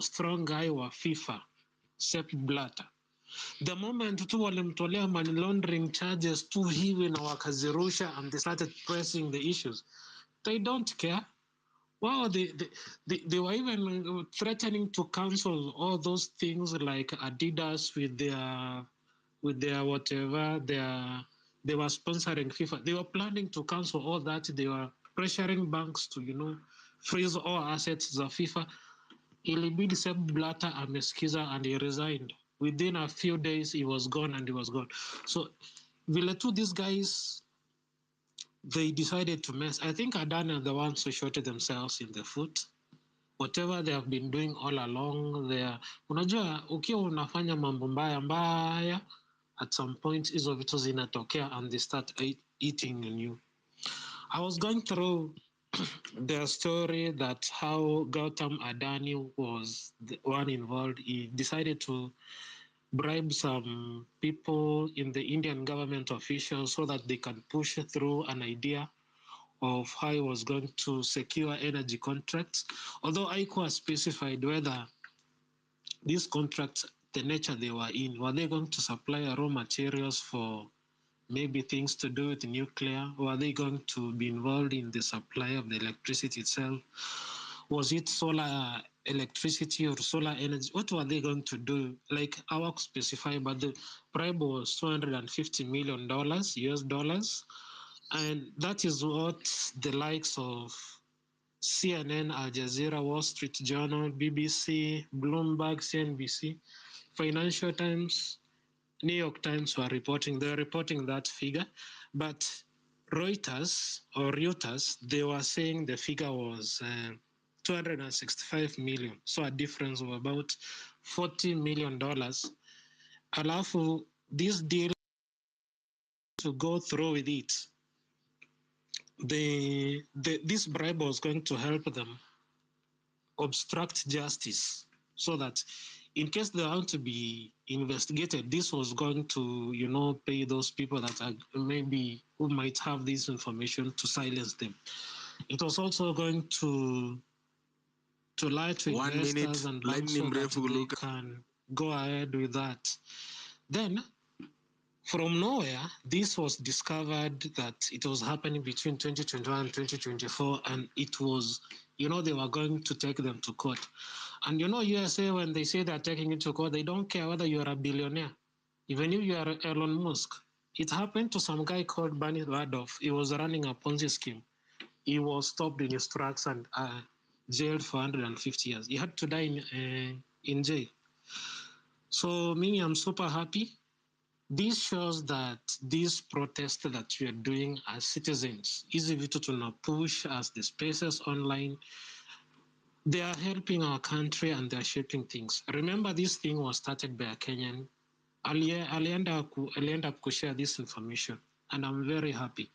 strong guy wa FIFA, Sepp Blatter. The moment tu walimtolea money laundering charges tu hivi na wakazirusha, and they started pressing the issues, they don't care. Wow, they were even threatening to cancel all those things like Adidas with their whatever, they were sponsoring FIFA. They were planning to cancel all that. They were pressuring banks to, freeze all assets of FIFA. Ilibidi Sepp Blatter amesikiza and he resigned. Within a few days, he was gone and he was gone. So, these guys, they decided to mess. I think Adani are the ones who shot themselves in the foot. Whatever they have been doing all along, unajua ukiwa unafanya mambo mbaya, at some point hizo vitu zinatokea and they start eating on you. I was going through the story that how Gautam Adani was the one involved. He decided to bribe some people in the Indian government officials so that they can push through an idea of how he was going to secure energy contracts. Although ICO specified whether these contracts, the nature they were in, were they going to supply raw materials for maybe things to do with nuclear? Were they going to be involved in the supply of the electricity itself? Was it solar electricity or solar energy? What were they going to do? Like our specified, but the bribe was $250 million US dollars. And that is what the likes of CNN, Al Jazeera, Wall Street Journal, BBC, Bloomberg, CNBC, Financial Times, New York Times were reporting. They were reporting that figure. But Reuters, they were saying the figure was 265 million. So a difference of about $40 million. Alafu, this deal to go through with it, this bribe was going to help them obstruct justice so that in case they want to be investigated, this was going to, pay those people that are maybe who might have this information to silence them. It was also going to lie to investors and banks so that they can go ahead with that. Then, from nowhere, this was discovered that it was happening between 2021 and 2024, and it was, they were going to take them to court. And USA, when they say they're taking it to court, they don't care whether you're a billionaire, even if you are Elon Musk. It happened to some guy called Bernie Madoff. He was running a Ponzi scheme. He was stopped in his tracks and jailed for 150 years. He had to die in jail. So me, I'm super happy. This shows that these protests that we are doing as citizens, easy to push as the spaces online, they are helping our country and they are shaping things. Remember, this thing was started by a Kenyan. Alienda kushare this information, and I'm very happy.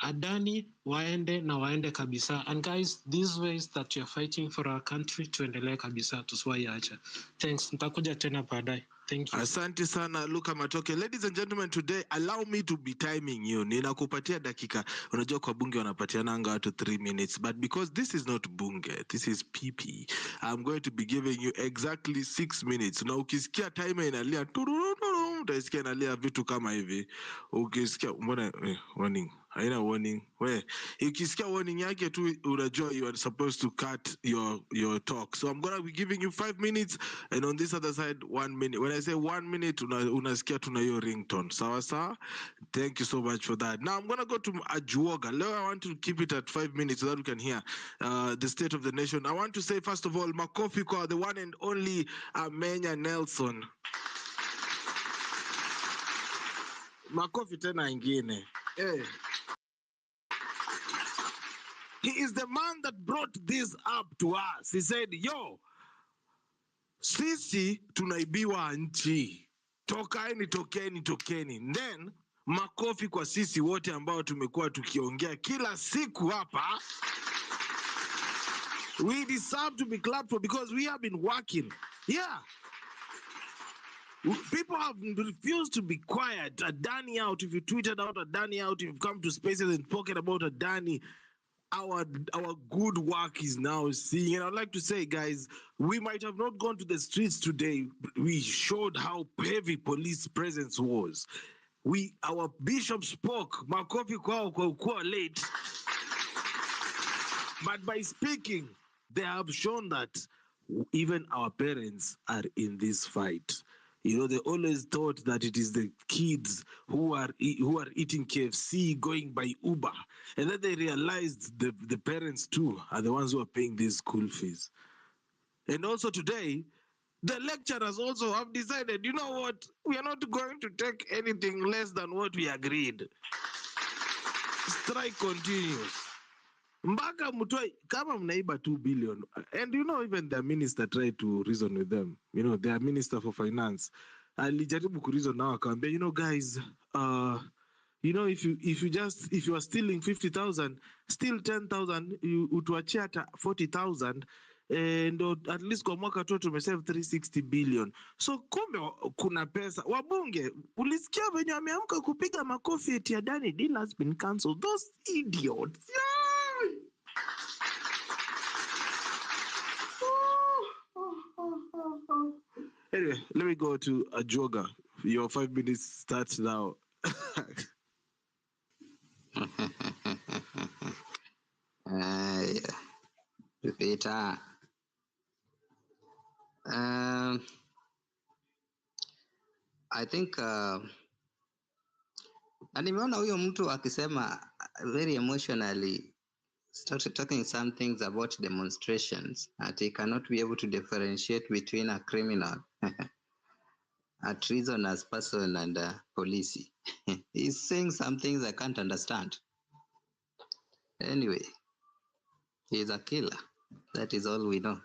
Adani waende na waende kabisa. And guys, these ways that you're fighting for our country, tuendelee kabisa, tusiwaiacha. Thanks. Nitakuja tena baadaye. Thank you. Asante sana Luka Matoke. Ladies and gentlemen, today allow me to be timing you. Ninakupatia dakika. Unajua kwa bunge wanapatiananga watu 3 minutes, but because this is not bunge, this is PP, I'm going to be giving you exactly 6 minutes. Na ukisikia timer inalia utasikia inalia vitu kama hivi. Ukisikia mbona warning, haina warning. Ukisikia warning yake tu unajua you are supposed to cut your talk. So I'm going to be giving you 5 minutes, and on this other side 1 minute. When I say 1 minute, unasikia tuna your ringtone. Sawa. Thank you so much for that. Now I'm going to go to Ajuoga. Leo I want to keep it at 5 minutes so that we can hear the state of the nation. I want to say first of all, makofi kwa the one and only Amenya Nelson. Makofi tena ingine. Hey. He is the man that brought this up to us. He said, yo, sisi tunaibiwa nchi. Tokeni. Then, makofi kwa sisi wote ambao tumekuwa tukiongea kila siku hapa. We deserve to be clapped for because we have been working. Yeah. People have refused to be quiet. Adani out. If you tweeted out Adani out, if you've come to spaces and spoken about Adani, our good work is now seeing. And I'd like to say, guys, we might have not gone to the streets today, but we showed how heavy police presence was. Our bishop spoke, makofi kwao kwa kuwa late, but by speaking, they have shown that even our parents are in this fight. You know, they always thought that it is the kids who are eating KFC, going by Uber. And then they realized the parents too are the ones who are paying these school fees. And also today, the lecturers also have decided, you know what, we are not going to take anything less than what we agreed. Strike continues. Mpaka mtoe kama mnaiba 2 billion, and you know even the minister tried to reason with them. You know, their minister for finance alijaribu ku reason nao akamwambia, you know guys, you know, if you are stealing 50,000, still 10,000, you utuachia hata 40,000, and at least kwa mwaka tu tumesave 360 billion. So kumbe kuna pesa. Wabunge, ulisikia venye wameamka kupiga makofi eti Adani deal has been cancelled. Those idiots. Anyway, let me go to Ajoga. Your 5 minutes starts now. Peter. I think na nimeona huyo mtu akisema very emotionally started talking some things about demonstrations that he cannot be able to differentiate between a criminal, a treasonous person and a police. He's saying some things I can't understand. Anyway, he's a killer. That is all we know.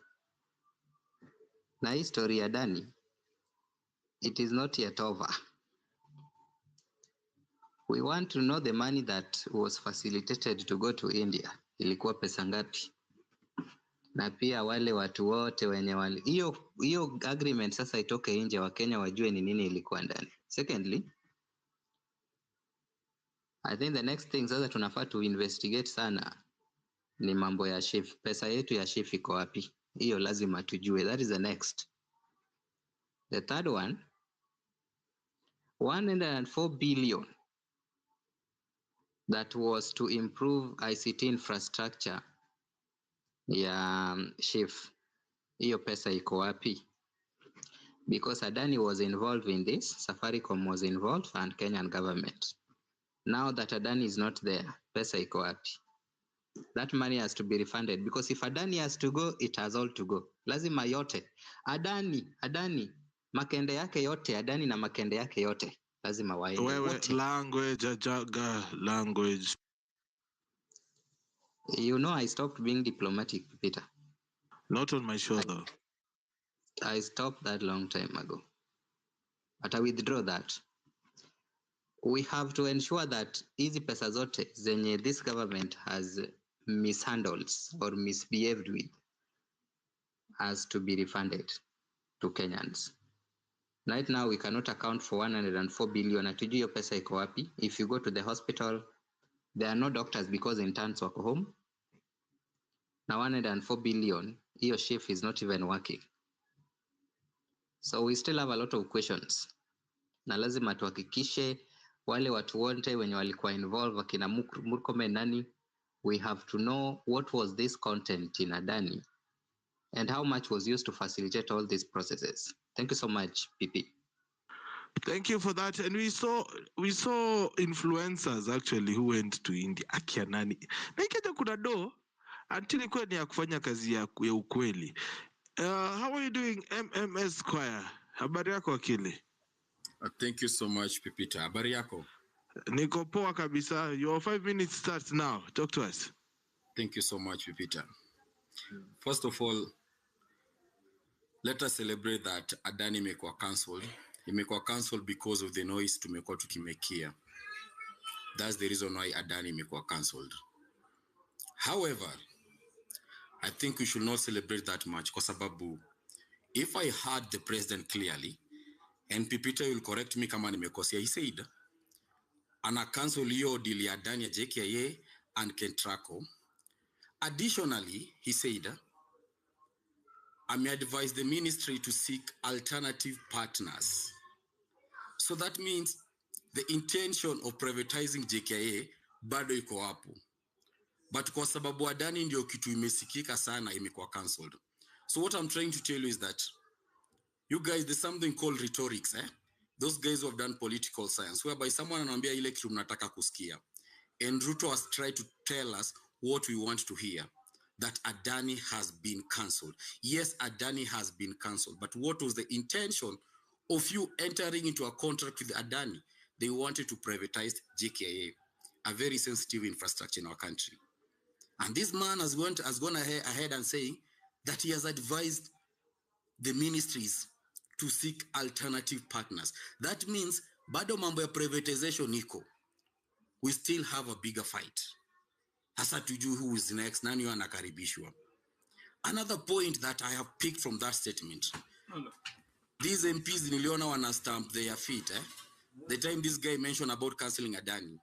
Na hii story ya Adani, it is not yet over. We want to know the money that was facilitated to go to India. Ilikuwa pesa ngapi? Na pia wale watu wote wenye wale hiyo agreement sasa itoke nje, wa Kenya wajue ni nini ilikuwa ndani. Secondly, I think the next thing sasa tunafaa to investigate sana ni mambo ya SHIF. Pesa yetu ya SHIF iko wapi? Hiyo lazima tujue. That is the next. The third one, 104 billion that was to improve ICT infrastructure ya SHIF. Hiyo pesa iko wapi? Because Adani was involved in this, Safaricom was involved, and Kenyan government. Now that Adani is not there, pesa iko wapi? That money has to be refunded, because if Adani has to go, it has all to go. Lazima yote. Adani, makende yake yote, Adani na makende yake yote, lazima waende wote. Language, Ajaga, language. You know, I stopped being diplomatic, Peter. Not on my show, though. I stopped that long time ago. But I withdraw that. We have to ensure that hizi pesa zote zenye this government has mishandled or misbehaved with has to be refunded to Kenyans. Right now, we cannot account for 104 billion. Atujui hiyo pesa iko wapi? If you go to the hospital, there are no doctors because interns wako home. Now 104 billion, hiyo shift is not even working. So we still have a lot of questions. Na lazima tuhakikishe wale watu wote wenye walikuwa involved, wakina Murkomen nani, we have to know what was this content in Adani and how much was used to facilitate all these processes. Thank you so much, PP. Thank you for that. And we saw influencers actually who went to India. Akia nani. Na ikaja kuna do until ikuwa ni ya kufanya kazi ya ukweli. How are you doing, MMS Choir? Habari yako akili? Thank you so much, Pipita. Habari yako? Niko poa kabisa. Your 5 minutes starts now. Talk to us. Thank you so much, Pipita. First of all, let us celebrate that Adani imekuwa cancelled. Imekuwa cancelled because of the noise tumekuwa tukimekia. That's the reason why Adani imekuwa cancelled. However, I think we should not celebrate that much kwa sababu if I heard the president clearly, and Pipita will correct me kama nimekosea, he said ana cancel hiyo deal ya Adani ya JKIA and Kentraco Additionally, he said, I may advise the ministry to seek alternative partners. So that means the intention of privatizing JKIA bado iko hapo. But kwa sababu Adani ndio kitu imesikika sana imekuwa cancelled. So what I'm trying to tell you is that you guys, there's something called rhetorics, Those guys who have done political science, whereby someone anaambia ile kitu mnataka kusikia. And Ruto has tried to tell us what we want to hear, that Adani has been cancelled. Yes, Adani has been cancelled, but what was the intention of you entering into a contract with Adani? They wanted to privatize JKIA, a very sensitive infrastructure in our country. And this man has gone ahead and saying that he has advised the ministries to seek alternative partners. That means, bado mambo ya privatization niko. We still have a bigger fight. Hasa tujue who is next, nani anakaribishwa. Another point that I have picked from that statement. These MPs niliona wana stamp their feet, The time this guy mentioned about cancelling Adani.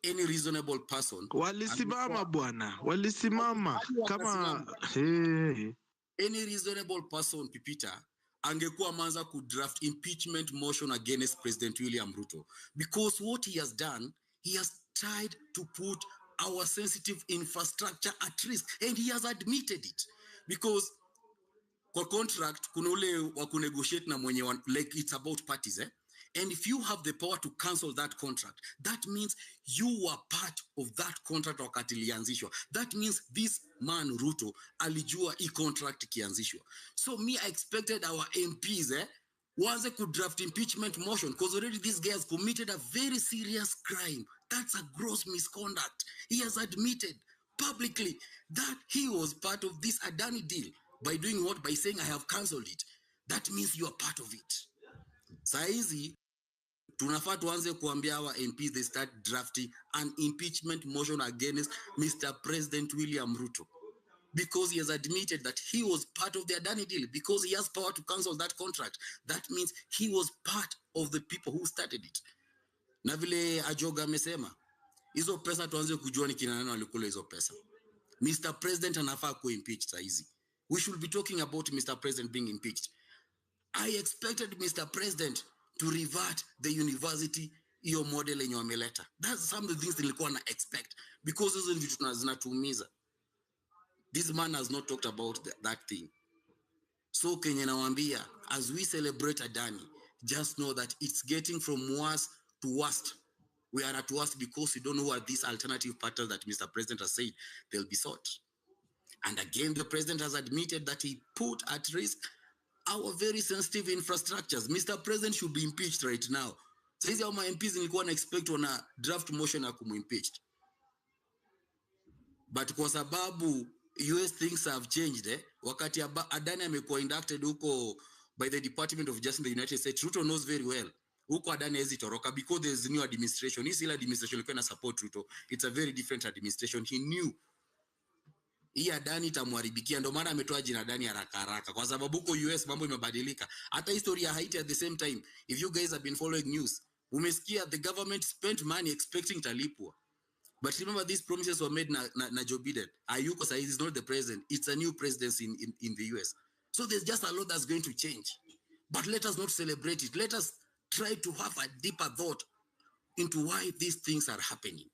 Any reasonable person. Walisimama bwana, walisimama kama Any reasonable person, Pipita, angekuwa manza ku draft impeachment motion against President William Ruto, because what he has done, he has tried to put our sensitive infrastructure at risk, and he has admitted it. Because kwa contract kuna ule wa kunegotiate na mwenye like it's about parties, And if you have the power to cancel that contract, that means you were part of that contract wakati ilianzishwa. That means this man Ruto alijua hii contract kianzishwa. So me, I expected our MPs once they could draft impeachment motion, because already this guy has committed a very serious crime. That's a gross misconduct. He has admitted publicly that he was part of this Adani deal. By doing what? By saying I have cancelled it. That means you are part of it. Saizi tunafaa tuanze kuambia our MPs they start drafting an impeachment motion against Mr. President William Ruto, because he has admitted that he was part of the Adani deal, because he has power to cancel that contract. That means he was part of the people who started it. Na vile Ajoga amesema, hizo pesa tuanze kujua ni kina nani walikula hizo pesa. Mr. President anafaa ku impeach saizi. We should be talking about Mr. President being impeached. I expected Mr. President to revert the university your model yenye wameleta. That's some of the things nilikuwa na expect, because hizo vitu zinatuumiza. This man has not talked about that thing. So Kenya nawaambia, as we celebrate Adani, just know that it's getting from worse to worst. We are at worst because we don't know what these alternative partners that Mr. President has said they'll be sought. And again, the president has admitted that he put at risk our very sensitive infrastructures. Mr. President should be impeached right now. Saizi our MPs nilikuwa na expect wana draft motion ya kumu-impeached. But kwa sababu US things have changed, wakati Adani amekuwa inducted huko by the Department of Justice in the United States, Ruto knows very well. Huko Adani hezi toroka because there's new administration. Hii sila administration ilikuwa na support Ruto. It's a very different administration. He knew hii Adani itamwaribikia, ndo maana ametoa jina Adani haraka haraka, kwa sababu huko US mambo imebadilika. Hata historia ya Haiti at the same time, if you guys have been following news, umesikia the government spent money expecting talipwa. But remember, these promises were made na Joe Biden. Ayuko saizi is not the president. It's a new presidency in the US. So there's just a lot that's going to change. But let us not celebrate it. Let us try to have a deeper thought into why these things are happening.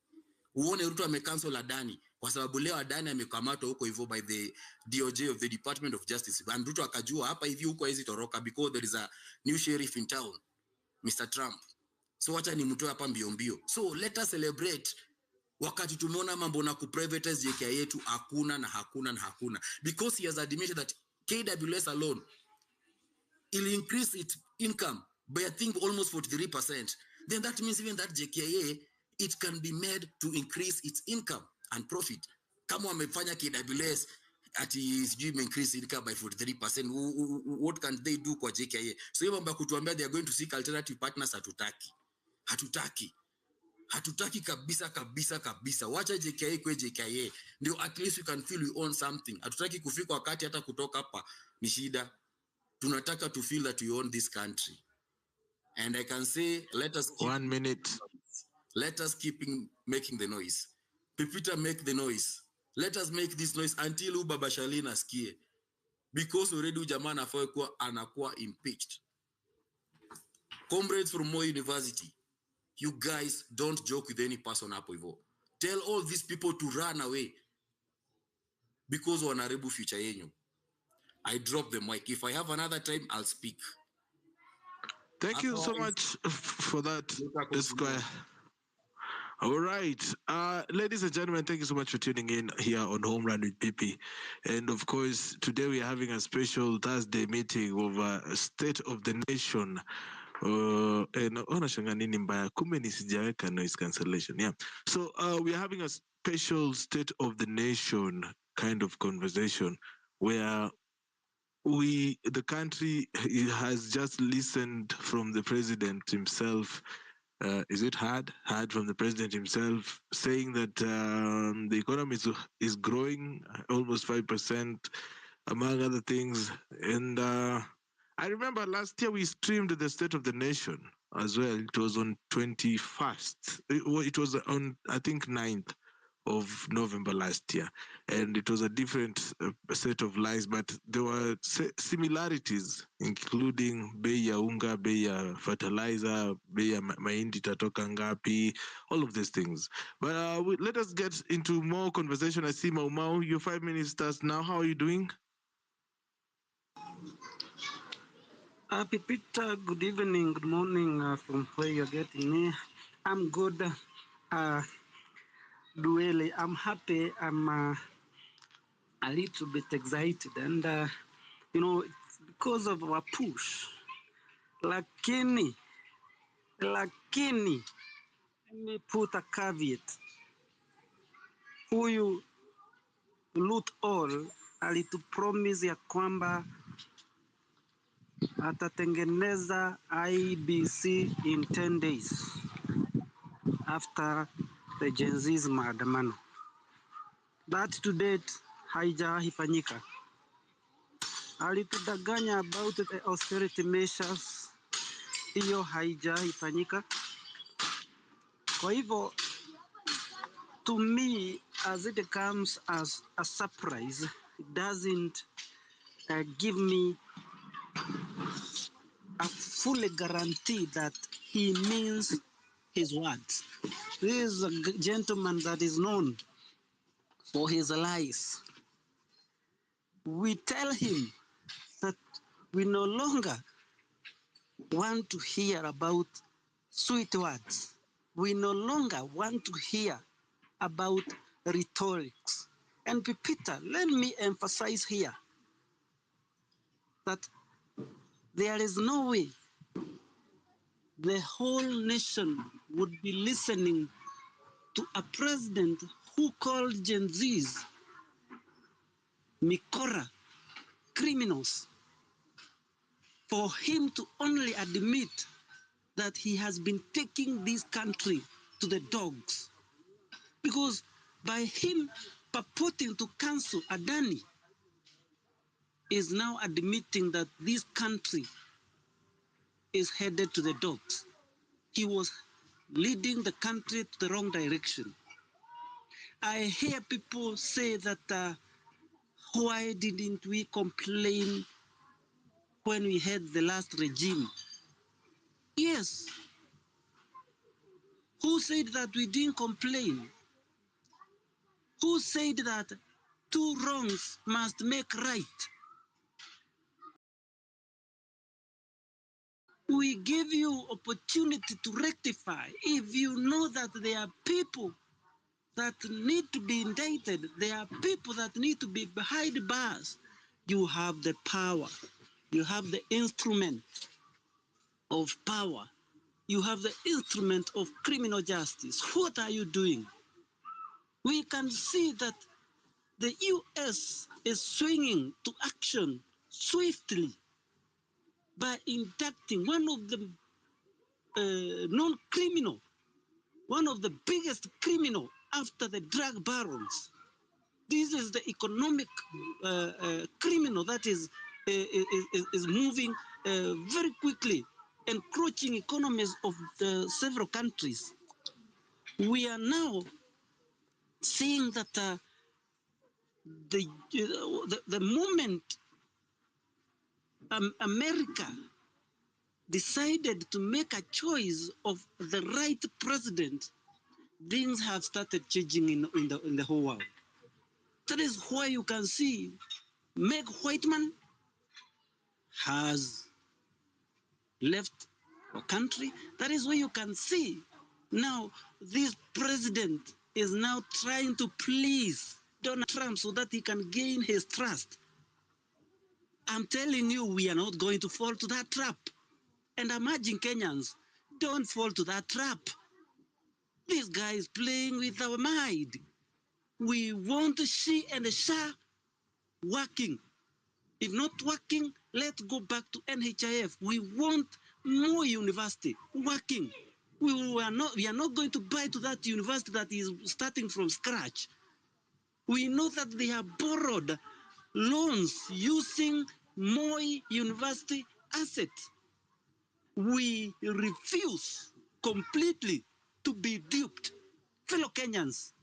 Uone Ruto amecancel Adani kwa sababu leo Adani amekamatwa huko hivyo by the DOJ of the Department of Justice. And Ruto akajua hapa hivi huko hizi toroka because there is a new sheriff in town, Mr. Trump. So wacha ni mtoe hapa mbio mbio. So let us celebrate wakati tumeona mambo na kuprivatize JKIA yetu hakuna na hakuna na hakuna, because he has admitted that KWS alone will increase its income by I think almost 43%. Then that means even that JKIA, it can be made to increase its income and profit. Kama wamefanya KWS ati sijui increase income by 43%, what can they do kwa JKIA? So hiyo mambo kutuambia they are going to seek alternative partners, hatutaki kabisa. Wacha JKIA kwa JKIA, ndio at least we can feel we own something. Hatutaki kufika wakati hata kutoka hapa ni shida. Tunataka to feel that we own this country. And I can say, let us keep 1 minute. Let us keep making the noise. Pipita, make the noise. Let us make this noise until Baba Shalin asikie. Because already jamaa anafaa kuwa anakuwa impeached. Comrades from Moi University, you guys don't joke with any person hapo hivyo. Tell all these people to run away because wanaharibu future yenyu. I drop the mic. If I have another time, I'll speak. Thank you so much for that, Square. All right. Ladies and gentlemen, thank you so much for tuning in here on Home Run with PP. And of course, today we are having a special Thursday meeting of State of the Nation. And noise cancellation. Yeah. So we are having a special State of the Nation kind of conversation where the country has just listened from the president himself. Is it hard from the president himself, saying that the economy is growing almost 5%, among other things. And I remember last year we streamed the State of the Nation as well. It was on 21st. It was on, I think, 9th of November last year, and it was a different set of lies, but there were similarities, including bei ya unga, bei ya fertilizer, bei ya mahindi tatoka ngapi, all of these things. But let us get into more conversation. I see Mau, your 5 minutes starts now. How are you doing? Peter, good evening, good morning from where you're getting me. I'm good. Duele, I'm happy. I'm a little bit excited, and it's because of our push. Lakini, let me put a caveat. Huyu Loot All alitupromise ya kwamba atatengeneza IBC in 10 days after the Gen Z's maandamano. That to date haijafanyika. Alitudanganya about the austerity measures, hiyo haijafanyika. Kwa hivyo, to me, as it comes as a surprise, it doesn't give me a full guarantee that he means his words. This is a gentleman that is known for his lies. We tell him that we no longer want to hear about sweet words. We no longer want to hear about rhetorics. And Peter, let me emphasize here that there is no way the whole nation would be listening to a president who called Gen Zs Mikora, criminals, for him to only admit that he has been taking this country to the dogs. Because by him purporting to cancel Adani is now admitting that this country is headed to the dogs. He was leading the country to the wrong direction. I hear people say that why didn't we complain when we had the last regime? Yes. Who said that we didn't complain? Who said that two wrongs must make right? We give you opportunity to rectify. If you know that there are people that need to be indicted, there are people that need to be behind bars, you have the power. You have the instrument of power. You have the instrument of criminal justice. What are you doing? We can see that the US is swinging to action swiftly by inducting one of the non-criminal, one of the biggest criminal after the drug barons. This is the economic criminal that is moving very quickly, encroaching economies of several countries. We are now seeing that the moment America decided to make a choice of the right president, things have started changing in the whole world. That is why you can see Meg Whiteman has left our country. That is why you can see now this president is now trying to please Donald Trump so that he can gain his trust. I'm telling you, we are not going to fall to that trap. And I'm urging Kenyans, don't fall to that trap. This guy is playing with our mind. We want she and Sha working. If not working, let's go back to NHIF. We want more university working. We are not going to buy to that university that is starting from scratch. We know that they have borrowed loans using Moi University assets. We refuse completely to be duped. Fellow Kenyans,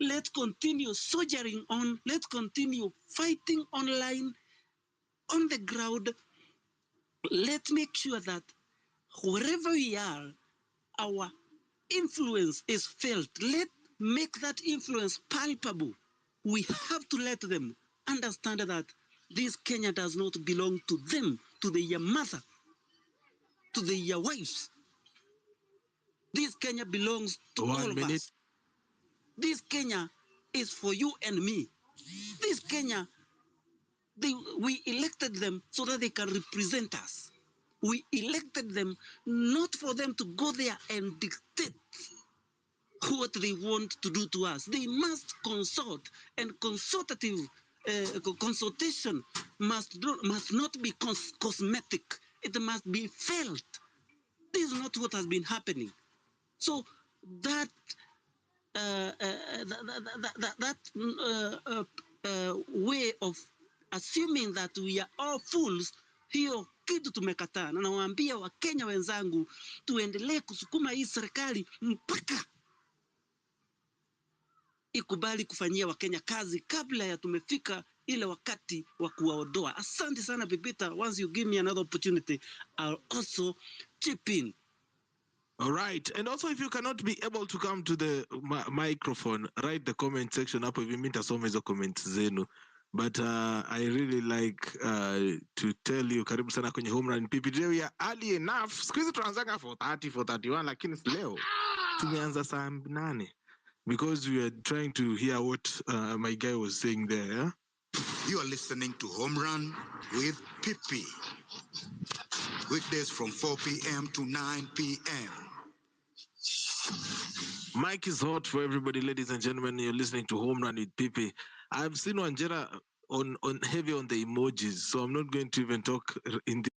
let's continue soldiering on. Let's continue fighting online, on the ground. Let's make sure that wherever we are, our influence is felt. Let's make that influence palpable. We have to let them understand that this Kenya does not belong to them, to their mother, to their wives. This Kenya belongs to all of us. This Kenya is for you and me. This Kenya, we elected them so that they can represent us. We elected them not for them to go there and dictate what they want to do to us. They must consult, and consultation must not be cosmetic. It must be felt. This is not what has been happening. So that way of assuming that we are all fools, hiyo kitu tumekataa, na nawaambia Wakenya wenzangu tuendelee kusukuma hii serikali mpaka ikubali kufanyia Wakenya kazi kabla ya tumefika ile wakati wa kuwaondoa. Asante sana Pipita. Once you give me another opportunity, I'll also chip in. All right. And also, if you cannot be able to come to the microphone, write the comment section up if you meet some of the comments zenu. But I really like to tell you, karibu sana kwenye home run PPJ. We are early enough. Squeeze tunaanzaga 4:30, 4:31, lakini leo tumeanza saa 8 because we are trying to hear what my guy was saying there. Yeah? You are listening to Home Run with Pipi. Weekdays from 4 p.m. to 9 p.m. Mike is hot for everybody, ladies and gentlemen. You're listening to Home Run with Pipi. I've seen Wanjera on heavy on the emojis, so I'm not going to even talk in the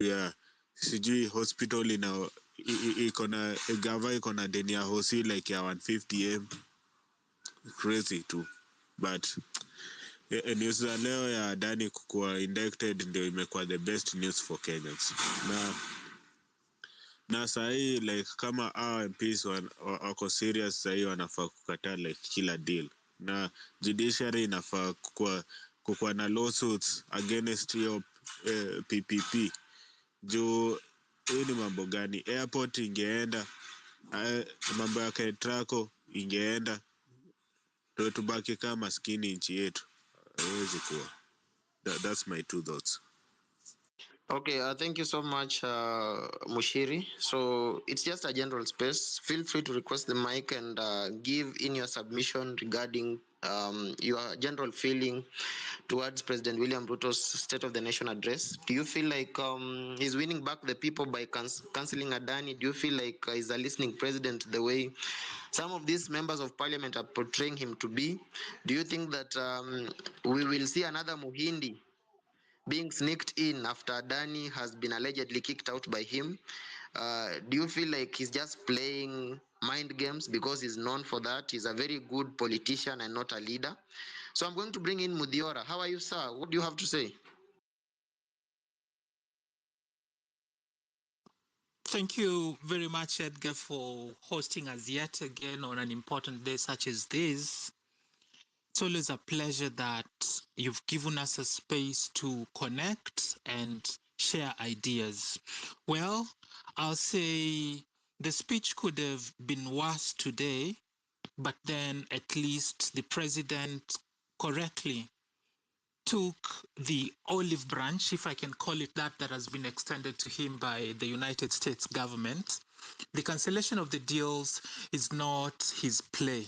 yeah, sijui hospital iko na gava iko na deni ya hosi like ya 150M. Crazy too, but news za leo ya Adani kukuwa indicted ndio imekuwa the best news for Kenyans. Na sahi like kama MPs wako serious sahi wanafaa kukataa like kila deal, na judiciary inafaa kukuwa na lawsuits against your PPP. Juu hii ni mambo gani? Airport ingeenda, mambo ya Ketrako ingeenda, ndio tubaki kama maskini nchi yetu. Haiwezi kuwa. That's my two thoughts. Okay, thank you so much, Mushiri. So it's just a general space. Feel free to request the mic and give in your submission regarding your general feeling towards President William Ruto's State of the Nation address. Do you feel like he's winning back the people by cancelling Adani? Do you feel like he's a listening president the way some of these members of parliament are portraying him to be? Do you think that we will see another Muhindi being sneaked in after Adani has been allegedly kicked out by him? Do you feel like he's just playing mind games because he's known for that? He's a very good politician and not a leader. So I'm going to bring in Mudiora. How are you, sir? What do you have to say? Thank you very much, Edgar, for hosting us yet again on an important day such as this. It's always a pleasure that you've given us a space to connect and share ideas. Well, I'll say the speech could have been worse today, but then at least the president correctly took the olive branch, if I can call it that, that has been extended to him by the United States government. The cancellation of the deals is not his play.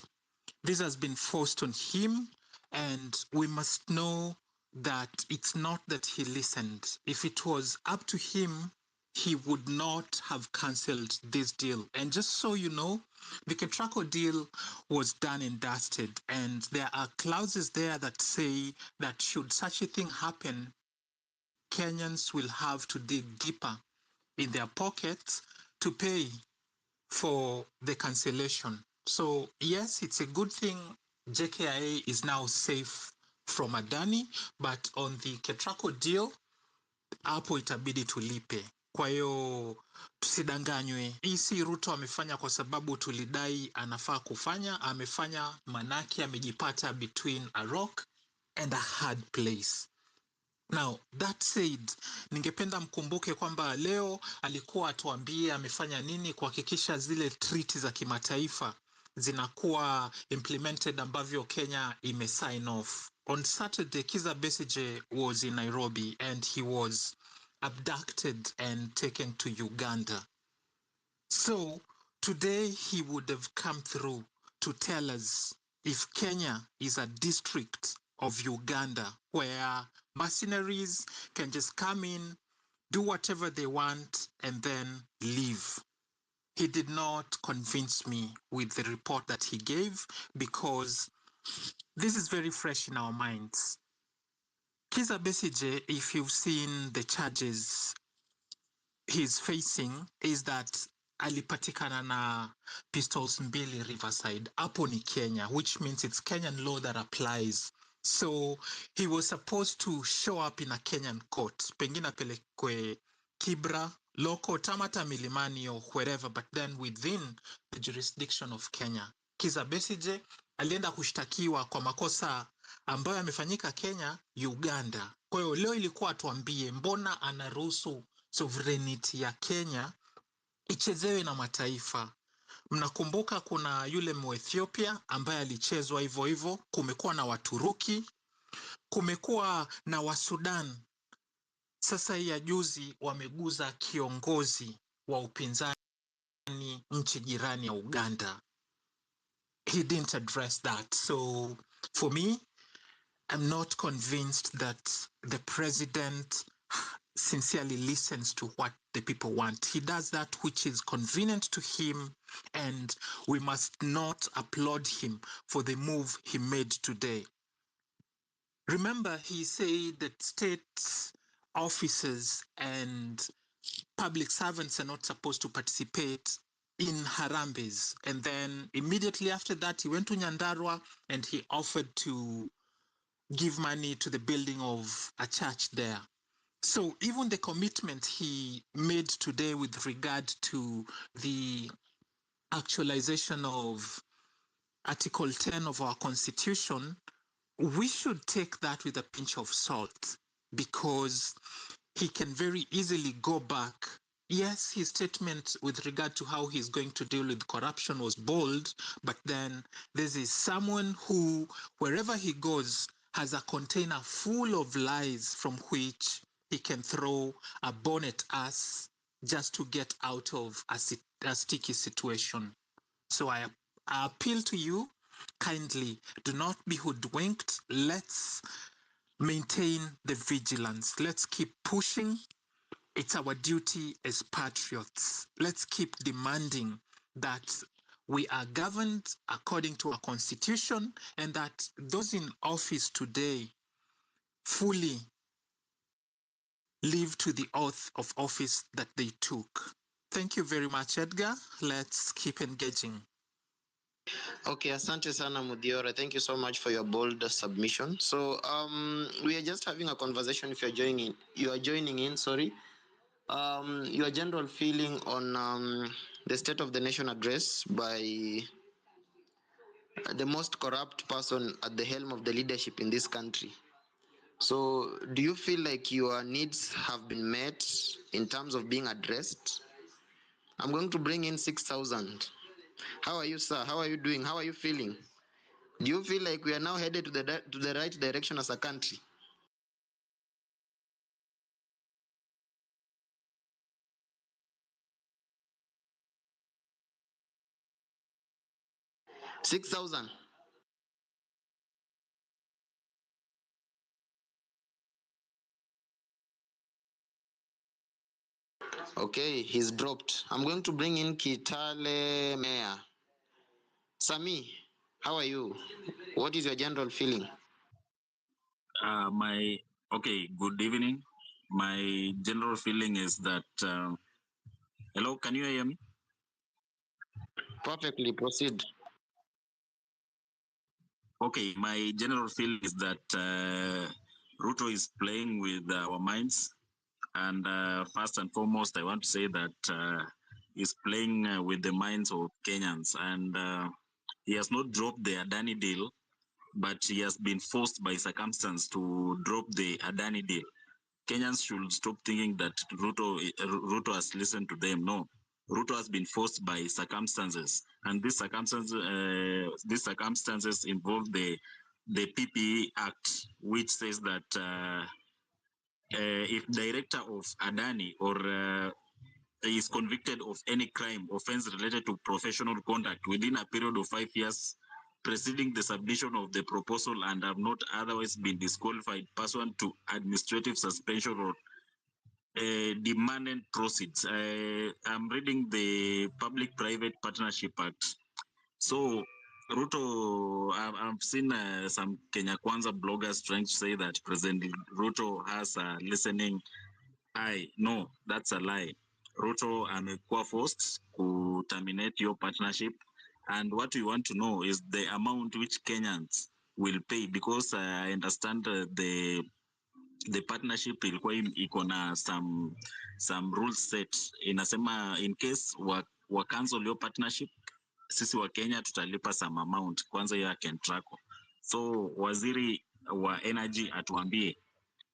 This has been forced on him, and we must know that it's not that he listened. If it was up to him, he would not have cancelled this deal. And just so you know, the Ketraco deal was done and dusted, and there are clauses there that say that should such a thing happen, Kenyans will have to dig deeper in their pockets to pay for the cancellation. So yes, it's a good thing JKIA is now safe from Adani, but on the Ketraco deal, hapo itabidi tulipe. Kwa hiyo tusidanganywe, hii si Ruto amefanya kwa sababu tulidai anafaa kufanya, amefanya manake amejipata between a rock and a hard place. Now, that said, ningependa mkumbuke kwamba leo alikuwa atuambie amefanya nini kuhakikisha zile treaty za kimataifa zinakuwa implemented ambavyo Kenya ime sign off. On Saturday, Kizza Besigye was in Nairobi and he was abducted and taken to Uganda. So today he would have come through to tell us if Kenya is a district of Uganda where mercenaries can just come in, do whatever they want, and then leave. He did not convince me with the report that he gave because this is very fresh in our minds. Kizza Besigye, if you've seen the charges he's facing, is that alipatikana na pistols mbili Riverside. Hapo ni Kenya, which means it's Kenyan law that applies. So he was supposed to show up in a Kenyan court, pengine apelekwe Kibra, local, Tamata, Milimani, or wherever, but then within the jurisdiction of Kenya. Kizza Besigye alienda kushtakiwa kwa makosa ambayo yamefanyika Kenya, Uganda. Kwa hiyo leo ilikuwa tuambie mbona anaruhusu sovereignty ya Kenya ichezewe na mataifa. Mnakumbuka kuna yule Mwethiopia ambaye alichezwa hivyo hivyo, kumekuwa na Waturuki, kumekuwa na Wasudan. Sasa hii ya juzi wameguza kiongozi wa upinzani nchi jirani ya Uganda. He didn't address that. So for me, I'm not convinced that the president sincerely listens to what the people want. He does that which is convenient to him, and we must not applaud him for the move he made today. Remember, he said that state officers and public servants are not supposed to participate in harambes. And then immediately after that, he went to Nyandarua and he offered to give money to the building of a church there. So even the commitment he made today with regard to the actualization of Article 10 of our Constitution, we should take that with a pinch of salt because he can very easily go back. Yes, his statement with regard to how he's going to deal with corruption was bold, but then this is someone who, wherever he goes, has a container full of lies from which he can throw a bone at us just to get out of a sticky situation. So I appeal to you, kindly, do not be hoodwinked. Let's maintain the vigilance. Let's keep pushing. It's our duty as patriots. Let's keep demanding that we are governed according to our constitution and that those in office today fully live to the oath of office that they took. Thank you very much, Edgar. Let's keep engaging. Okay, asante sana Mudiora. Thank you so much for your bold submission. So we are just having a conversation. If you are joining in, sorry. your general feeling on the State of the Nation address by the most corrupt person at the helm of the leadership in this country. So, do you feel like your needs have been met in terms of being addressed? I'm going to bring in 6,000. How are you, sir? How are you doing? How are you feeling? Do you feel like we are now headed to the right direction as a country? $6,000. Okay, he's dropped. I'm going to bring in Kitale Mayor. Sami, how are you? What is your general feeling? Good evening. My general feeling is that, hello, can you hear me? Perfectly, proceed. Okay, my general feeling is that Ruto is playing with our minds. And first and foremost, I want to say that he's playing with the minds of Kenyans. And he has not dropped the Adani deal, but he has been forced by circumstance to drop the Adani deal. Kenyans should stop thinking that Ruto has listened to them. No, Ruto has been forced by circumstances, and these circumstances involve the PPE Act, which says that if director of Adani or is convicted of any crime, offense related to professional conduct within a period of 5 years preceding the submission of the proposal and have not otherwise been disqualified pursuant to administrative suspension or demanded proceeds. I'm reading the Public-Private Partnership Act. So, Ruto, I've seen some Kenya Kwanza bloggers trying to say that President Ruto has a listening eye. No, that's a lie. Ruto amekuwa forced to terminate your partnership. And what we want to know is the amount which Kenyans will pay, because I understand the partnership ilikuwa iko na some rules set. Inasema in case wa cancel your partnership, sisi wa Kenya tutalipa some amount. Kwanza hiyo akentrako. So waziri wa energy atuambie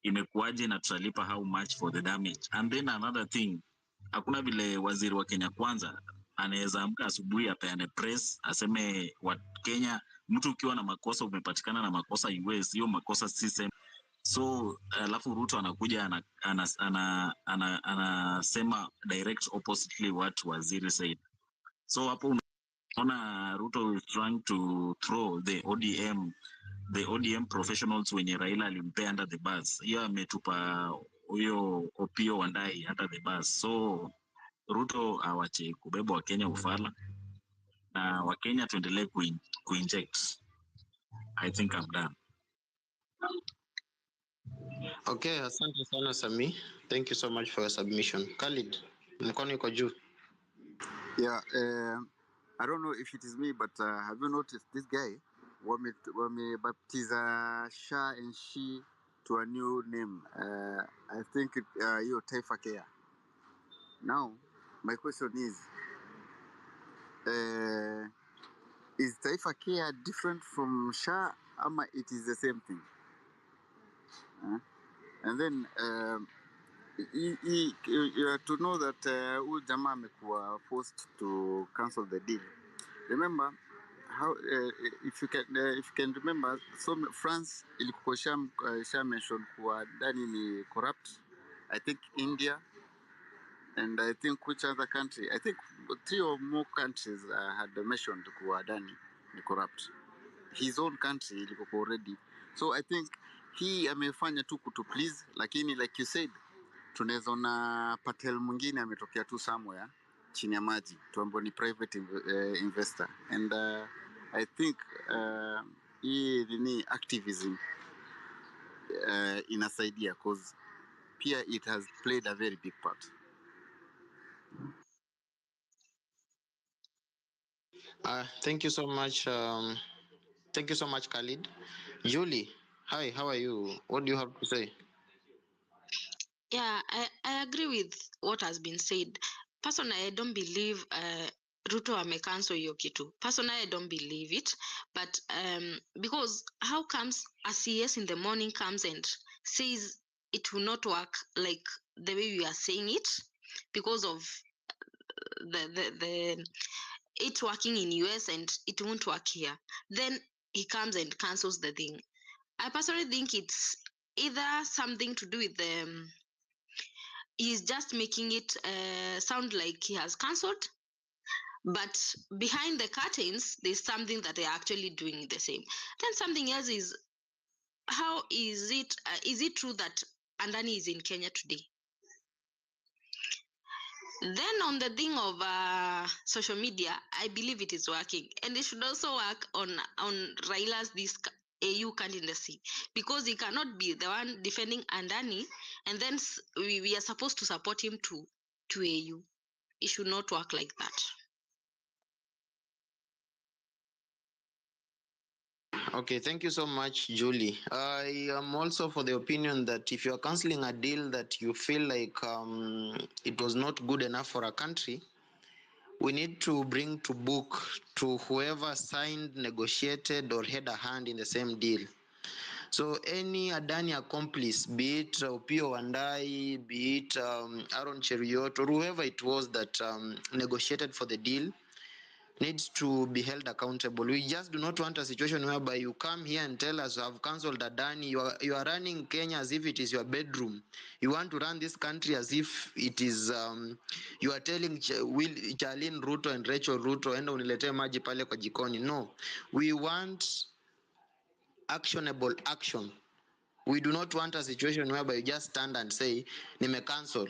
imekuwaje na tutalipa how much for the damage. And then another thing, hakuna vile waziri wa Kenya Kwanza anaweza amka asubuhi apeane press aseme wa Kenya, mtu ukiwa na makosa umepatikana na makosa US, hiyo makosa si same. So alafu Ruto anakuja anasema direct oppositely what waziri said. So hapo unaona Ruto is trying to throw the ODM professionals wenye Raila alimpea under the bus. Hiyo ametupa huyo Opio Wandai under the bus. So Ruto awache kubeba Wakenya ufala na Wakenya tuendelee kuinject. I think I'm done. Okay, asante sana Sami. Thank you so much for your submission. Khalid, mkono yuko juu. Yeah, I don't know if it is me, but have you noticed this guy? Wamebaptiza Shah and She to a new name. I think hiyo Taifa Care. Now, my question is Taifa Care different from Shah, ama it is the same thing? And then you have to know that huyu jamaa amekuwa forced to cancel the deal. Remember how if you can remember, so France ilikuwa sha mention kuwa Adani ni corrupt. I think India, and I think which other country, I think 3 or more countries had mentioned kuwa Adani ni corrupt. His own country ilikuwa already. So I think he amefanya tu kutu please, lakini like you said, tunaweza ona Patel mwingine ametokea tu somewhere chini ya maji tuambo ni private investor, and I think hii ni activism inasaidia cause pia it has played a very big part. Thank you so much. Thank you so much, Khalid. Julie, hi, how are you? What do you have to say? Yeah, I agree with what has been said. Personally, I don't believe Ruto may cancel hiyo kitu. Personally, I don't believe it. But because how comes a CS in the morning comes and says it will not work like the way we are saying it because of the it working in US and it won't work here. Then he comes and cancels the thing. I personally think it's either something to do with the he's just making it sound like he has cancelled, but behind the curtains there's something that they're actually doing the same. Then something else is, how is it true that Adani is in Kenya today? Then on the thing of social media, I believe it is working, and it should also work on Raila's this AU candidacy, because he cannot be the one defending Adani and then we are supposed to support him to AU. It should not work like that. Okay, thank you so much, Julie. I am also for the opinion that if you are cancelling a deal that you feel like it was not good enough for a country, we need to bring to book to whoever signed, negotiated, or had a hand in the same deal. So any Adani accomplice, be it Opio Wandai, be it Aaron Cheriot, or whoever it was that negotiated for the deal, needs to be held accountable. We just do not want a situation whereby you come here and tell us, I've cancelled Adani. You are running Kenya as if it is your bedroom. You want to run this country as if it is, you are telling Charlene Ruto and Rachel Ruto, enda uniletee maji pale kwa jikoni. No, we want actionable action. We do not want a situation whereby you just stand and say, nime cancel,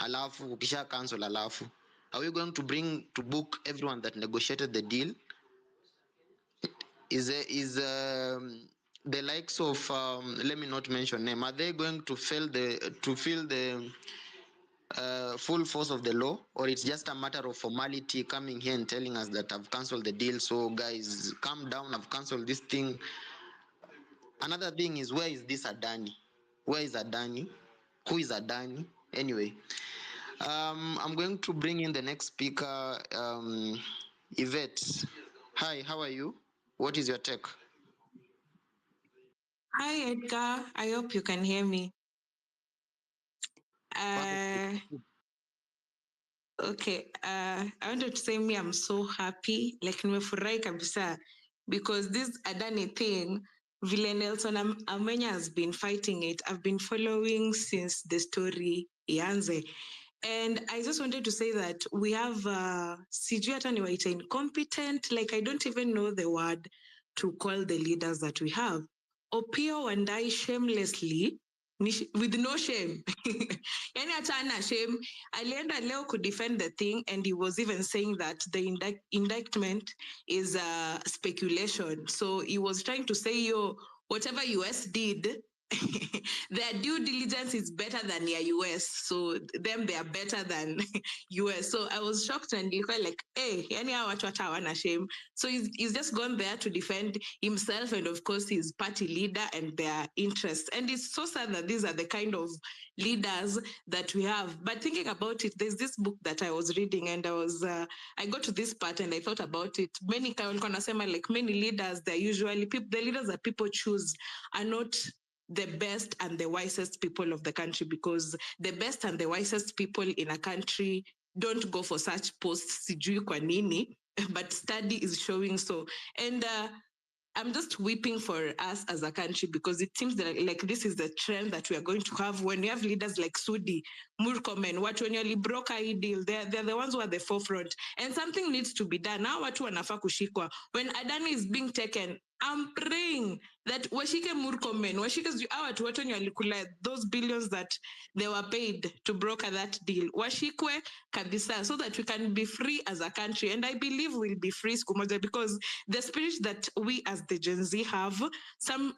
alafu, ukisha cancel, alafu. Are we going to bring to book everyone that negotiated the deal? Is the likes of let me not mention name, are they going to feel the full force of the law, or it's just a matter of formality coming here and telling us that I've cancelled the deal, so guys calm down, I've cancelled this thing? Another thing is, where is this Adani? Where is Adani? Who is Adani? Anyway, I'm going to bring in the next speaker, Yvette. Hi, how are you? What is your take? Hi, Edgar. I hope you can hear me. Okay. I wanted to say I'm so happy. Like, nimefurahi kabisa, because this Adani thing, vile Nelson Amenya has been fighting it. I've been following since the story ianze. And I just wanted to say that we have sijui hata niwaita incompetent, like I don't even know the word to call the leaders that we have. Opio Wandai shamelessly, with no shame. Yani hata hana shame. Alienda leo could defend the thing, and he was even saying that the indictment is speculation. So he was trying to say, whatever US did, their due diligence is better than your US, so them they are better than US. So I was shocked and like, hey, yani watu hata hawana shame. So he's just gone there to defend himself and of course his party leader and their interests. And it's so sad that these are the kind of leaders that we have. But thinking about it, there's this book that I was reading, and I got to this part and I thought about it. Many leaders, they're usually the leaders that people choose are not the best and the wisest people of the country, because the best and the wisest people in a country don't go for such posts, sijui kwa nini, but study is showing so. And I'm just weeping for us as a country, because it seems that like this is the trend that we are going to have when we have leaders like Sudi, Murkomen, watu wenye walibroka hii deal, they're the ones who are at the forefront, and something needs to be done. Now watu wanafaa kushikwa. When Adani is being taken, I'm praying that washike Murkomen, washike watu watu wenye walikula those billions that they were paid to broker that deal, washikwe kabisa, so that we can be free as a country. And I believe we'll be free siku moja, because the spirit that we as the Gen Z have,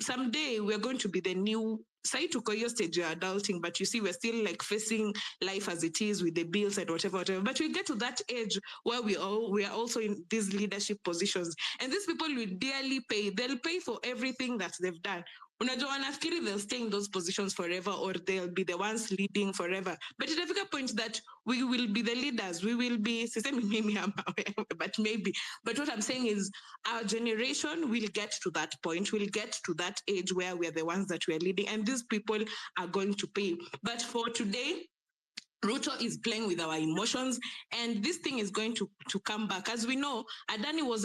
someday we're going to be the new. Say to your stage you're adulting, but you see we're still like facing life as it is with the bills and whatever. But we get to that age where we are also in these leadership positions, and these people will dearly pay. They'll pay for everything that they've done. Unajua wanafikiri they'll stay in those positions forever or they'll be the ones leading forever. But it a point that we will be the leaders. We will be, but maybe. But what I'm saying is our generation will get to that point. We'll get to that age where we're the ones that we're leading. And these people are going to pay. But for today, Ruto is playing with our emotions, and this thing is going to come back. As we know, Adani was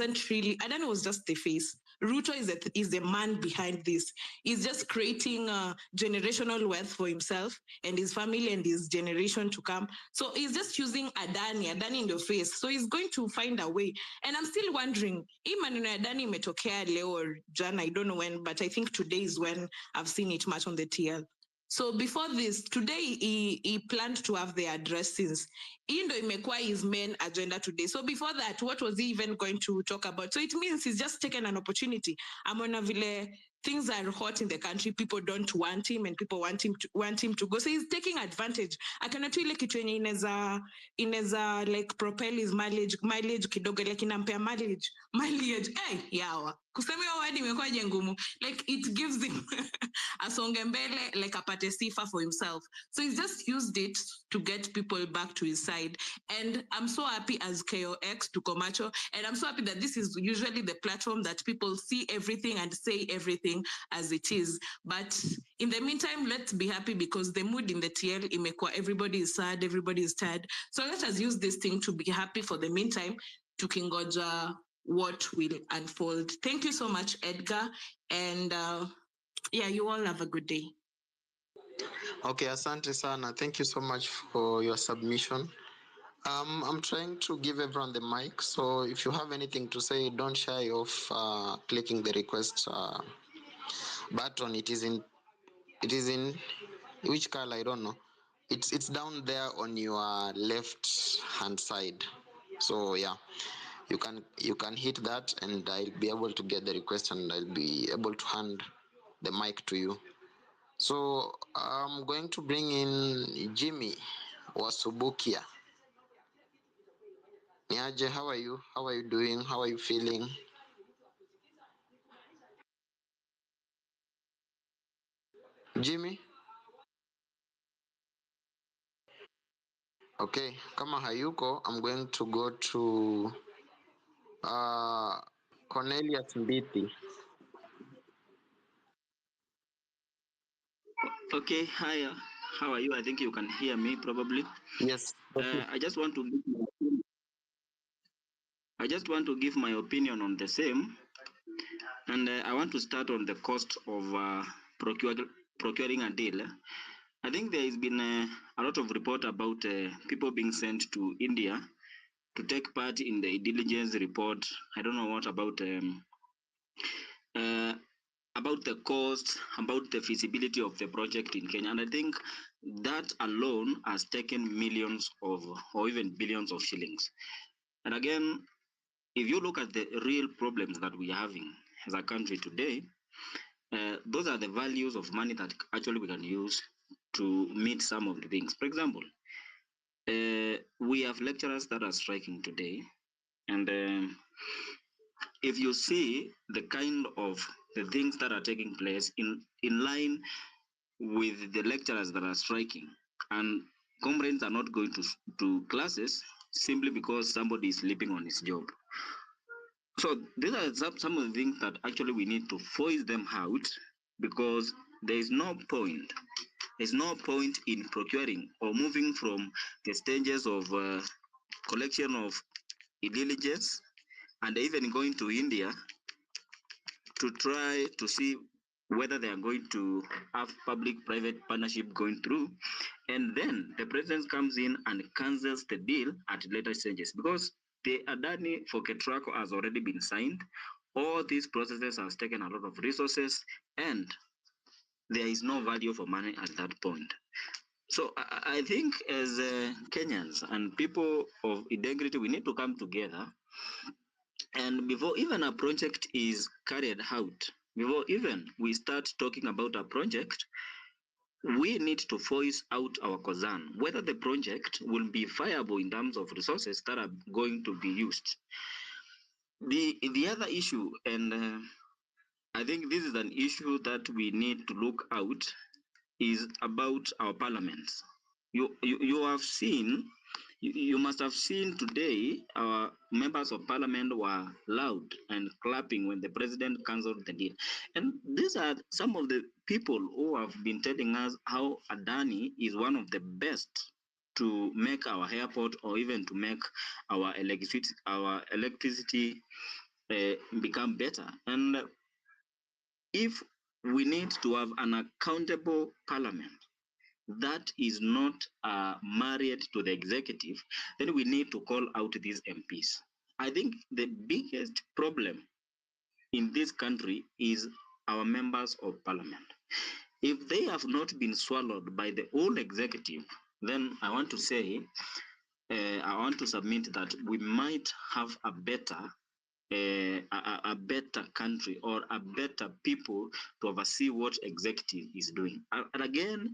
just the face. Ruto is the man behind this. He's just creating generational wealth for himself and his family and his generation to come. So he's just using Adani in the face. So he's going to find a way. And I'm still wondering, Adani imetokea leo or Jana, I don't know when, but I think today is when I've seen it much on the TL. So before this, today he planned to have the addresses. Indo imekuwa his main agenda today. So before that, what was he even going to talk about? So it means he's just taken an opportunity. Amona vile things are hot in the country, people don't want him and people want him to go. So he's taking advantage. Akanatu ile kitu yenye ineza like propel his mileage kidogo, like inampea mileage. Hey, yawa. Kusema hiyo word imekuwa ngumu. Like it gives him asonge mbele, like apate sifa for himself. So he's just used it to get people back to his side. And I'm so happy as KOX to Komacho, and I'm so happy that this is usually the platform that people see everything and say everything as it is. But in the meantime, let's be happy because the mood in the TL imekuwa, everybody is sad, everybody is tired. So let us use this thing to be happy for the meantime, tukingoja what will unfold. Thank you so much, Edgar. And yeah, you all have a good day. Okay, asante sana. Thank you so much for your submission. I'm trying to give everyone the mic, so if you have anything to say, don't shy off clicking the request button. It is in which color? I don't know. It's down there on your left hand side. So yeah, you can hit that, and I'll be able to get the request, and I'll be able to hand the mic to you. So I'm going to bring in Jimmy Wasubukia. Niaje, how are you? How are you doing? How are you feeling? Jimmy? Okay, kama hayuko, I'm going to go to Cornelius Mbiti. Okay, hi. How are you? I think you can hear me probably. Yes. I just want to give my opinion on the same, and I want to start on the cost of procuring a deal. I think there has been a lot of report about people being sent to India to take part in the diligence report. I don't know what about the cost, about the feasibility of the project in Kenya. And I think that alone has taken millions of, or even billions of shillings. And again, if you look at the real problems that we are having as a country today, those are the values of money that actually we can use to meet some of the things. For example, we have lecturers that are striking today, and if you see the kind of the things that are taking place in line with the lecturers that are striking, and comrades are not going to classes simply because somebody is sleeping on his job. So these are some of the things that actually we need to voice them out, because there is no point. There's no point in procuring or moving from the stages of collection of intelligence and even going to India to try to see whether they are going to have public-private partnership going through, and then the president comes in and cancels the deal at later stages, because the Adani for Ketraco has already been signed. All these processes has taken a lot of resources, and there is no value for money at that point. So I think as Kenyans and people of integrity, we need to come together, and before even a project is carried out, before even we start talking about a project, we need to voice out our concern whether the project will be viable in terms of resources that are going to be used. The other issue, and I think this is an issue that we need to look out, is about our parliaments. You have seen, you must have seen today, our members of parliament were loud and clapping when the president cancelled the deal. And these are some of the people who have been telling us how Adani is one of the best to make our airport, or even to make our electricity become better. And if we need to have an accountable parliament that is not married to the executive, then we need to call out these MPs. I think the biggest problem in this country is our members of parliament. If they have not been swallowed by the whole executive, then I want to say, I want to submit that we might have a better country, or a better people to oversee what executive is doing. And again,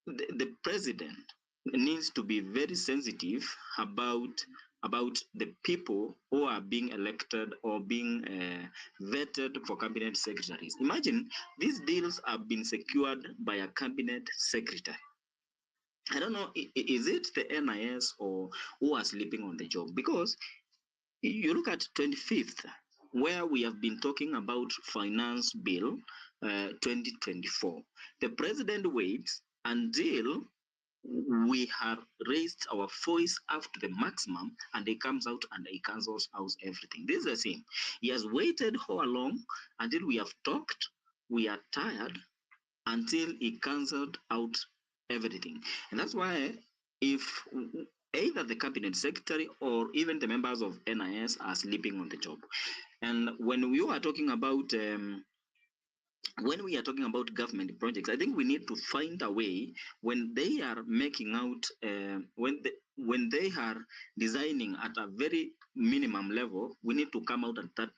the president needs to be very sensitive about the people who are being elected or being vetted for cabinet secretaries. Imagine these deals have been secured by a cabinet secretary. I don't know, is it the NIS or who are sleeping on the job? Because you look at 25th, where we have been talking about finance bill 2024. The president waits until we have raised our voice up to the maximum, and he comes out and he cancels out everything. This is the same. He has waited all along until we have talked, we are tired, until he cancelled out everything. And that's why, if either the cabinet secretary or even the members of NIS are sleeping on the job. And when we are talking about government projects, I think we need to find a way, when they are making out, when they are designing at a very minimum level, we need to come out at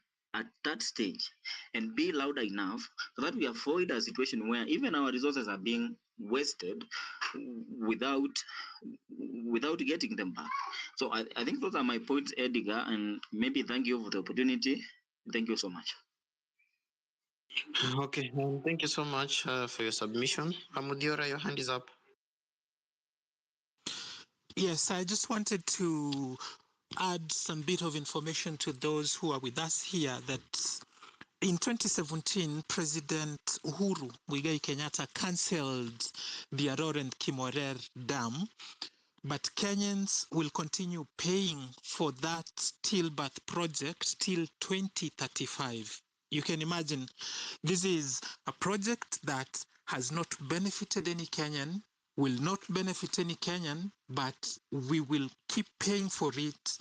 that stage and be louder enough so that we avoid a situation where even our resources are being wasted without getting them back. So I think those are my points, Edgar, and maybe thank you for the opportunity. Thank you so much. Okay, thank you so much for your submission. Amudiora, your hand is up. Yes, I just wanted to add some bit of information to those who are with us here that in 2017, President Uhuru Muigai Kenyatta cancelled the Aror and Kimorer Dam, but Kenyans will continue paying for that stillbirth project till 2035. You can imagine, this is a project that has not benefited any Kenyan, will not benefit any Kenyan, but we will keep paying for it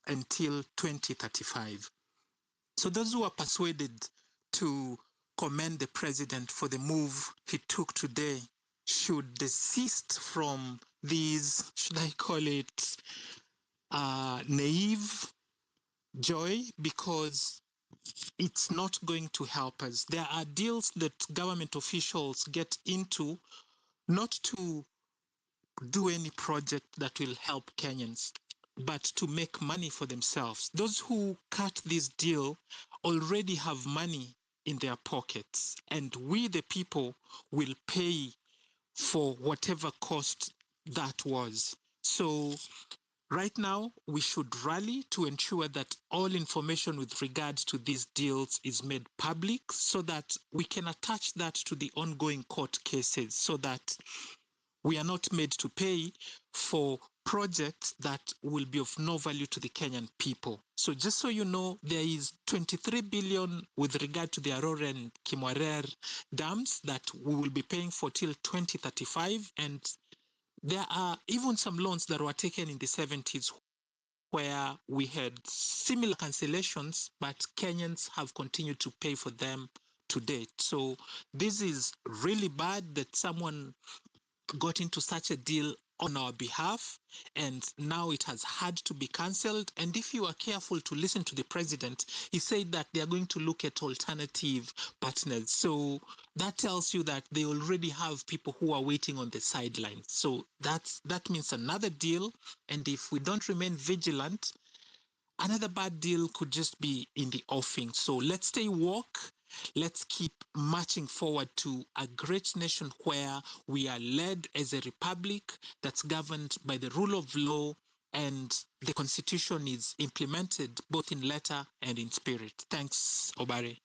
until 2035. So those who are persuaded to commend the president for the move he took today should desist from these, should I call it, naive joy, because it's not going to help us. There are deals that government officials get into not to do any project that will help Kenyans, but to make money for themselves. Those who cut this deal already have money in their pockets, and we, the people, will pay for whatever cost that was. So right now, we should rally to ensure that all information with regards to these deals is made public so that we can attach that to the ongoing court cases, so that we are not made to pay for projects that will be of no value to the Kenyan people. So just so you know, there is 23 billion with regard to the Aror and Kimorer dams that we will be paying for till 2035. And there are even some loans that were taken in the 70s where we had similar cancellations, but Kenyans have continued to pay for them to date. So this is really bad that someone got into such a deal on our behalf, and now it has had to be cancelled. And if you are careful to listen to the president, he said that they are going to look at alternative partners. So that tells you that they already have people who are waiting on the sidelines. So that means another deal. And if we don't remain vigilant, another bad deal could just be in the offing. So let's stay woke Let's keep marching forward to a great nation where we are led as a republic that's governed by the rule of law and the constitution is implemented both in letter and in spirit. Thanks, Obare.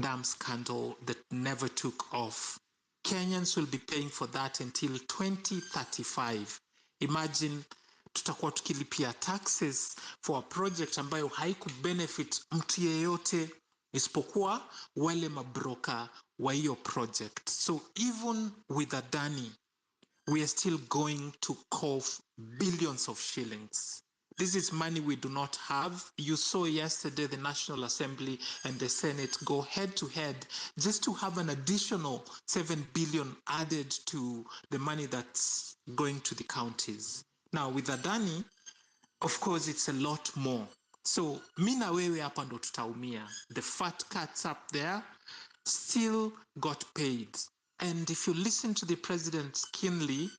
dam scandal that never took off. Kenyans will be paying for that until 2035. Imagine tutakuwa tukilipia taxes for a project ambayo haikubenefit mtu yeyote isipokuwa wale mabroka wa hiyo project. So even with Adani, we are still going to cough billions of shillings. This is money we do not have. You saw yesterday the National Assembly and the Senate go head to head just to have an additional 7 billion added to the money that's going to the counties. Now with Adani, of course, it's a lot more. So mi na wewe hapa ndo tutaumia. The fat cats up there still got paid. And if you listen to the president keenly,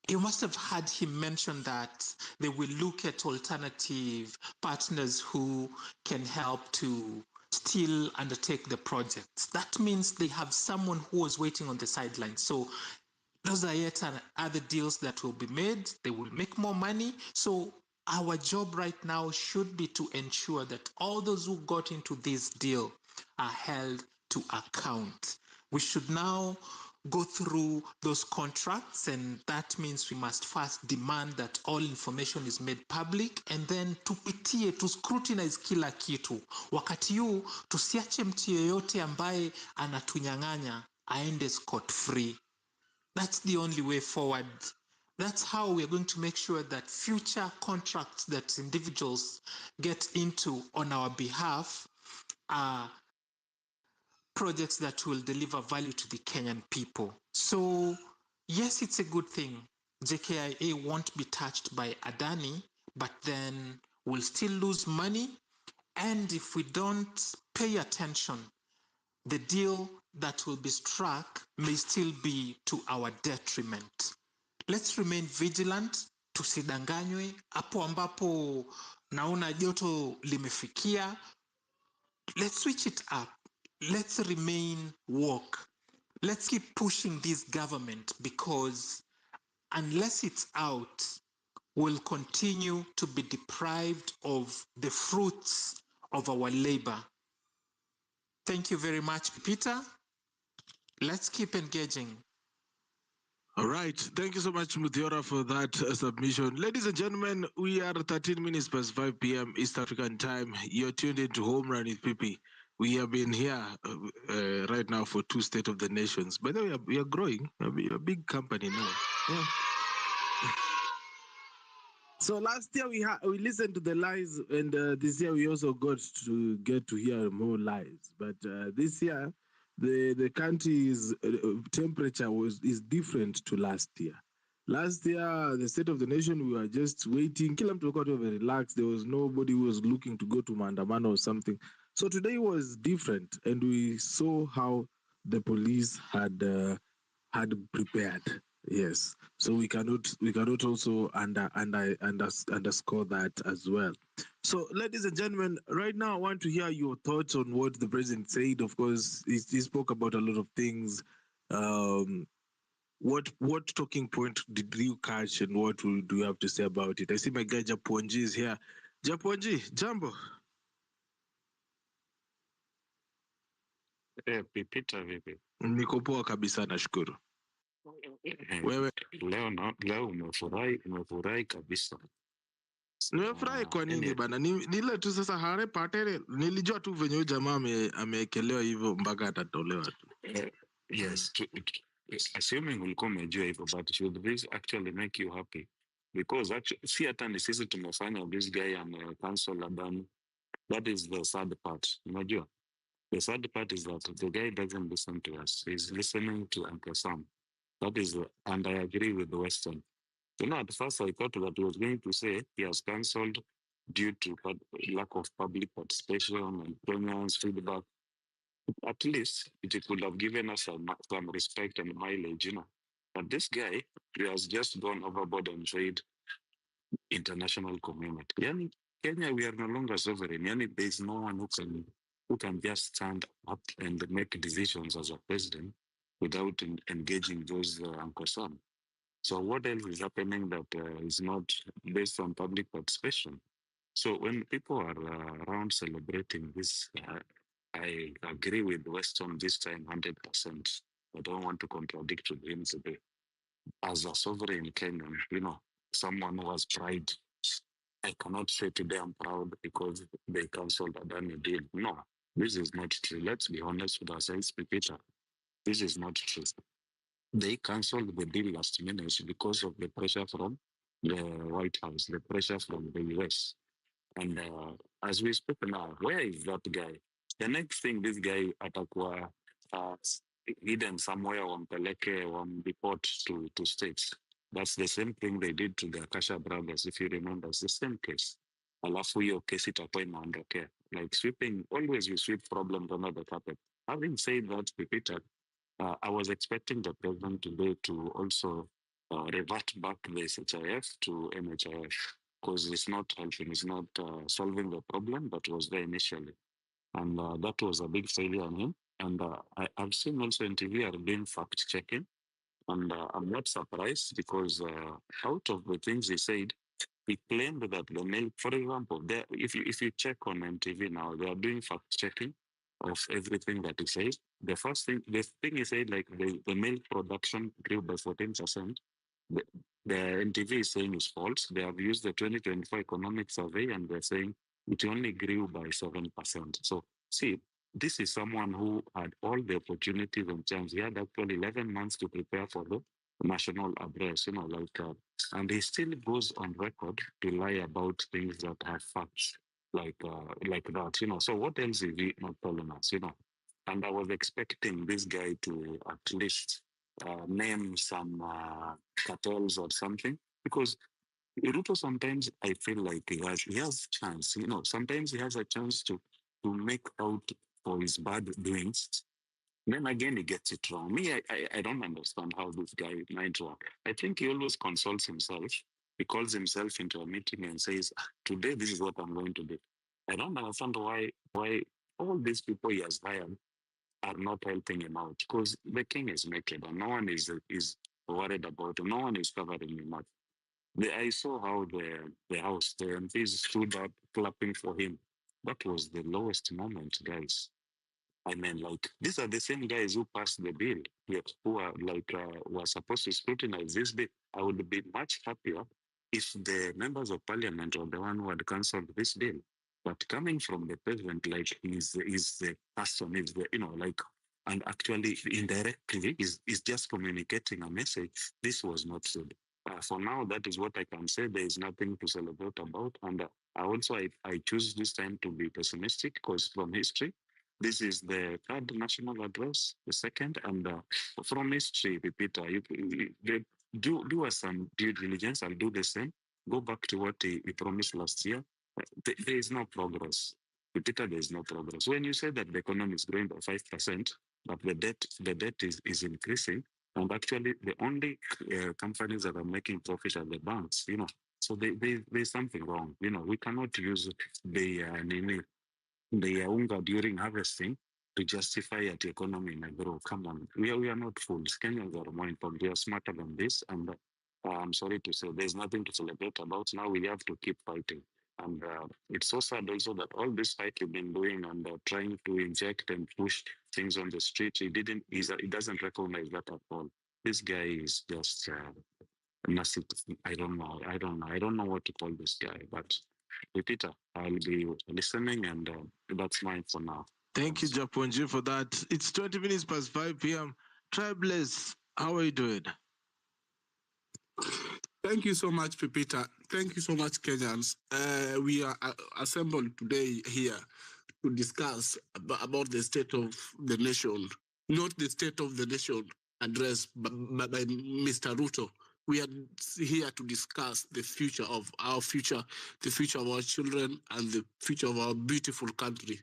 you must have heard him mention that they will look at alternative partners who can help to still undertake the projects. That means they have someone who was waiting on the sidelines. So those are yet other deals that will be made. They will make more money. So our job right now should be to ensure that all those who got into this deal are held to account. We should now go through those contracts, and that means we must first demand that all information is made public, and then tupitie, to scrutinize kila kitu. Wakati huu tusiache mtu yeyote ambaye anatunyang'anya aende scot free. That's the only way forward. That's how we're going to make sure that future contracts that individuals get into on our behalf are projects that will deliver value to the Kenyan people. So, yes, it's a good thing. JKIA won't be touched by Adani, but then we'll still lose money. And if we don't pay attention, the deal that will be struck may still be to our detriment. Let's remain vigilant, tusidanganywe. Hapo ambapo naona joto limefikia, let's switch it up. Let's remain woke. Let's keep pushing this government, because unless it's out, we'll continue to be deprived of the fruits of our labor. Thank you very much, Peter. Let's keep engaging. All right. Thank you so much, Muthiora, for that submission. Ladies and gentlemen, we are 13 minutes past 5 p.m. East African time. You're tuned into Home Run with Pipi. We have been here right now for 2 State of the Nations. By the way, we are growing. We're a big company now. Yeah. So last year we listened to the lies, and this year we also got to get to hear more lies. But this year, the country's temperature is different to last year. Last year, the State of the Nation, we were just waiting. Kila mtu alikuwa very relaxed. There was nobody who was looking to go to maandamano or something. So today was different, and we saw how the police had prepared. Yes, so we cannot also underscore that as well. So, ladies and gentlemen, right now I want to hear your thoughts on what the president said. Of course, he spoke about a lot of things. What talking point did you catch, and what do you have to say about it? I see my guy Japonji is here. Japonji, jambo. Pipita vipi? Niko poa kabisa, nashukuru. Wewe Leo umefurahi kabisa. Nimefurahi kwa nini bana? Nile tu sasa hare patere, nilijua tu venye jamaa ameekelewa hivyo mpaka atatolewa tu. Yes, assuming ulikuwa umejua hivyo, but should this actually make you happy? Because actually, si hata ni sisi tumefanya this guy cancel Adani. That is the sad part. Unajua? The sad part is that the guy doesn't listen to us. He's listening to Uncle Sam. That is, and I agree with the Western. You know, at first I thought that he was going to say he has cancelled due to lack of public participation and Kenyans' feedback. At least it could have given us some respect and mileage, you know. But this guy, he has just gone overboard and said international community. Yani, Kenya, we are no longer sovereign. Yani, there is no one who can just stand up and make decisions as a president without engaging those Uncle Sam. So what else is happening that is not based on public participation? So when people are around celebrating this I agree with Weston this time 100%. I don't want to contradict with him today. As a sovereign Kenyan, someone who has pride, I cannot say today I'm proud because they cancelled Adani deal. No, this is not true. Let's be honest with ourselves, Peter. This is not true. They cancelled the deal last minute because of the pressure from the White House, the pressure from the US. And as we speak now, where is that guy? The next thing, this guy atakuwa hidden somewhere wampeleke deport to states. That's the same thing they did to the Akasha brothers, if you remember. It's the same case. Alafu hiyo kesi itakuwa inaondokea. Like sweeping, always we sweep problems under the carpet. Having said that, Peter, I was expecting the president today to also revert back the SHIF to NHIF because it's not helping, it's not solving the problem that was there initially. And that was a big failure on him. And I've seen also in TV are doing fact checking. And I'm not surprised because out of the things he said, he claimed that the mail, for example, if you check on MTV now, they are doing fact checking of everything that he says. The thing he said, like the milk production grew by 14%. The NTV is saying is false. They have used the 2024 economic survey and they're saying it only grew by 7%. So see, this is someone who had all the opportunities and chance. He had actually 11 months to prepare for the national address, and he still goes on record to lie about things that have facts like that, So what else is he not telling us, And I was expecting this guy to at least name some cartels or something because Ruto sometimes I feel like he has chance, sometimes he has a chance to make out for his bad doings. Then again, he gets it wrong. Me, I don't understand how this guy might work. I think he always consults himself. He calls himself into a meeting and says, today, this is what I'm going to do. I don't understand why all these people he has hired are not helping him out because the king is naked and no one is worried about him. No one is covering him up. I saw how the House, the MPs stood up clapping for him. That was the lowest moment, guys. I mean, these are the same guys who passed the bill, who are were supposed to scrutinize this bill. I would be much happier if the members of parliament were the one who had cancelled this bill. But coming from the president, he's the person, is the, and actually indirectly is just communicating a message. This was not good. For now, that is what I can say. There is nothing to celebrate about. And I choose this time to be pessimistic because from history, this is the third national address, the second, and from history, Peter, do us some due diligence. I'll do the same. Go back to what he promised last year. There is no progress. Peter, there is no progress. When you say that the economy is growing by 5%, but the debt is increasing, and actually the only companies that are making profit are the banks, So there's something wrong. We cannot use the unga during harvesting to justify that the economy may grow. Come on, we are not fools. Kenyans are more informed. We are smarter than this, and I'm sorry to say, there's nothing to celebrate about. Now we have to keep fighting. And it's so sad also that all this fight we've been doing and trying to inject and push things on the street, he doesn't recognize that at all. This guy is just massive. I don't know what to call this guy, but Peter, I'll be listening, and that's mine for now. Thank you, Japonji, for that. It's 20 minutes past 5 p.m. Tribeless, how are you doing? Thank you so much, Pepita. Thank you so much, Kenyans. We are assembled today here to discuss about the state of the nation, not the state of the nation addressed by Mr. Ruto. We are here to discuss the future of our future, the future of our children, and the future of our beautiful country.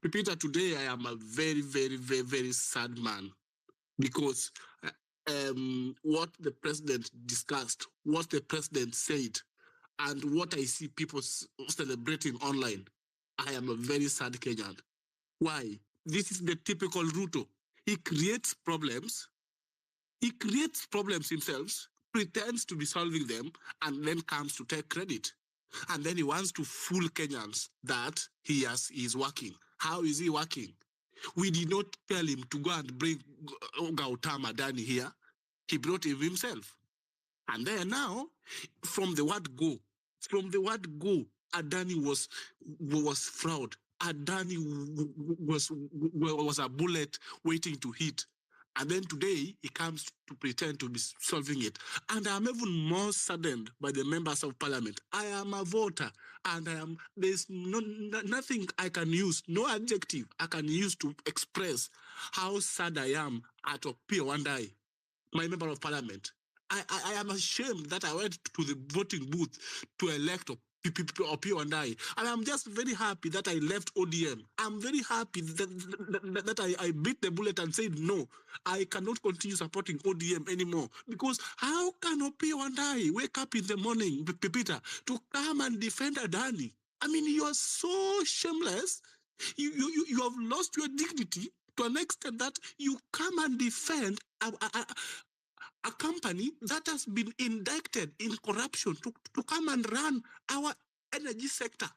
Pepita, today I am a very, very, very, very sad man because what the president discussed, what the president said, and what I see people celebrating online, I am a very sad Kenyan. Why? This is the typical Ruto. He creates problems. He creates problems himself, pretends to be solving them, and then comes to take credit. And then he wants to fool Kenyans that he's working. How is he working? We did not tell him to go and bring Gautam Adani here. He brought him himself. And then now, from the word go, Adani was fraud. Adani was a bullet waiting to hit. And then today, he comes to pretend to be solving it. And I'm even more saddened by the members of parliament. I am a voter, and there's nothing I can use, no adjective I can use to express how sad I am at Opio Wandai, my member of parliament. I am ashamed that I went to the voting booth to elect Opio and I'm just very happy that I left ODM. I'm very happy that I bit the bullet and said, no, I cannot continue supporting ODM anymore. Because how can Opio and I wake up in the morning, Peter, to come and defend Adani? I mean, you are so shameless. You have lost your dignity to an extent that you come and defend a company that has been indicted in corruption to come and run our energy sector.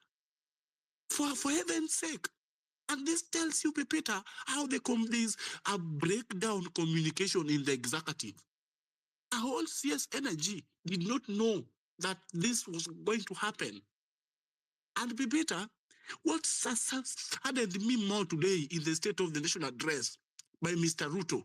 For heaven's sake. And this tells you, Peter, how there's a breakdown communication in the executive. A whole CS Energy did not know that this was going to happen. And Peter, what saddened me more today in the State of the Nation address by Mr. Ruto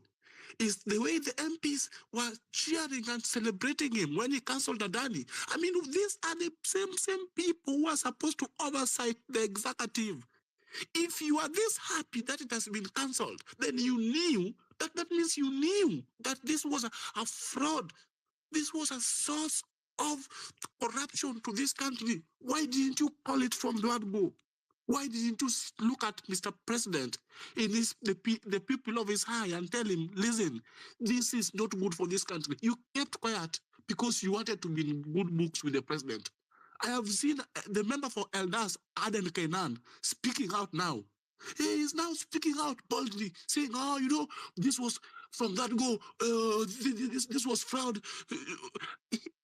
is the way the MPs were cheering and celebrating him when he cancelled Adani. I mean, these are the same people who are supposed to oversight the executive. If you are this happy that it has been cancelled, then you knew, that means you knew that this was a fraud. This was a source of corruption to this country. Why didn't you call it from the word go? Why didn't you look at Mr. President in the people of his eye and tell him, listen, this is not good for this country? You kept quiet because you wanted to be in good books with the president. I have seen the member for Elders, Aden Kenan, speaking out now. He is now speaking out boldly, saying, oh, you know, this was from that go, this was fraud.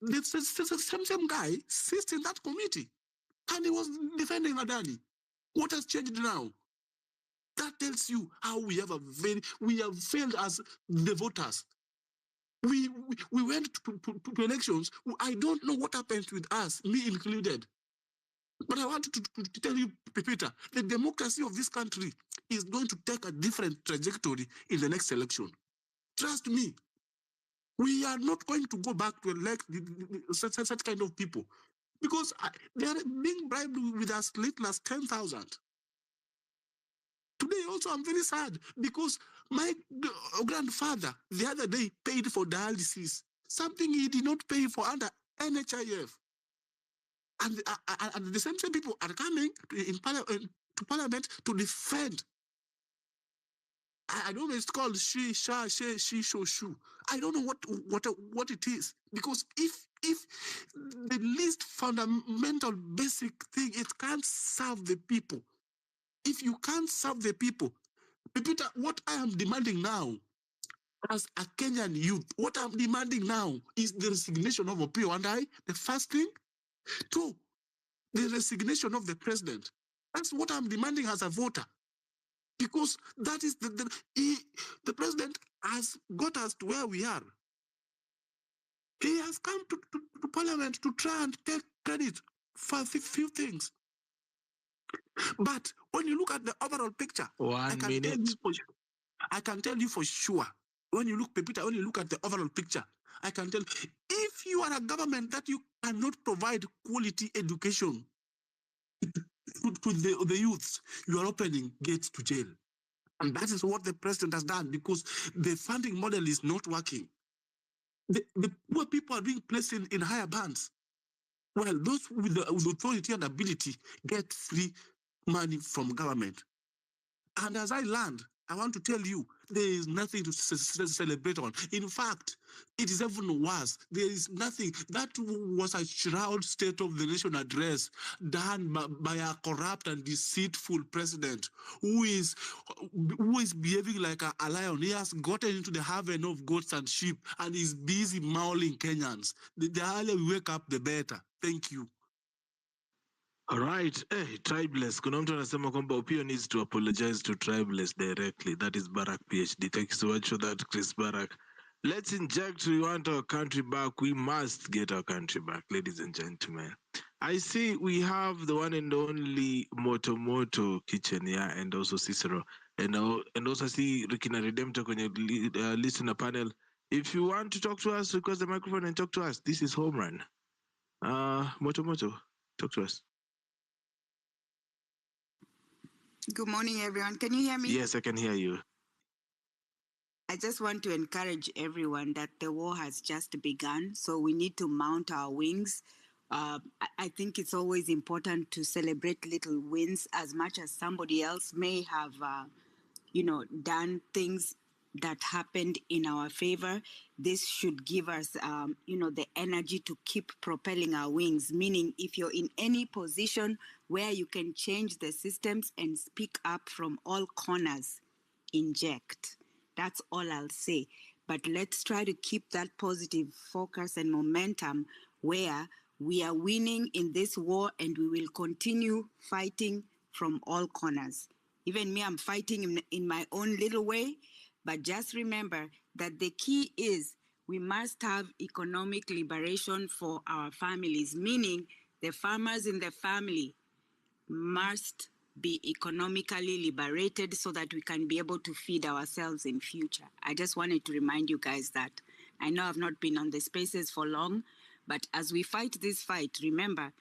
The same guy sits in that committee, and he was defending Adani. What has changed now? That tells you how we have failed as the voters. We went to elections. I don't know what happened with us, me included. But I want to tell you, Peter, the democracy of this country is going to take a different trajectory in the next election. Trust me. We are not going to go back to elect such kind of people because they are being bribed with as little as 10,000. Today also I'm very sad because my grandfather the other day paid for dialysis, something he did not pay for under NHIF. And the same people are coming to parliament to defend. I don't know, it's called she, show, shoe. I don't know what it is. Because if the least fundamental basic thing, it can't serve the people. If you can't serve the people, Peter, what I am demanding now as a Kenyan youth, what I'm demanding now is the resignation of Opio and the first thing. Two, the resignation of the president. That's what I'm demanding as a voter. Because that is the president has got us to where we are. He has come to parliament to try and take credit for a few things. But when you look at the overall picture, I can tell you for sure, when you look, Pepita, when you look at the overall picture, I can tell if you are a government that you cannot provide quality education to the youths, you are opening gates to jail. And that is what the president has done because the funding model is not working. The poor people are being placed in higher bands, while those with authority and ability get free money from government. And as I land, I want to tell you, there is nothing to celebrate on. In fact, it is even worse. There is nothing. That was a shroud State of the Nation address done by a corrupt and deceitful president who is behaving like a lion. He has gotten into the haven of goats and sheep and is busy mauling Kenyans. The earlier we wake up, the better. Thank you. Alright, Tribeless. Kuna mtu anasema kwamba Opio needs to apologize to Tribeless directly. That is Barak PhD. Thank you so much for that, Chris Barak. Let's inject. We want our country back. We must get our country back, ladies and gentlemen. I see we have the one and only Moto Kitchen, yeah, and also Cicero. And also I see Rikina Redemptor kwenye listener panel. If you want to talk to us, request the microphone and talk to us. This is Home Run. Moto, talk to us. Good morning, everyone. Can you hear me? Yes, I can hear you. I just want to encourage everyone that the war has just begun, so we need to mount our wings. I think it's always important to celebrate little wins as much as somebody else may have, done things that happened in our favor. This should give us, the energy to keep propelling our wings, meaning if you're in any position where you can change the systems and speak up from all corners, inject. That's all I'll say. But let's try to keep that positive focus and momentum where we are winning in this war and we will continue fighting from all corners. Even me, I'm fighting in my own little way. But just remember that the key is we must have economic liberation for our families, meaning the farmers in the family must be economically liberated so that we can be able to feed ourselves in future. I just wanted to remind you guys that. I know I've not been on the spaces for long, but as we fight this fight, remember,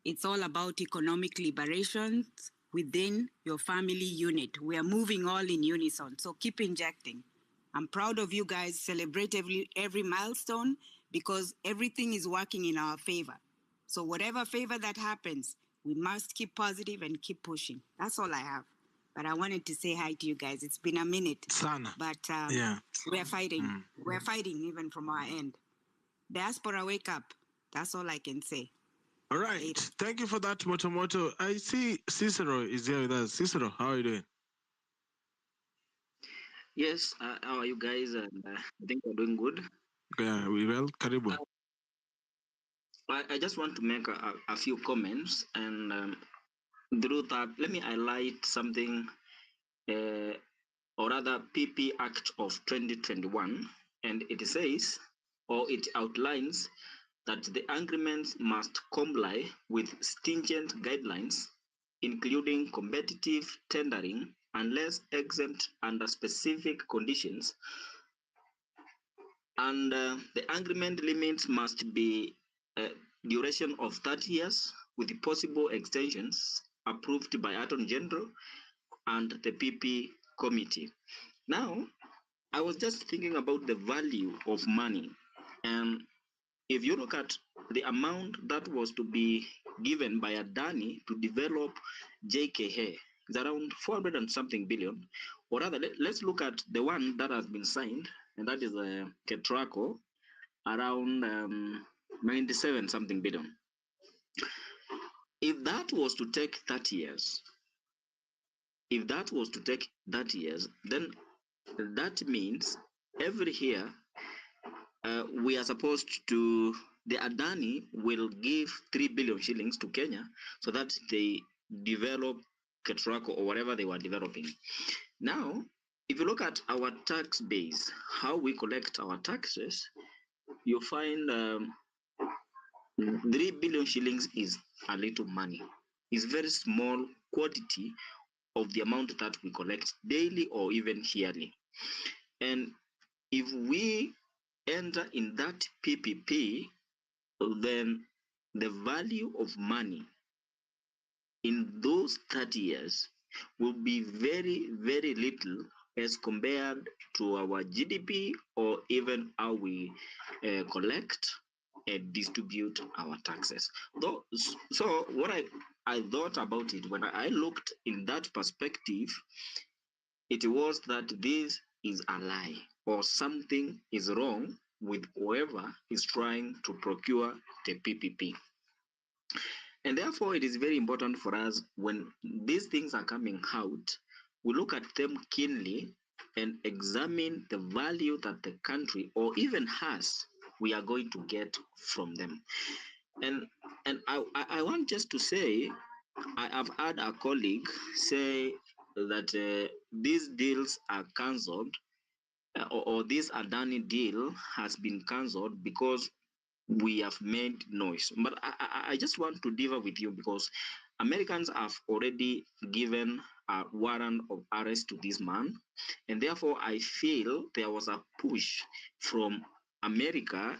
it's all about economic liberation within your family unit. We are moving all in unison, so keep injecting. I'm proud of you guys. Celebrate every milestone because everything is working in our favor. So whatever favor that happens, we must keep positive and keep pushing. That's all I have. But I wanted to say hi to you guys. It's been a minute. Sana. But yeah. We're fighting. We're fighting even from our end. Diaspora, wake up. That's all I can say. All right. Later. Thank you for that, Moto. I see Cicero is here with us. Cicero, how are you doing? Yes, how are you guys? And I think we're doing good. Yeah, we well. Karibu. I just want to make a few comments, and through that, let me highlight something, or rather, PP Act of 2021, and it says, or it outlines, that the agreements must comply with stringent guidelines, including competitive tendering, unless exempt under specific conditions, and the agreement limits must be duration of 30 years with possible extensions approved by Attorney General and the PP committee. Now, I was just thinking about the value of money, and if you look at the amount that was to be given by Adani to develop JKA, it's around 400 and something billion, or rather, let's look at the one that has been signed, and that is Ketraco, around 97 something billion. If that was to take 30 years, then that means every year we are supposed to, the Adani will give 3 billion shillings to Kenya so that they develop Ketraco or whatever they were developing. Now, if you look at our tax base, how we collect our taxes, you find 3 billion shillings is a little money. It's very small quantity of the amount that we collect daily or even yearly. And if we enter in that PPP, then the value of money in those 30 years will be very, very little as compared to our GDP or even how we collect and distribute our taxes. So what I thought about it when I looked in that perspective, it was that this is a lie or something is wrong with whoever is trying to procure the PPP. And therefore, it is very important for us when these things are coming out, we look at them keenly and examine the value that the country or even us, we are going to get from them. And I want just to say, I have had a colleague say that these deals are cancelled, or this Adani deal has been cancelled because we have made noise. But I just want to differ with you, because Americans have already given a warrant of arrest to this man, and therefore I feel there was a push from America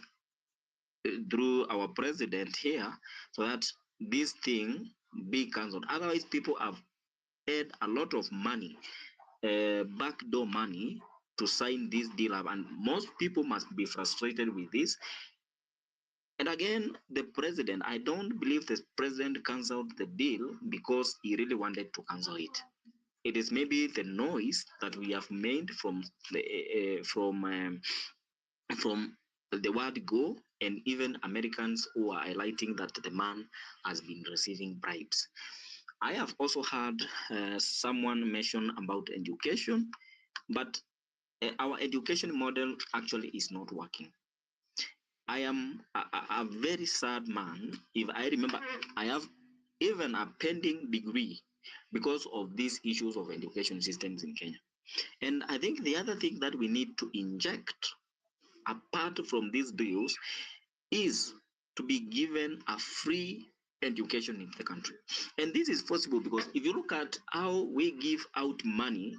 through our president here, so that this thing be cancelled. Otherwise, people have paid a lot of money, backdoor money, to sign this deal up, and most people must be frustrated with this. And again, the president, I don't believe the president cancelled the deal because he really wanted to cancel it. It is maybe the noise that we have made from the word go, and even Americans who are highlighting that the man has been receiving bribes. I have also heard someone mention about education, but our education model actually is not working. I am a very sad man if I remember I have even a pending degree because of these issues of education systems in Kenya. And I think the other thing that we need to inject apart from these deals is to be given a free education in the country. And this is possible because if you look at how we give out money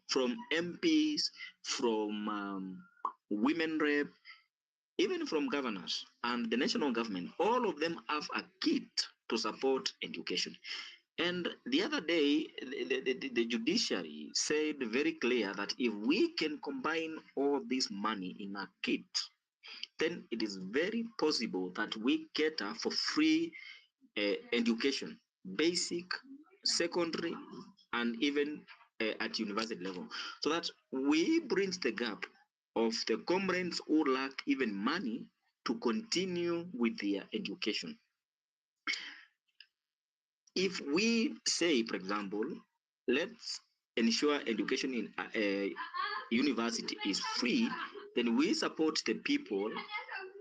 from MPs, from women rep, even from governors and the national government, all of them have a kit to support education. And the other day, the judiciary said very clear that if we can combine all this money in a kit, then it is very possible that we cater for free education, basic, secondary, and even at university level, so that we bridge the gap of the comrades who lack even money to continue with their education. If we say, for example, let's ensure education in university is free, then we support the people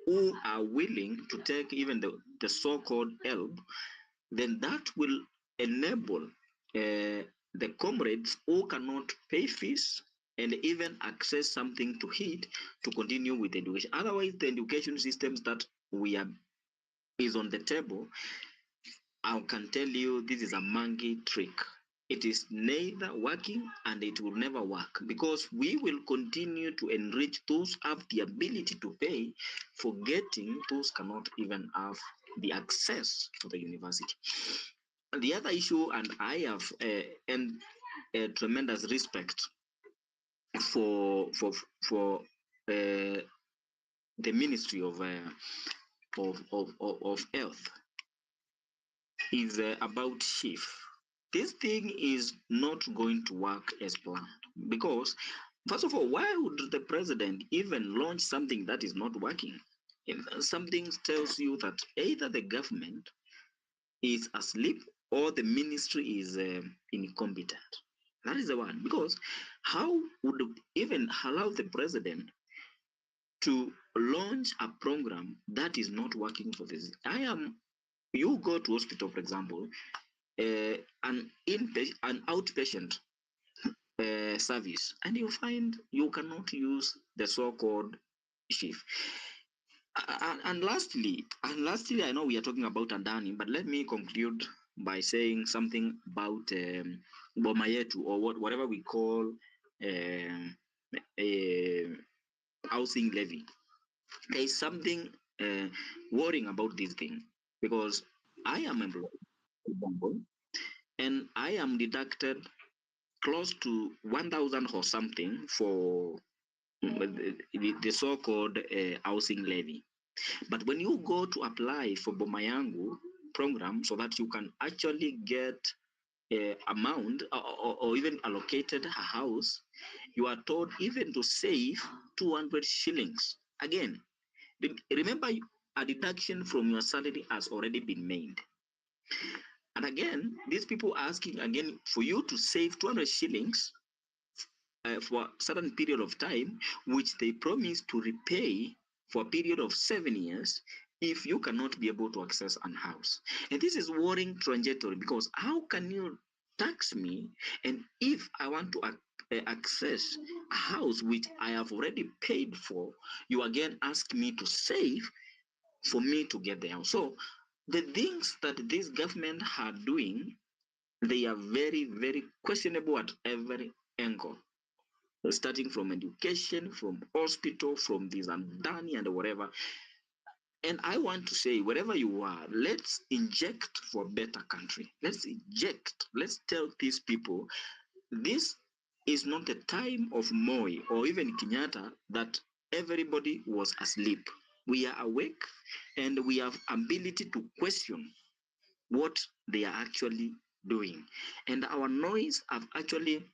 who are willing to take even the so-called help, then that will enable the comrades who cannot pay fees and even access something to eat to continue with education. Otherwise, the education systems that we are is on the table, I can tell you this is a monkey trick. It is neither working and it will never work, because we will continue to enrich those who have the ability to pay, forgetting those cannot even have the access to the university. The other issue, and I have tremendous respect for the Ministry of Health, is about shift. This thing is not going to work as planned, because first of all, why would the president even launch something that is not working? If something tells you that either the government is asleep or the ministry is incompetent. That is the one. Because how would even allow the president to launch a program that is not working for this? You go to hospital, for example, an outpatient service, and you find you cannot use the so-called shift. And lastly, I know we are talking about Adani, but let me conclude by saying something about Bomayetu, or whatever we call a housing levy. There is something worrying about this thing, because I am employed, and I am deducted close to 1,000 or something for the so-called housing levy. But when you go to apply for Bomayangu program, so that you can actually get amount or even allocated a house, you are told even to save 200 shillings. Again, remember, a deduction from your salary has already been made. And again, these people are asking again for you to save 200 shillings for a certain period of time, which they promise to repay for a period of 7 years, if you cannot be able to access an house. And this is worrying trajectory, because how can you tax me, and if I want to access a house which I have already paid for, you again ask me to save for me to get the house. So the things that this government are doing, they are very, very questionable at every angle, starting from education, from hospital, from this Adani and whatever. And I want to say, wherever you are, let's inject for a better country. Let's inject. Let's tell these people, this is not the time of Moi or even Kenyatta that everybody was asleep. We are awake and we have ability to question what they are actually doing. And our noise have actually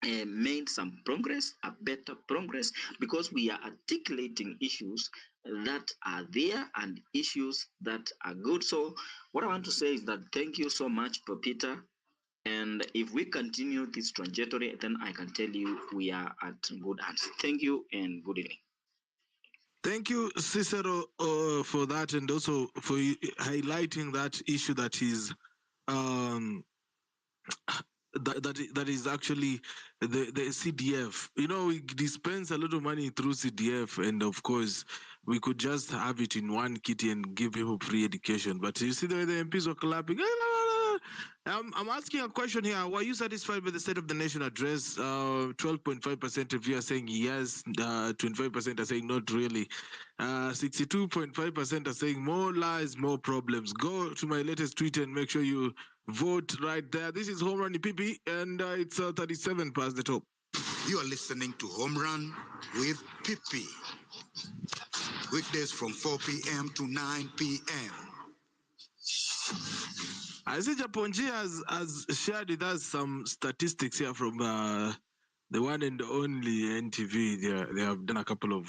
made some progress, a better progress, because we are articulating issues that are there and issues that are good. So what I want to say is that thank you so much, Peter. And if we continue this trajectory, then I can tell you we are at good hands. Thank you and good evening. Thank you, Cicero, for that, and also for highlighting that issue that is that is actually the CDF. You know, we dispense a lot of money through CDF, and of course, we could just have it in one kitty and give people free education. But you see the way the MPs were clapping. I'm asking a question here. Were you satisfied with the State of the Nation address? 12.5% of you are saying yes, 25% are saying not really. 62.5% are saying more lies, more problems. Go to my latest tweet and make sure you vote right there. This is Home Run PP, and it's 37 past the top. You are listening to Home Run with Pippi. Weekdays from 4 p.m. to 9 p.m. I see Japonji has shared with us some statistics here from the one and only NTV. They have done a couple of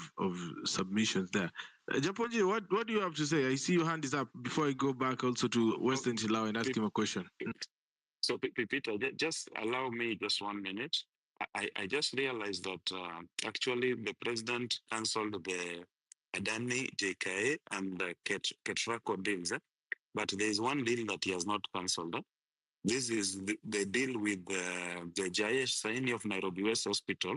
submissions there. Japonji, what do you have to say? I see your hand is up. Before I go back also to Western Chilau and ask him a question. So, Peter, just allow me just 1 minute. I just realized that actually the president cancelled the Adani, JKA, and the Ketraco deals. But there is one deal that he has not cancelled. This is the deal with the Jayesh Saini of Nairobi West Hospital,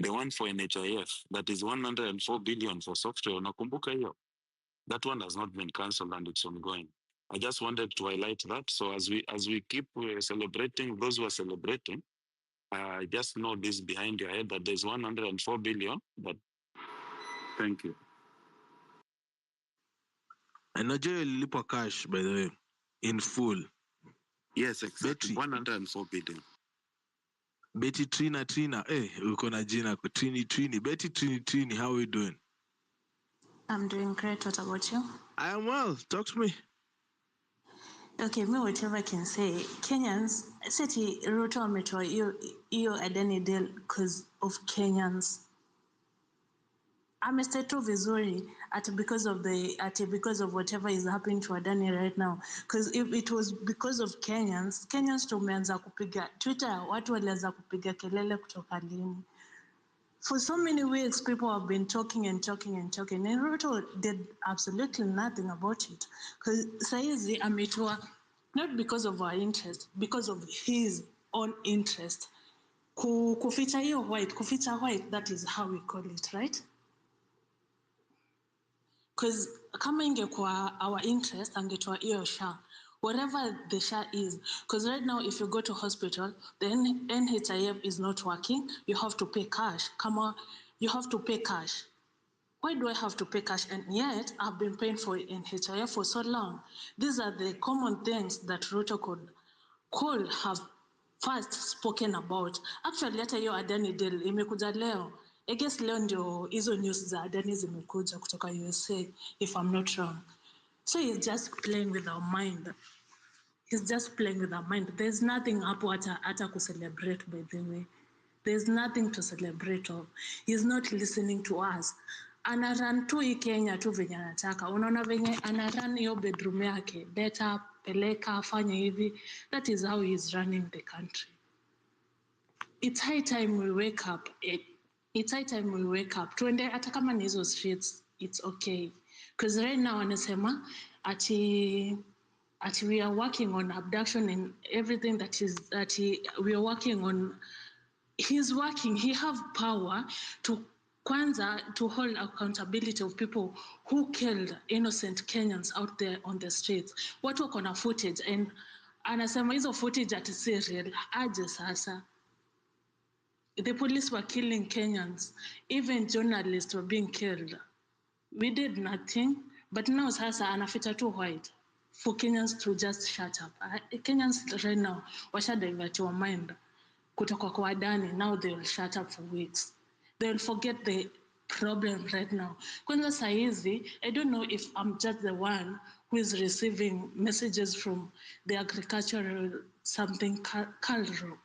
the one for NHIF, that is 104 billion for software. Nakumbuka hiyo. That one has not been cancelled and it's ongoing. I just wanted to highlight that. So as we keep celebrating those who are celebrating, just know this behind your head that there's 104 billion. But thank you. And Nigeria Lipo cash, by the way, in full. Yes, exactly. 104 billion. Betty Trina, uko na jina Trini. Betty Trini, how are you doing? I'm doing great. What about you? I am well. Talk to me. Okay, me whatever I can say. Kenyans, City Ruto ametoa hiyo Adani deal because of Kenyans. Amestate tu vizuri because of whatever is happening to Adani right now. Because if it was because of Kenyans tumeanza kupiga Twitter, watu walianza kupiga kelele kutoka lini. For so many weeks, people have been talking, and Ruto did absolutely nothing about it. Because saizi ametoa, not because of our interest, because of his own interest. Kuficha white, that is how we call it, right? Because kama ingekuwa our interest, angetoa hiyo SHA. Whatever the SHA is, because right now if you go to hospital, the NHIF is not working, you have to pay cash. You have to pay cash. Why do I have to pay cash? And yet I've been paying for NHIF for so long. These are the common things that Ruto could have first spoken about. Actually, hata hiyo Adani deal imekuja leo. I guess leo ndio hizo news za Adani zimekuja kutoka USA, if I'm not wrong. So he's just playing with our mind. There's nothing hapo hata celebrate, by the way. There's nothing to celebrate of. He's not listening to us. Anaran tu hii Kenya tu venye anataka. Unaona venye anaran hiyo bedroom yake. Leta, peleka, fanya hivi. That is how he's running the country. It's high time we wake up. Tuende hata kama ni hizo streets, it's okay. Because right now anasema ati we are working on abduction and everything we are working on. He's working, he have power to hold accountability of people who killed innocent Kenyans out there on the streets. Watu wako na footage and anasema hizo footage ati si real. Aje sasa. The police were killing Kenyans. Even journalists were being killed. We did nothing, but now sasa anafita too white for Kenyans to just shut up. Kenyans right now washa divert your mind. Kutoka kwa Adani, now they will shut up for weeks. They will forget the problem right now. Kwanza saizi, I don't know if I'm just the one who is receiving messages from the agricultural something cultural,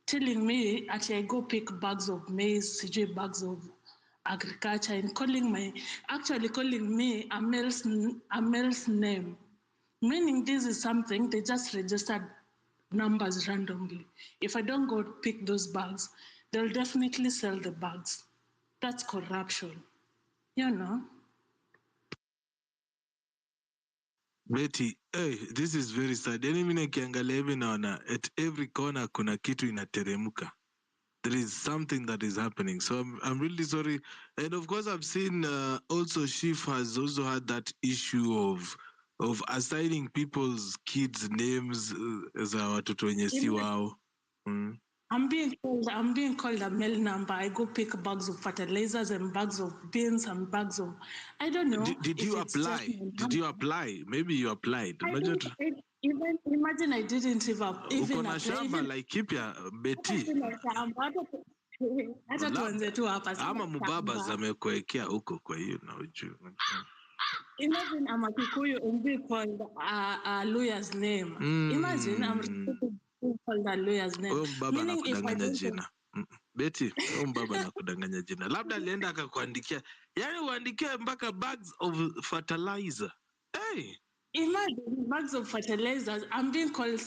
telling me that I go pick bags of maize, CJ bags of agriculture, and calling me a male's name. Meaning this is something they just registered numbers randomly. If I don't go pick those bags, they'll definitely sell the bags. That's corruption, you know. Betty, hey, this is very sad. Yani mimi nikiangalia hivi naona at every corner kuna kitu inateremka. There is something that is happening. So I'm really sorry. And of course I've seen also Chief has also had that issue of assigning people's kids names za watoto wenye si wao. I'm being called a male number. I go pick bags of fertilizers and bags of beans and bags of, I don't know. Did you apply? Did you apply? Maybe you applied. Imagine I didn't even uko na shamba like kipya Betty. Hata tuanze tu hapa. Ama mubaba zamekuwekea huko kwa hiyo na ujue. Imagine I'm a Kikuyu and be called a lawyer's name. Imagine I'm called a lawyer's name. Mbaba anakudanganya jina. Betty, mbaba anakudanganya jina. Labda alienda akakuandikia. Yani uandikie mpaka bags of fertilizer. Hey. Imagine bags of fertilizers. I'm being called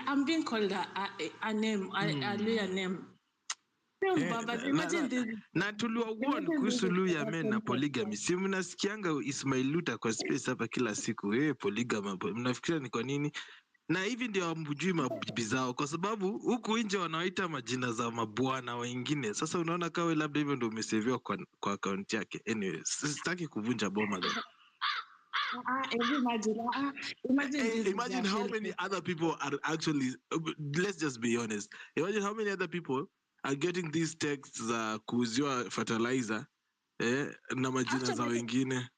I'm being called a name, a lawyer name. Na tuliwawarn kuhusu Luya men na polygamy. Si mnasikianga Ismail Luta kwa space hapa kila siku. Polygamy. Mnafikiria ni kwa nini? Na hivi ndio hamjui mabibi zao kwa sababu huku nje wanaita majina za mabwana wengine. Sasa unaona kawe labda hivyo ndio umeseviwa kwa account yake. Anyway, sitaki kuvunja boma leo. Imagine how many other people are actually, let's just be honest. Imagine how many other people are getting these texts za kuuziwa fertilizer na majina za wengine.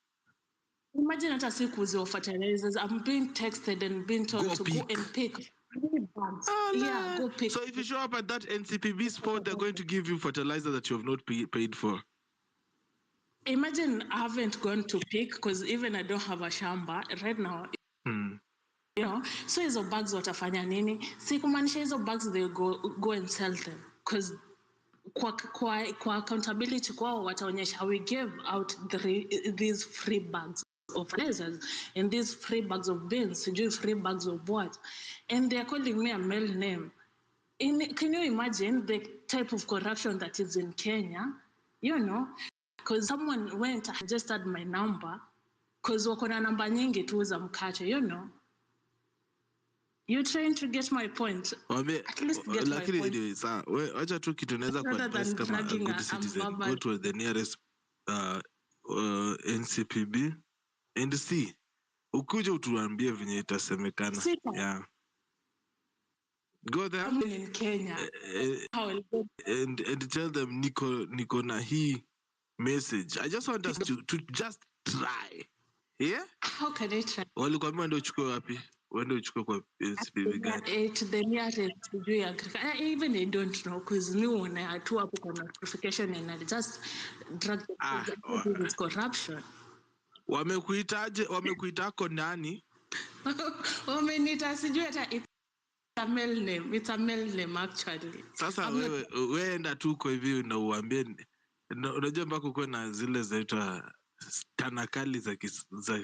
Imagine hata si kuuziwa fertilizers. I'm being texted and being told to go and pick. Yeah, go pick. So if you show up at that NCPB spot, they're going to give you fertilizer that you have not paid for. Imagine I haven't gone to pick because even I don't have a shamba right now. You know, so hizo bags watafanya nini? Si kumaanisha hizo bags they go and sell them because kwa accountability kwao wataonyesha we gave out these free bags of fertilizers and these free bags of beans, free bags of what, and they're calling me a male name. Can you imagine the type of corruption that is in Kenya? You know, because someone went and registered my number because wako na namba nyingi tu za mkate, you know. You're trying to get my point. At least get my point. Anyway, wacha tu kitu naweza kuadvise kama a good citizen. Go to the nearest NCPB and see. Ukuje utuambie venye itasemekana. Yeah. Go there in Kenya. And tell them niko na hii message. I just want us to just try. Yeah? How can I try? Walikwambia ndio uchukue wapi? Wende uchukue kwa NCPB gani? To the nearest even I don't know because me when I had to up on notification and I just drag the corruption. Wamekuitako nani? Wamenita sijui hata it's a male name. It's a male name actually. Sasa wewe enda tu kwa hivi na uambie unajua mpaka uko na zile zaitwa tanakali za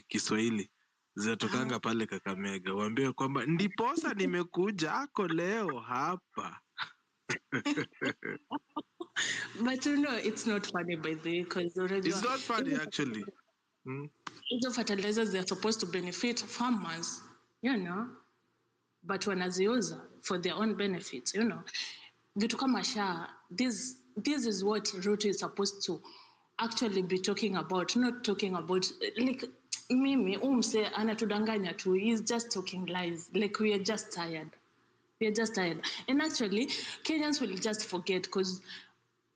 Kiswahili zinatokanga pale Kakamega. Waambie kwamba ndiposa nimekuja ako leo hapa. But you know, it's not funny by the way, because already It's not funny, actually. hizo fertilizers they're supposed to benefit farmers, you know, but wanaziuza for their own benefits, you know. Vitu kama SHA, this is what Ruto is supposed to actually be talking about, not talking about like mimi umse anatudanganya tu, he's just talking lies. Like we are just tired. We are just tired. And actually, Kenyans will just forget because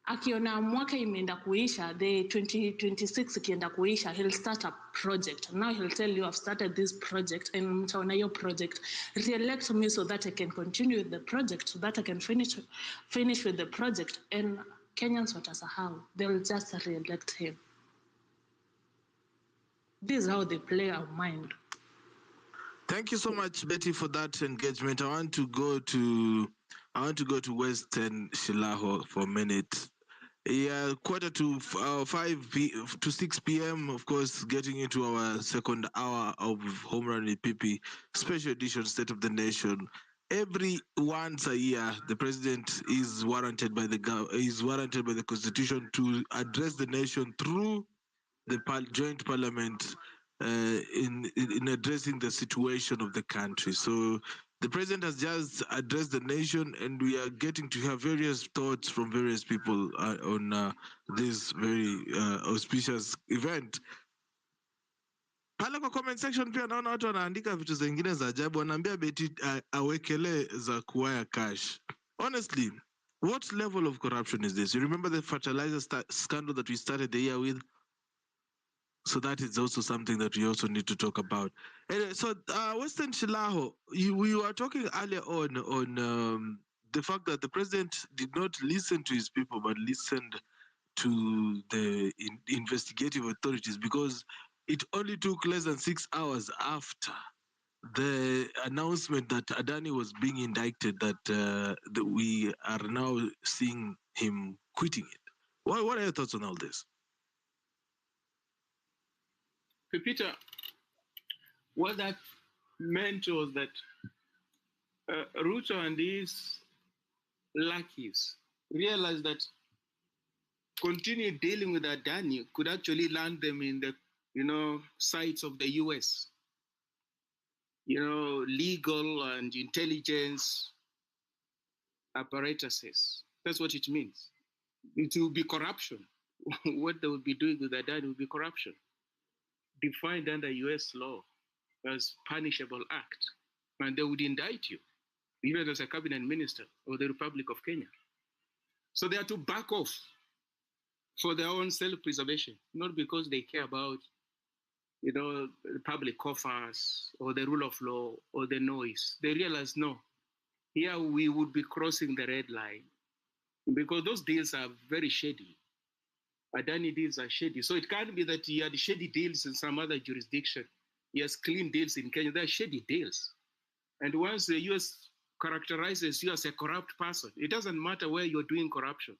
akiona mwaka imeenda kuisha, the 2026 ikienda kuisha, he'll start a project. Now he'll tell you, I've started this project and mtaona your project. Re-elect me so that I can continue with the project, so that I can finish with the project. And Kenyans watasahau. They'll just re-elect him. This is how they play our mind. Thank you so much, Betty, for that engagement. I want to go to Western Shilaho for a minute. Yeah, quarter to 6 p.m. Of course, getting into our second hour of Home Run with PP special edition State of the Nation. Every once a year, the president is warranted by the Constitution to address the nation through the joint parliament in addressing the situation of the country. So the president has just addressed the nation, and we are getting to hear various thoughts from various people on this very auspicious event. Pale kwa comment section pia naona watu wanaandika vitu zingine za ajabu, wanaambia Betty awekele za kuwaya cash. Honestly, what level of corruption is this? You remember the fertilizer scandal that we started the year with? So that is also something that we also need to talk about. Anyway, so Western Shilaho, we were talking earlier on the fact that the president did not listen to his people, but listened to the investigative authorities, because it only took less than 6 hours after the announcement that Adani was being indicted that we are now seeing him quitting it. What are your thoughts on all this? Peter, what that meant was that Ruto and his lackeys realized that continue dealing with Adani could actually land them in the, sights of the US. Legal and intelligence apparatuses. That's what it means. It will be corruption. What they would be doing with Adani would be corruption, defined under US law as punishable act. And they would indict you, even as a cabinet minister of the Republic of Kenya. So they are to back off for their own self-preservation, not because they care about, the public coffers or the rule of law or the noise. They realize, no, here we would be crossing the red line because those deals are very shady. Adani deals are shady. So it can't be that he had shady deals in some other jurisdiction. He has clean deals in Kenya. They're shady deals. And once the US characterizes you as a corrupt person, it doesn't matter where you're doing corruption,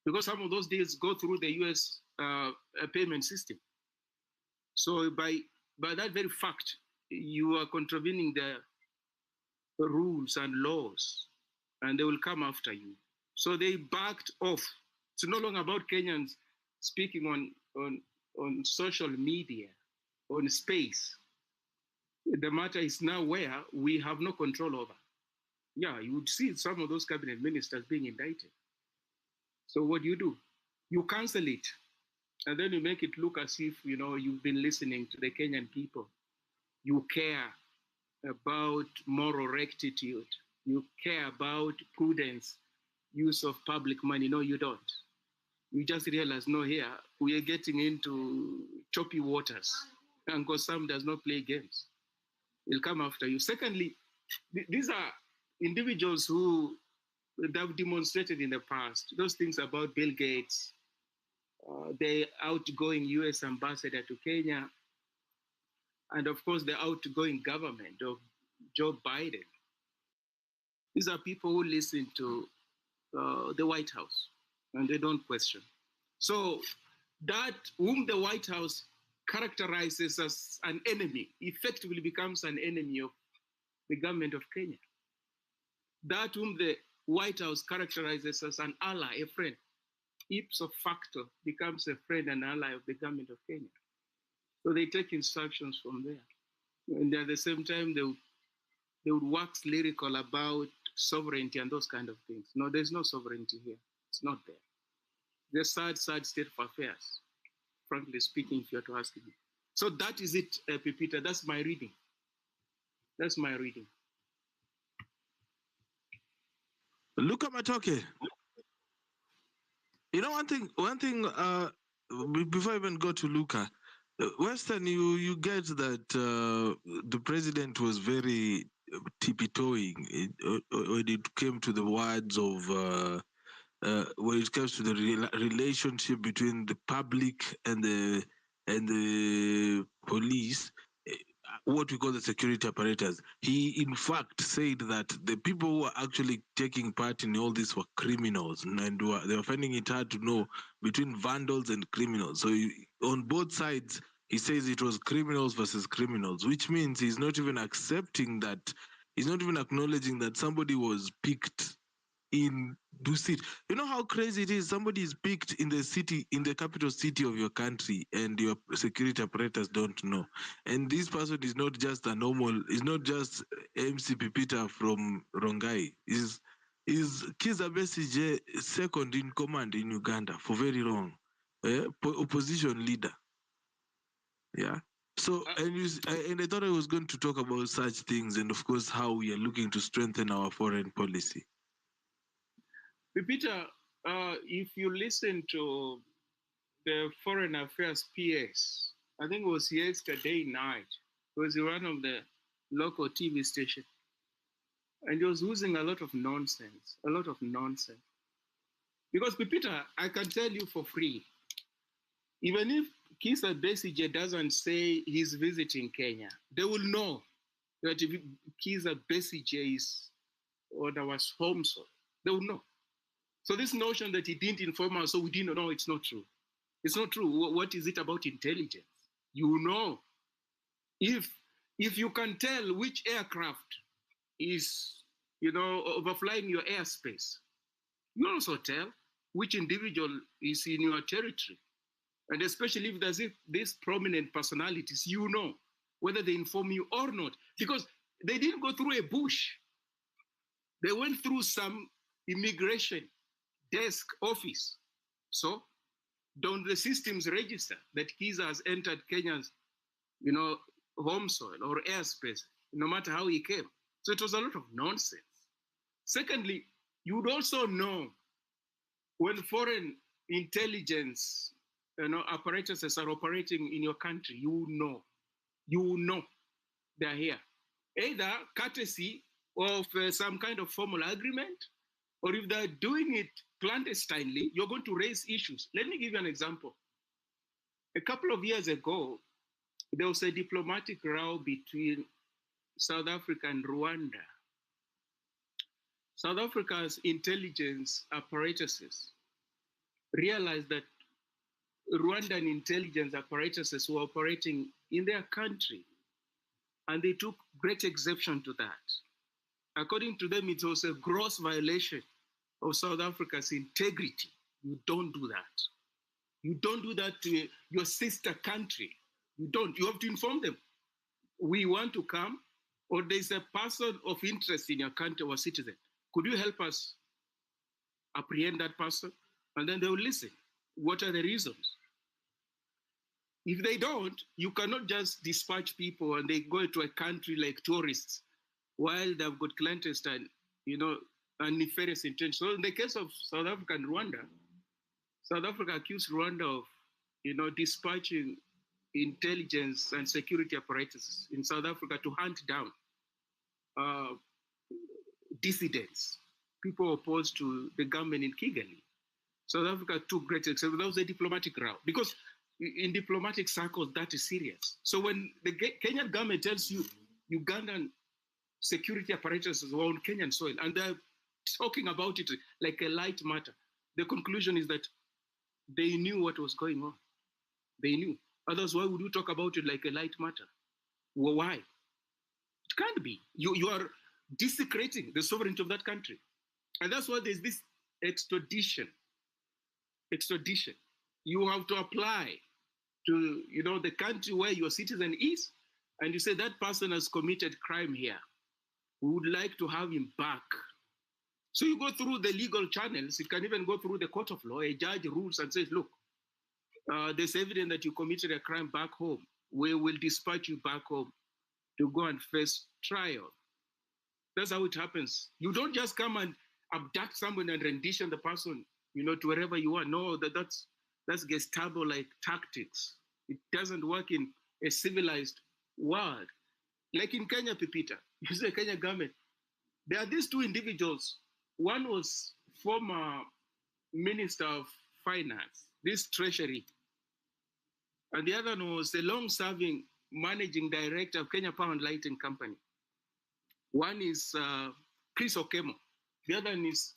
because some of those deals go through the US payment system. So by that very fact, you are contravening the rules and laws, and they will come after you. So they backed off. It's no longer about Kenyans speaking on social media, on space. The matter is now where we have no control over. Yeah, you would see some of those cabinet ministers being indicted. So what do? You cancel it, and then you make it look as if, you've been listening to the Kenyan people. You care about moral rectitude. You care about prudence, use of public money. No, you don't. You just realize, no, here we are getting into choppy waters, and because Sam does not play games. He'll come after you. Secondly, these are individuals who have demonstrated in the past those things about Bill Gates, the outgoing US ambassador to Kenya, and of course the outgoing government of Joe Biden. These are people who listen to the White House and they don't question. So that whom the White House characterizes as an enemy effectively becomes an enemy of the government of Kenya. That whom the White House characterizes as an ally, a friend, ipso facto becomes a friend and ally of the government of Kenya. So they take instructions from there. And at the same time, they would wax lyrical about sovereignty and those kind of things. No, there's no sovereignty here. It's not there. There's sad state of affairs, frankly speaking, if you're to ask me. So that is it, Pipita. That's my reading. That's my reading. Look at Matoke. You know, one thing, before I even go to Luca, Western, you get that the president was very tippy-toeing when it came to the words of, when it comes to the relationship between the public and the police, what we call the security apparatus. He, in fact, said that the people who were actually taking part in all this were criminals, and they were finding it hard to know between vandals and criminals. So on both sides, he says it was criminals versus criminals, which means he's not even accepting that, he's not even acknowledging that somebody was picked in Dusit. You know how crazy it is? Somebody is picked in the city, in the capital city of your country, and your security apparatus don't know. And this person is not just a normal, is not just MC Pipita from Rongai. Is Kizza Besigye second in command in Uganda for very long. Opposition leader. Yeah. So, and I thought I was going to talk about such things, and of course, how we are looking to strengthen our foreign policy. Peter, if you listen to the Foreign Affairs PS, I think it was yesterday night, it was one of the local TV stations, and he was using a lot of nonsense, Because, Peter, I can tell you for free, even if Kizza Besigye doesn't say he's visiting Kenya, they will know that if Kizza Besigye is on our home soil, they will know. So this notion that he didn't inform us, so we didn't know, it's not true. It's not true. What is it about intelligence? You know, if you can tell which aircraft is, overflying your airspace, you also tell which individual is in your territory. And especially if there's these prominent personalities, you know whether they inform you or not. Because they didn't go through a bush. They went through some immigration desk office. So don't the systems register that Kizza has entered Kenya's, home soil or airspace, no matter how he came? So it was a lot of nonsense. Secondly, you would also know when foreign intelligence, apparatuses are operating in your country, you know they're here. Either courtesy of some kind of formal agreement, or if they're doing it clandestinely, you're going to raise issues. Let me give you an example. A couple of years ago, there was a diplomatic row between South Africa and Rwanda. South Africa's intelligence apparatuses realized that Rwandan intelligence apparatuses were operating in their country, and they took great exception to that. According to them, it was a gross violation of South Africa's integrity. You don't do that. You don't do that to your sister country. You don't. You have to inform them. We want to come, or there's a person of interest in your country or citizen. Could you help us apprehend that person? And then they will listen. What are the reasons? If they don't, you cannot just dispatch people and they go to a country like tourists while they've got clandestine, and nefarious intentions. So in the case of South Africa and Rwanda, South Africa accused Rwanda of, dispatching intelligence and security apparatus in South Africa to hunt down dissidents, people opposed to the government in Kigali. South Africa took great exception. That was a diplomatic row, because in diplomatic circles, that is serious. So when the Kenyan government tells you Ugandan security apparatuses were on Kenyan soil, and they're talking about it like a light matter, the conclusion is that they knew what was going on. They knew. Otherwise, why would you talk about it like a light matter? Well, why? It can't be. You are desecrating the sovereignty of that country. And that's why there's this extradition extradition. You have to apply to, the country where your citizen is, and you say that person has committed crime here. We would like to have him back. So you go through the legal channels. You can even go through the court of law. A judge rules and says, look, there's evidence that you committed a crime back home. We will dispatch you back home to go and face trial. That's how it happens. You don't just come and abduct someone and rendition the person, to wherever you are. No, that's Gestapo-like tactics. It doesn't work in a civilized world. Like in Kenya, Pipita, you see the Kenya government. There are these two individuals. One was former Minister of Finance, this Treasury. And the other one was the long-serving Managing Director of Kenya Power and Lighting Company. One is Chris Okemo. The other one is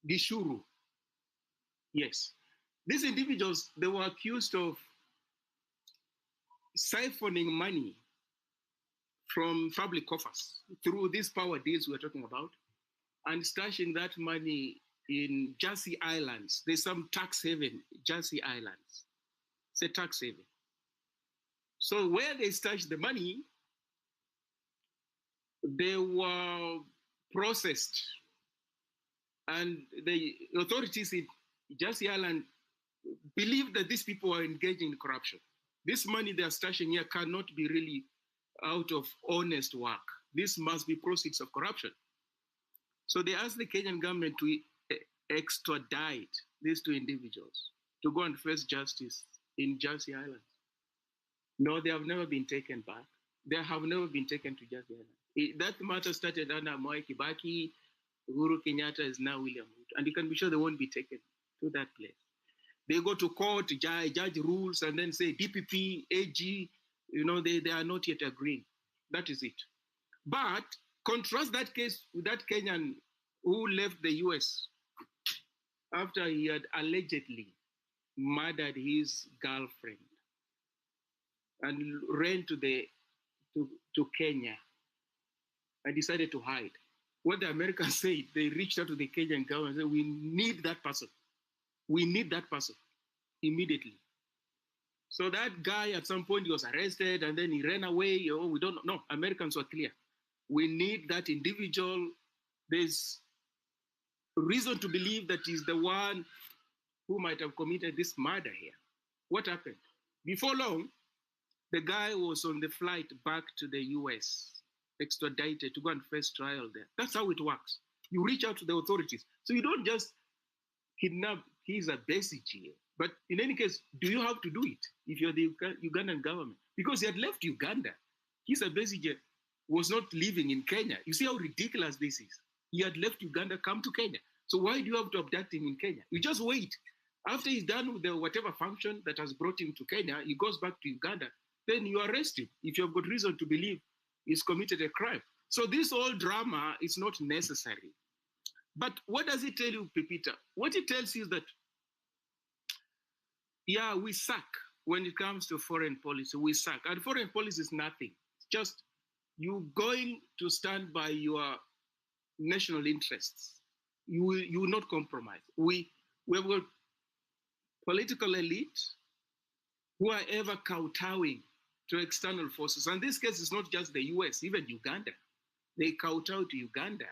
Gishuru. Yes. These individuals, they were accused of siphoning money from public coffers through these power deals we're talking about and stashing that money in Jersey Islands. There's some tax haven, Jersey Islands. It's a tax haven. So where they stashed the money, they were processed. And the authorities in Jersey Island believe that these people are engaging in corruption. This money they are stashing here cannot be really out of honest work. This must be proceeds of corruption. So they asked the Kenyan government to extradite these two individuals to go and face justice in Jersey Islands. No, they have never been taken back. They have never been taken to Jersey Island. That matter started under Mwai Kibaki. Uhuru Kenyatta is now William Ruto. And you can be sure they won't be taken to that place. They go to court, judge rules, and then say DPP, AG, they are not yet agreeing. That is it. But contrast that case with that Kenyan who left the US after he had allegedly murdered his girlfriend and ran to Kenya and decided to hide. What the Americans said, they reached out to the Kenyan government and said, we need that person. We need that person immediately. So that guy at some point he was arrested and then he ran away. We don't know. No, Americans were clear. We need that individual. There's reason to believe that he's the one who might have committed this murder here. What happened? Before long, the guy was on the flight back to the US, extradited to go and face trial there. That's how it works. You reach out to the authorities. So you don't just kidnap, he's a Besigye. But in any case, do you have to do it if you're the Ugandan government? Because he had left Uganda. His Besigye was not living in Kenya. You see how ridiculous this is? He had left Uganda, come to Kenya. So why do you have to abduct him in Kenya? You just wait. After he's done with the whatever function that has brought him to Kenya, he goes back to Uganda. Then you arrest him if you have got reason to believe he's committed a crime. So this whole drama is not necessary. But what does it tell you, Pepita? What it tells you is that, yeah, we suck when it comes to foreign policy. We suck. And foreign policy is nothing. It's just you going to stand by your national interests. You will not compromise. We have got political elite who are ever kowtowing to external forces. And this case is not just the US, even Uganda. They kowtow to Uganda.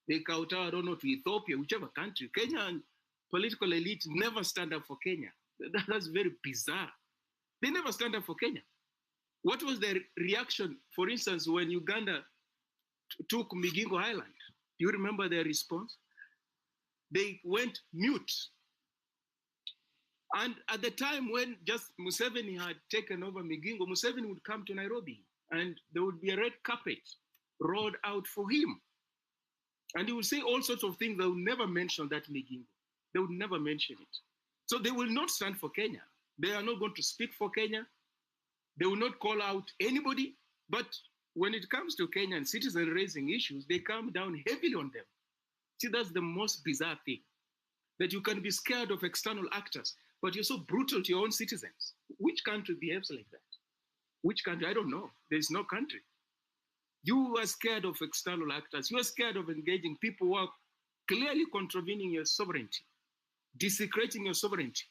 They kowtow, I don't know, to Ethiopia, whichever country. Kenyan political elite never stand up for Kenya. That's very bizarre. They never stand up for Kenya. What was their reaction, for instance, when Uganda took Migingo Island? Do you remember their response? They went mute. And at the time when just Museveni had taken over Migingo, Museveni would come to Nairobi and there would be a red carpet rolled out for him. And he would say all sorts of things. They would never mention that Migingo. They would never mention it. So they will not stand for Kenya. They are not going to speak for Kenya. They will not call out anybody. But when it comes to Kenyan citizens raising issues, they come down heavily on them. See, that's the most bizarre thing. That you can be scared of external actors, but you're so brutal to your own citizens. Which country behaves like that? Which country? I don't know. There's no country. You are scared of external actors. You are scared of engaging people who are clearly contravening your sovereignty. desecrating your sovereignty.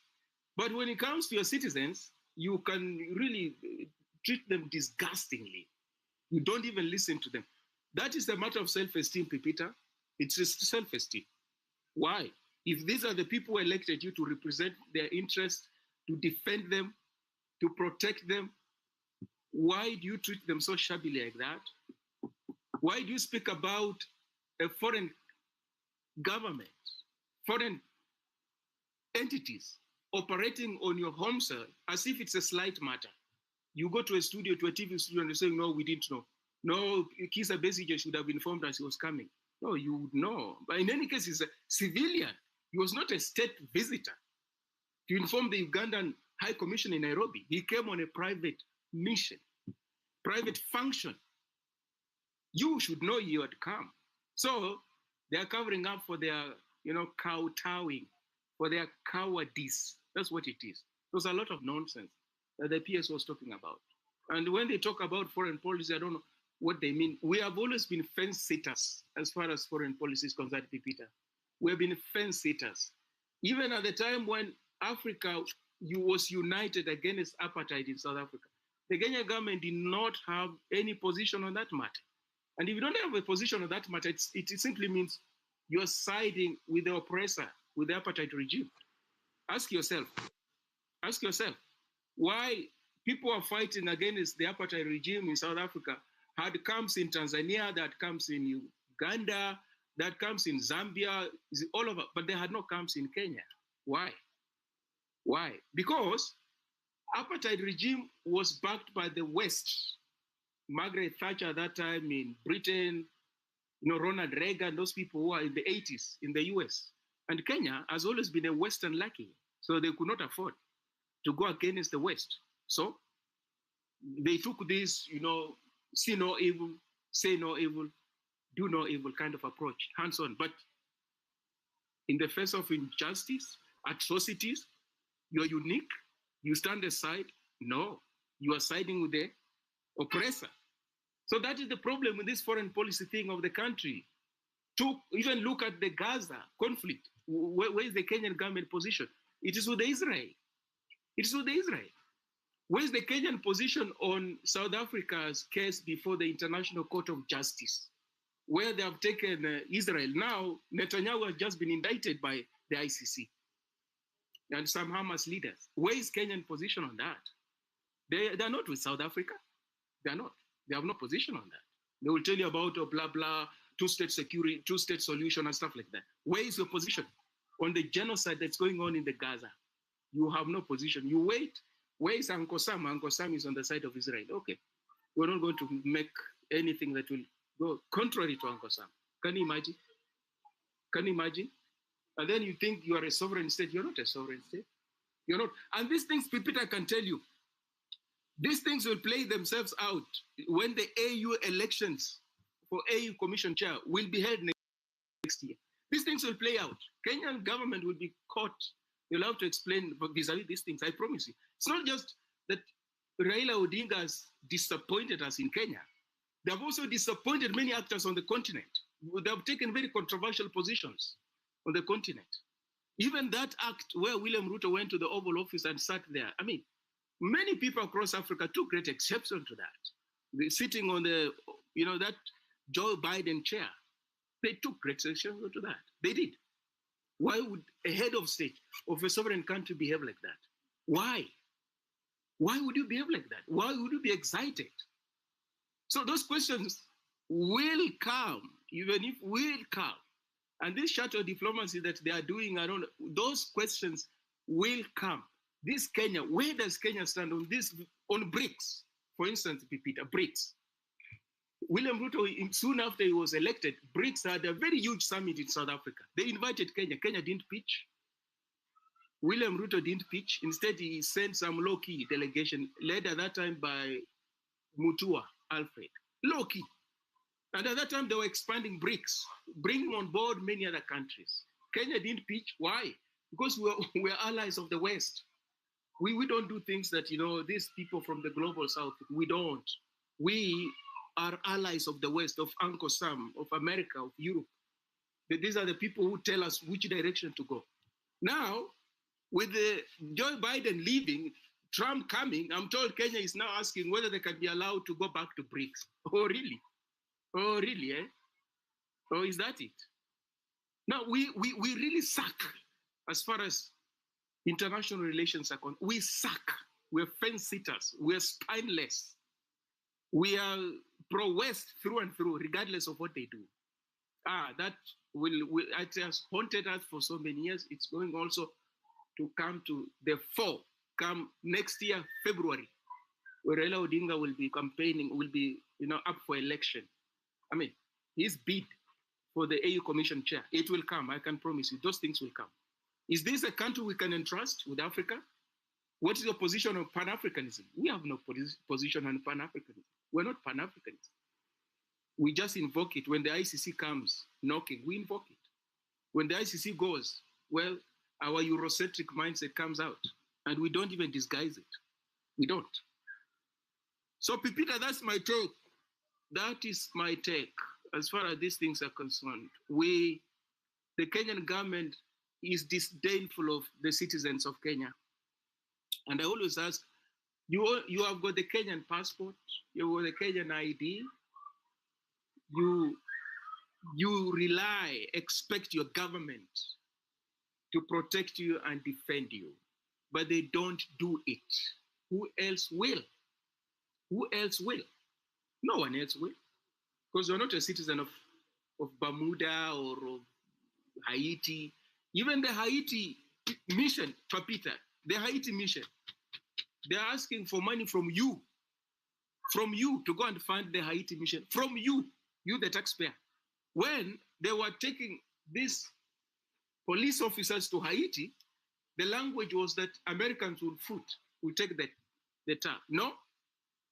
But when it comes to your citizens, you can really treat them disgustingly. You don't even listen to them. That is a matter of self-esteem, Pipita. It's just self-esteem. Why? If these are the people who elected you to represent their interests, to defend them, to protect them, why do you treat them so shabbily like that? Why do you speak about a foreign government, foreign entities operating on your home soil as if it's a slight matter? You go to a studio, to a TV studio, and you're saying, no, we didn't know. No, Kisa Besigye should have informed us he was coming. No, you would know. But in any case, he's a civilian. He was not a state visitor to inform the Ugandan High Commission in Nairobi. He came on a private mission, private function. You should know he had come. So they are covering up for their, kowtowing, for their cowardice. That's what it is. There's a lot of nonsense that the PS was talking about. And when they talk about foreign policy, I don't know what they mean. We have always been fence sitters as far as foreign policy is concerned, Pipita. We have been fence sitters. Even at the time when Africa was united against apartheid in South Africa, the Kenyan government did not have any position on that matter. And if you don't have a position on that matter, it simply means you're siding with the oppressor, with the apartheid regime. Ask yourself why people are fighting against the apartheid regime in South Africa had camps in Tanzania, that comes in Uganda, that comes in Zambia, all over, but they had no camps in Kenya. Why? Why? Because apartheid regime was backed by the West. Margaret Thatcher at that time in Britain, Ronald Reagan, those people who are in the 80s in the US. And Kenya has always been a Western lackey, so they could not afford to go against the West. So they took this, see no evil, say no evil, do no evil kind of approach, hands on. But in the face of injustice, atrocities, you're unique, you stand aside. No, you are siding with the oppressor. So that is the problem with this foreign policy thing of the country. To even look at the Gaza conflict, where is the Kenyan government position? It is with Israel. It is with Israel. Where is the Kenyan position on South Africa's case before the International Court of Justice, where they have taken Israel? Now, Netanyahu has just been indicted by the ICC and some Hamas leaders. Where is Kenyan position on that? They are not with South Africa. They are not. They have no position on that. They will tell you about blah, blah, two-state security, two-state solution and stuff like that. Where is your position on the genocide that's going on in the Gaza? You have no position. You wait. Where is Uncle Sam? Uncle Sam is on the side of Israel. Okay. We're not going to make anything that will go contrary to Uncle Sam. Can you imagine? Can you imagine? And then you think you are a sovereign state. You're not a sovereign state. You're not. And these things, Pipita can tell you, these things will play themselves out when the AU elections for AU Commission Chair will be held next year. These things will play out. Kenyan government will be caught. You'll have to explain vis-a-vis these things, I promise you. It's not just that Raila Odinga has disappointed us in Kenya. They have also disappointed many actors on the continent. They have taken very controversial positions on the continent. Even that act where William Ruto went to the Oval Office and sat there, I mean, many people across Africa took great exception to that. They're sitting on the, that Joe Biden chair. They took great exception to that. They did. Why would a head of state of a sovereign country behave like that? Why? Why would you behave like that? Why would you be excited? So those questions will come, even if will come. And this shadow diplomacy that they are doing, those questions will come. This Kenya, where does Kenya stand on this, on BRICS? For instance, Pipita, BRICS. William Ruto, soon after he was elected, BRICS had a very huge summit in South Africa. They invited Kenya. Kenya didn't pitch. William Ruto didn't pitch. Instead, he sent some low-key delegation, led at that time by Mutua Alfred. Low-key. And at that time, they were expanding BRICS, bringing on board many other countries. Kenya didn't pitch. Why? Because we're allies of the West. We don't do things that, these people from the global South, we don't. We are allies of the West, of Uncle Sam, of America, of Europe. These are the people who tell us which direction to go. Now, with Joe Biden leaving, Trump coming, I'm told Kenya is now asking whether they can be allowed to go back to BRICS. Oh, really? Oh, really, eh? Oh, is that it? Now, we really suck as far as international relations are concerned. We suck. We're fence-sitters. We're spineless. We are pro-West through and through, regardless of what they do. That it has haunted us for so many years. It's going also to come to the fore come next year, February, where Raila Odinga will be campaigning, will be up for election. I mean, his bid for the AU Commission chair, it will come. I can promise you, those things will come. Is this a country we can entrust with Africa? What is your position on Pan-Africanism? We have no position on Pan-Africanism. We're not Pan-Africanists. We just invoke it. When the ICC comes knocking, we invoke it. When the ICC goes, well, our Eurocentric mindset comes out, and we don't even disguise it. We don't. So, Pipita, that's my take. That is my take as far as these things are concerned. The Kenyan government is disdainful of the citizens of Kenya. And I always ask, you have got the Kenyan passport, you have got the Kenyan ID, you expect your government to protect you and defend you, but they don't do it. Who else will? Who else will? No one else will. Because you're not a citizen of Bermuda or of Haiti. Even the Haiti mission, Papita, the Haiti mission, they're asking for money from you to go and fund the Haiti mission, from you the taxpayer. When they were taking these police officers to Haiti, the language was that Americans will take the tab. No,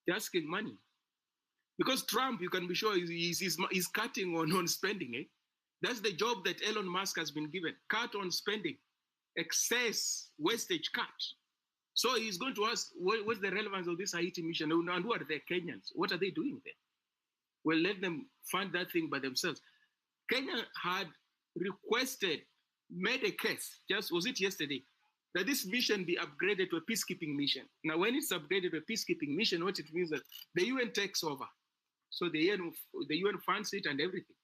they're asking money. Because Trump, you can be sure, is cutting on spending. Eh? That's the job that Elon Musk has been given. Cut on spending. Excess wastage cut. So he's going to ask, what's the relevance of this Haiti mission? And who are the Kenyans? What are they doing there? Well, let them fund that thing by themselves. Kenya had made a case, was it yesterday, that this mission be upgraded to a peacekeeping mission. Now, when it's upgraded to a peacekeeping mission, what it means that the UN takes over. So the UN funds it and everything.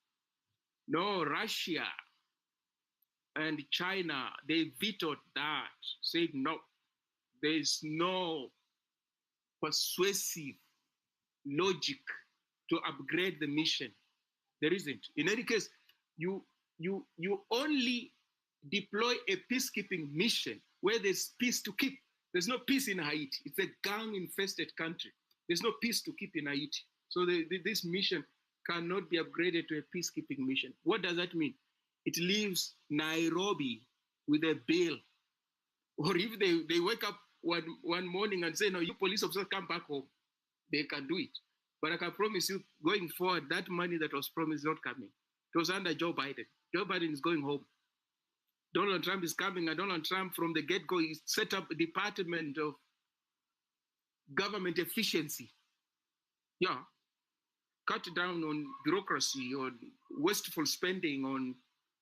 No, Russia and China, they vetoed that, said no. There is no persuasive logic to upgrade the mission. There isn't. In any case, you only deploy a peacekeeping mission where there's peace to keep. There's no peace in Haiti. It's a gang-infested country. There's no peace to keep in Haiti. So this mission cannot be upgraded to a peacekeeping mission. What does that mean? It leaves Nairobi with a bill. Or if they wake up one morning and say, no, you police officers come back home, they can do it. But I can promise you, going forward, that money that was promised is not coming. It was under Joe Biden. Joe Biden is going home. Donald Trump is coming, and Donald Trump, from the get-go, he set up a Department of Government Efficiency. Yeah. Cut down on bureaucracy, on wasteful spending, on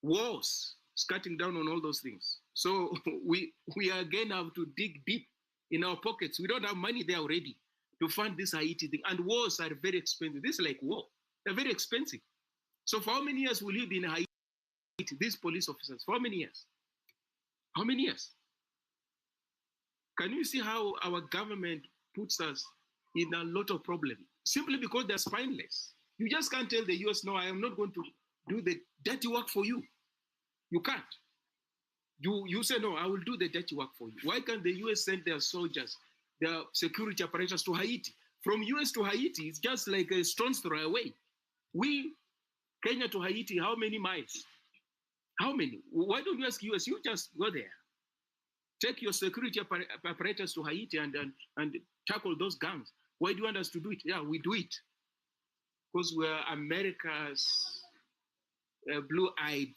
wars. It's cutting down on all those things. So we again have to dig deep in our pockets. We don't have money there already to fund this Haiti thing. And wars are very expensive. This is like war. They're very expensive. So for how many years will you be in Haiti, these police officers? For how many years? How many years? Can you see how our government puts us in a lot of problems? Simply because they're spineless. You just can't tell the US, no, I am not going to do the dirty work for you. You can't. You say, no, I will do the dirty work for you. Why can't the US send their soldiers, their security apparatus to Haiti? From US to Haiti, it's just like a stone's throw away. Kenya to Haiti, how many miles? How many? Why don't you ask US? You just go there. Take your security apparatus to Haiti and tackle those gangs. Why do you want us to do it? Yeah, we do it. Because we're America's blue-eyed,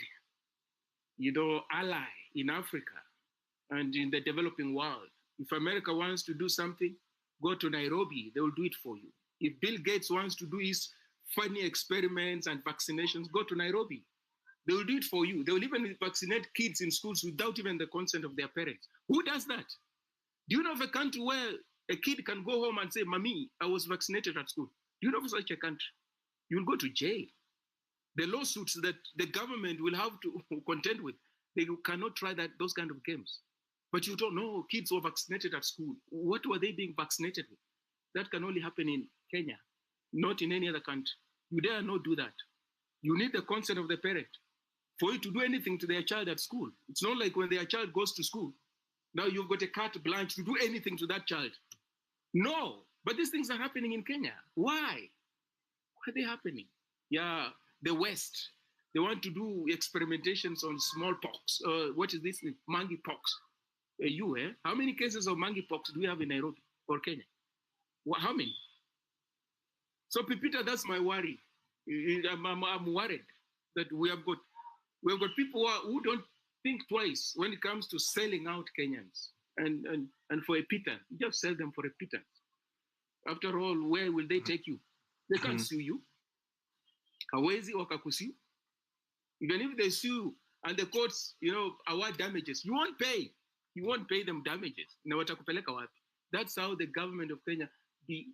ally in Africa and in the developing world. If America wants to do something, go to Nairobi, they will do it for you. If Bill Gates wants to do his funny experiments and vaccinations, go to Nairobi. They will do it for you. They will even vaccinate kids in schools without even the consent of their parents. Who does that? Do you know of a country where a kid can go home and say, Mommy, I was vaccinated at school? Do you know of such a country? You'll go to jail. The lawsuits that the government will have to contend with, they cannot try those kind of games. But you don't know, kids were vaccinated at school. What were they being vaccinated with? That can only happen in Kenya, not in any other country. You dare not do that. You need the consent of the parent for you to do anything to their child at school. It's not like when their child goes to school, now you've got a carte blanche to do anything to that child. No, but these things are happening in Kenya. Why? Why are they happening? Yeah, the West, they want to do experimentations on smallpox. What is this thing? Monkeypox. How many cases of monkeypox do we have in Nairobi or Kenya? How many? So, Pipita, that's my worry. I'm worried that we have got people who don't think twice when it comes to selling out Kenyans and for a pittance. You just sell them for a pittance. After all, where will they take you? They can't sue you. Hawezi wakakusiu. Even if they sue and the courts, award damages, you won't pay. You won't pay them damages. Na watakupeleka wapi? That's how the government of Kenya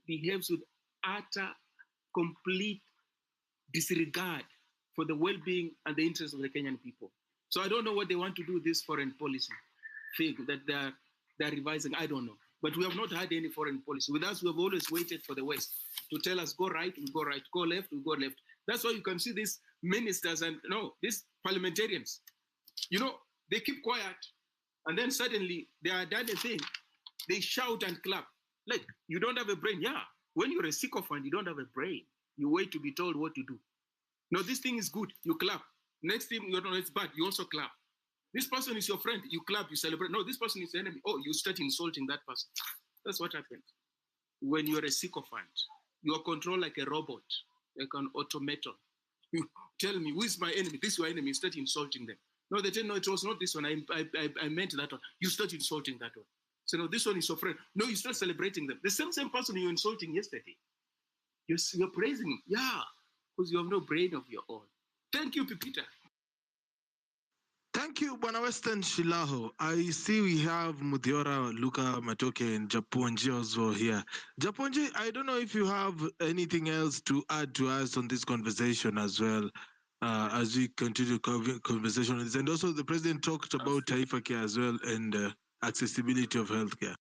behaves with utter, complete disregard for the well-being and the interests of the Kenyan people. So I don't know what they want to do with this foreign policy thing that they're revising. I don't know. But we have not had any foreign policy. With us, we have always waited for the West to tell us, go right, we go right, go left, we go left. That's why you can see these ministers and these parliamentarians, they keep quiet and then suddenly they are done a thing. They shout and clap. Like, you don't have a brain. Yeah, when you're a sycophant, you don't have a brain. You wait to be told what to do. No, this thing is good. You clap. Next thing, it's bad. You also clap. This person is your friend. You clap, you celebrate. No, this person is the enemy. Oh, you start insulting that person. That's what happens. When you're a sycophant, you are controlled like a robot, like an automaton. You tell me, who is my enemy? This is your enemy. You start insulting them. No, they tell no, it was not this one. I meant that one. You start insulting that one. So no, this one is your friend. No, you start celebrating them. The same person you were insulting yesterday. You're praising him. Yeah, because you have no brain of your own. Thank you, Pipita. Thank you, Bwana Western Shilaho. I see we have Muthiora, Luka Matoke, and Japonji also here. Japonji, I don't know if you have anything else to add to us on this conversation as well, as we continue conversation on this. And also, the president talked about Taifa Care as well and accessibility of healthcare.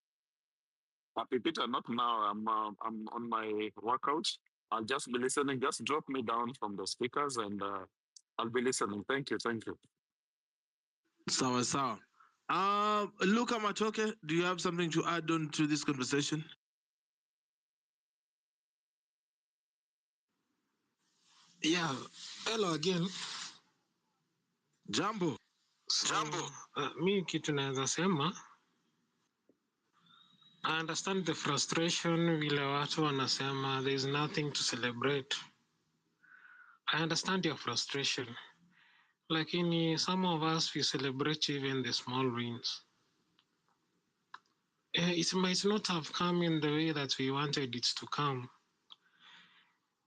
Peter, not now. I'm on my workout. I'll just be listening. Just drop me down from the speakers and I'll be listening. Thank you. Sawa sawa. Luka Matoke, do you have something to add on to this conversation? Yeah. Hello again. Jambo. Mi kitu naweza sema, I understand the frustration vile watu wanasema there is nothing to celebrate. I understand your frustration. Lakini some of us, we celebrate even the small wins. It might not have come in the way that we wanted it to come.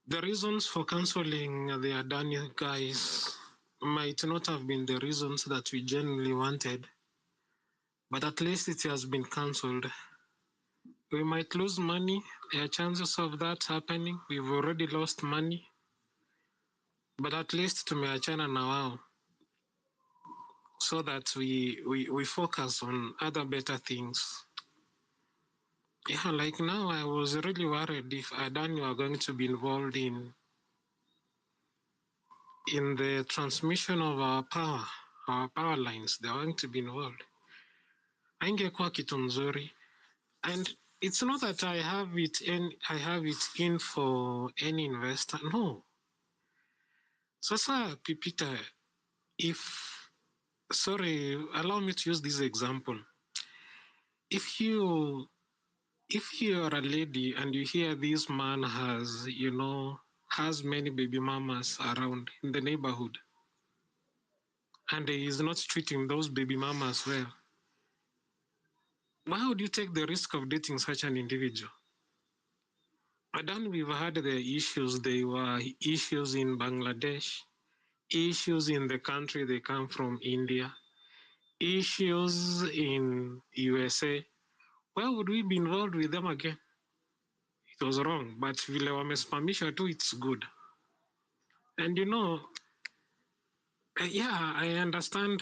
The reasons for cancelling the Adani guys might not have been the reasons that we genuinely wanted, but at least it has been cancelled. We might lose money. There are chances of that happening. We've already lost money, but at least tumeachana na wao, so that we focus on other better things. Yeah, like now, I was really worried if Adani were going to be involved in the transmission of our power lines. They are going to be involved. Haingekuwa kitu nzuri. And it's not that I have it in for any investor. No. Sasa, Pipita, allow me to use this example. If you are a lady and you hear this man has many baby mamas around in the neighborhood, and he is not treating those baby mamas well, why would you take the risk of dating such an individual? But then we've had the issues. There were issues in Bangladesh. issues in the country they come from, India, issues in USA, why would we be involved with them again? It was wrong, but vile wamesimamisha tu, it's good. And you know, yeah, I understand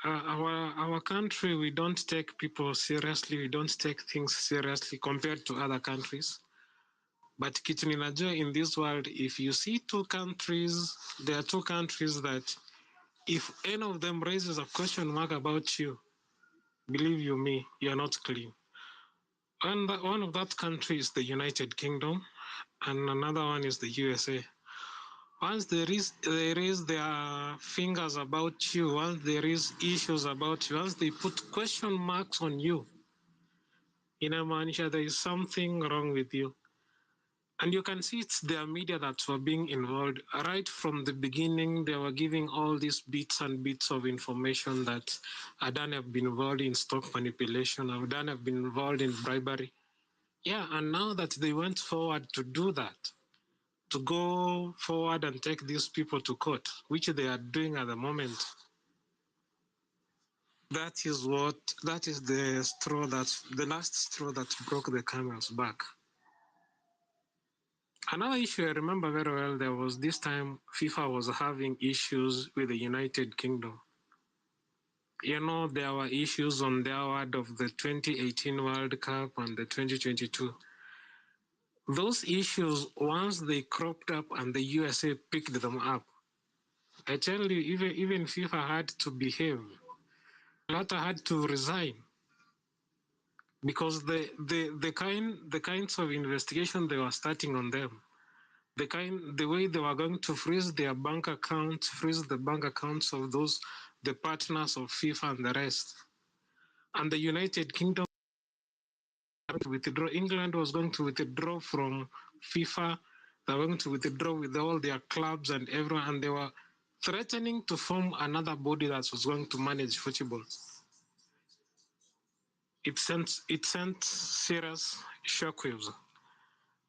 our country, we don't take people seriously, we don't take things seriously compared to other countries. But kitu ninajua, in this world, if you see two countries, there are two countries that if any of them raises a question mark about you, believe you me, you're not clean. And one of that country is the United Kingdom, and another one is the USA. Once they raise their fingers about you, once there is issues about you, once they put question marks on you, inamaanisha there is something wrong with you. And you can see it's their media that were being involved. Right from the beginning, they were giving all these bits and bits of information that Adani have been involved in stock manipulation, Adani have been involved in bribery. Yeah, and now that they went forward to do that, to go forward and take these people to court, which they are doing at the moment, that is the straw, that's the last straw that broke the camel's back. Another issue I remember very well, there was this time FIFA was having issues with the United Kingdom. You know, there were issues on their word of the 2018 World Cup and the 2022. Those issues, once they cropped up and the USA picked them up, I tell you, even FIFA had to behave. Latta had to resign because the kinds of investigation they were starting on them, the way they were going to freeze their bank accounts, freeze the bank accounts of the partners of FIFA and the rest. And the United Kingdom to withdraw. England was going to withdraw from FIFA. They were going to withdraw with all their clubs and everyone, and they were threatening to form another body that was going to manage football. It sent serious shockwaves.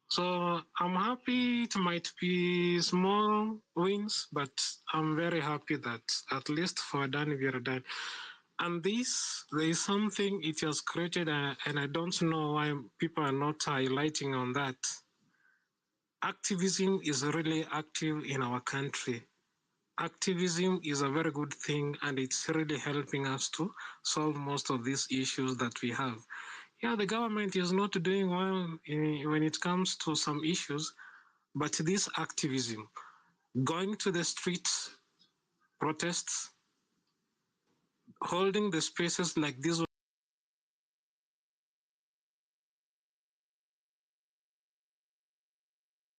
So I'm happy it might be small wins, but I'm very happy that at least for Adani, we are done. And this, there is something it has created, and I don't know why people are not highlighting on that. Activism is really active in our country. Activism is a very good thing, and it's really helping us to solve most of these issues that we have. Yeah, the government is not doing well when it comes to some issues, but this activism, going to the streets, protests, holding the spaces like this,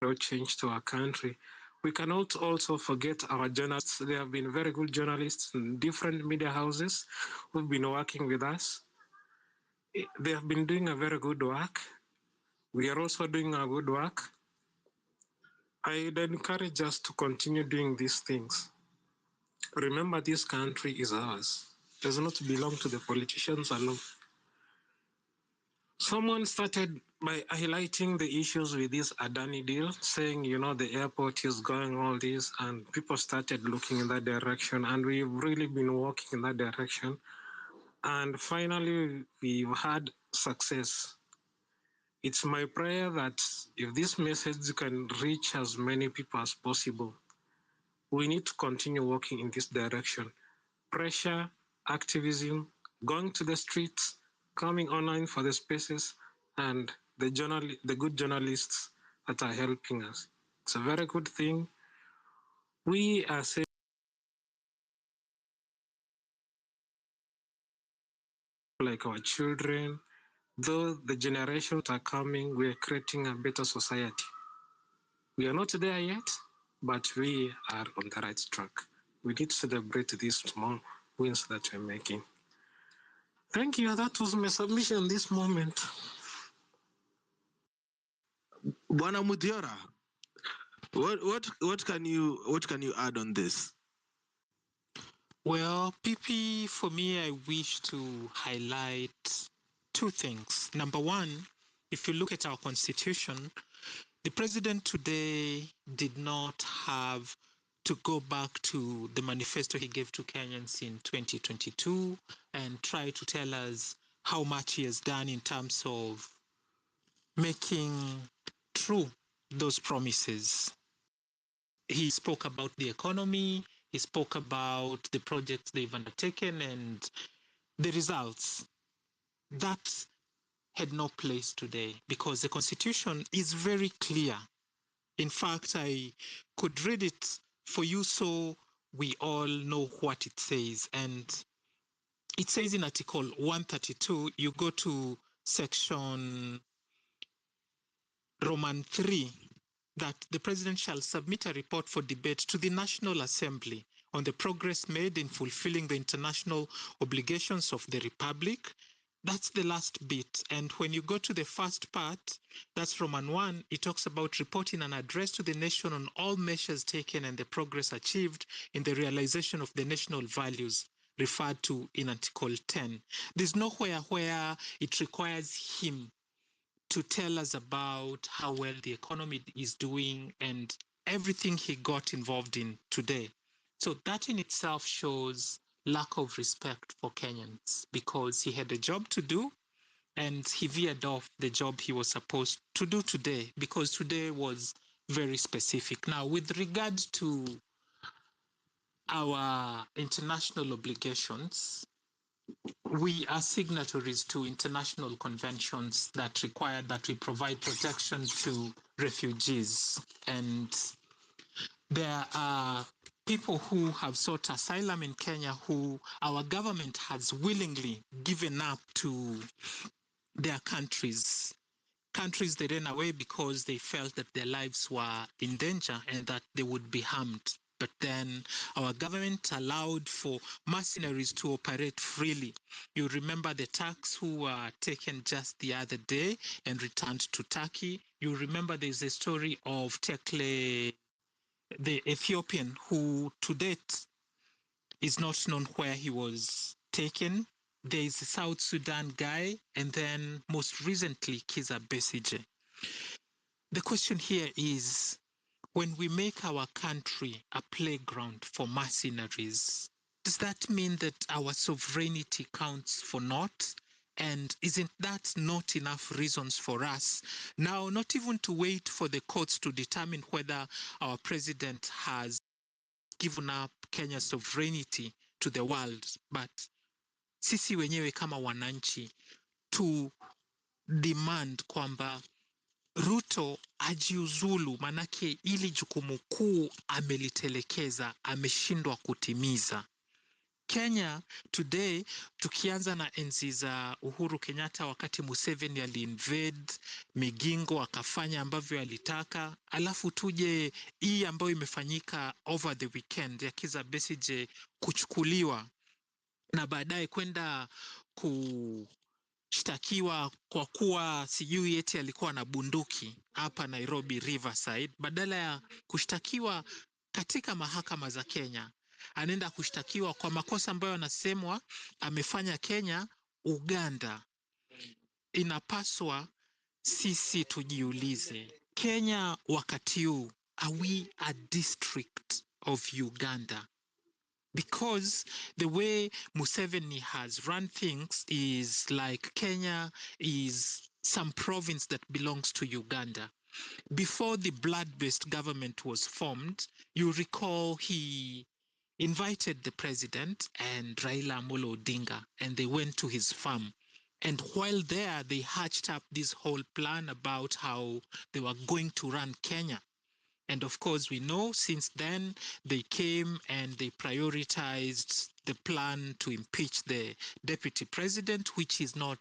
no change to our country. We cannot also forget our journalists. They have been very good journalists in different media houses who've been working with us. They have been doing a very good work. We are also doing a good work. I'd encourage us to continue doing these things. Remember, this country is ours. It does not belong to the politicians alone. Someone started by highlighting the issues with this Adani deal, saying, you know, the airport is going all this, and people started looking in that direction, and we've really been working in that direction. And finally, we've had success. It's my prayer that if this message can reach as many people as possible, we need to continue working in this direction. Pressure, activism, going to the streets, coming online for the spaces, and the good journalists that are helping us. It's a very good thing. We are saying like our children, though the generations are coming, we are creating a better society. We are not there yet, but we are on the right track. We need to celebrate these small wins that we're making. Thank you. That was my submission this moment. Bwana Mutiora, what can you add on this? Well, PP, for me, I wish to highlight two things. Number one, if you look at our constitution, the president today did not have to go back to the manifesto he gave to Kenyans in 2022 and try to tell us how much he has done in terms of making true those promises. He spoke about the economy, he spoke about the projects they've undertaken and the results. That had no place today because the Constitution is very clear. In fact, I could read it for you so we all know what it says. And it says in Article 132, you go to section Roman 3, that the President shall submit a report for debate to the National Assembly on the progress made in fulfilling the international obligations of the Republic. That's the last bit. And when you go to the first part, that's Roman 1, it talks about reporting an address to the nation on all measures taken and the progress achieved in the realization of the national values referred to in Article 10. There's nowhere where it requires him to tell us about how well the economy is doing and everything he got involved in today. So that in itself shows lack of respect for Kenyans because he had a job to do and he veered off the job he was supposed to do today because today was very specific. Now, with regard to our international obligations, we are signatories to international conventions that require that we provide protection to refugees. And there are people who have sought asylum in Kenya who our government has willingly given up to their countries. Countries they ran away because they felt that their lives were in danger and that they would be harmed. But then our government allowed for mercenaries to operate freely. You remember the Turks who were taken just the other day and returned to Turkey. You remember there's a story of Tekle, the Ethiopian, who to date is not known where he was taken. There is a South Sudan guy, and then most recently, Kiza Besige. The question here is, when we make our country a playground for mercenaries, does that mean that our sovereignty counts for naught? And isn't that not enough reasons for us now not even to wait for the courts to determine whether our president has given up Kenya's sovereignty to the world, but sisi wenyewe kama wananchi to demand kwamba Ruto ajiuzulu, manake ili jukumu kuu amelitelekeza, ameshindwa kutimiza. Kenya today, tukianza na enzi za Uhuru Kenyatta wakati Museveni aliinvade Migingo akafanya ambavyo alitaka, alafu tuje hii ambayo imefanyika over the weekend ya Kiza Besije kuchukuliwa na baadaye kwenda kushtakiwa kwa kuwa sijui eti alikuwa na bunduki hapa Nairobi Riverside, badala ya kushtakiwa katika mahakama za Kenya anaenda kushtakiwa kwa makosa ambayo anasemwa amefanya Kenya. Uganda inapaswa sisi tujiulize, Kenya wakati huu, are we a district of Uganda? Because the way Museveni has run things is like Kenya is some province that belongs to Uganda. Before the blood-based government was formed, you recall he invited the president and Raila Amolo Odinga, and they went to his farm. And while there, they hatched up this whole plan about how they were going to run Kenya. And of course, we know since then they came and they prioritized the plan to impeach the deputy president, which is not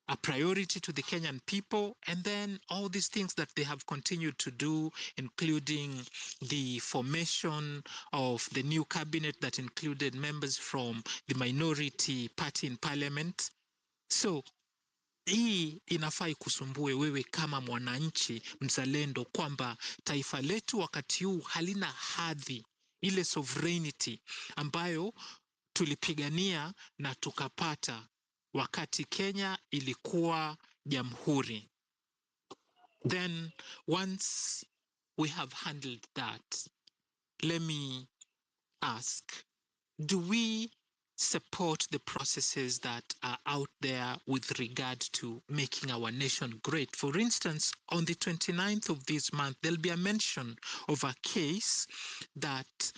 a priority to the Kenyan people. And then all these things that they have continued to do, including the formation of the new cabinet that included members from the minority party in parliament. So hii inafai kusumbue wewe kama mwananchi mzalendo kwamba taifa letu wakati huu halina hadhi, ile sovereignty ambayo tulipigania na tukapata wakati Kenya ilikuwa jamhuri. Then once we have handled that, let me ask, do we support the processes that are out there with regard to making our nation great? For instance, on the 29th of this month, there'll be a mention of a case that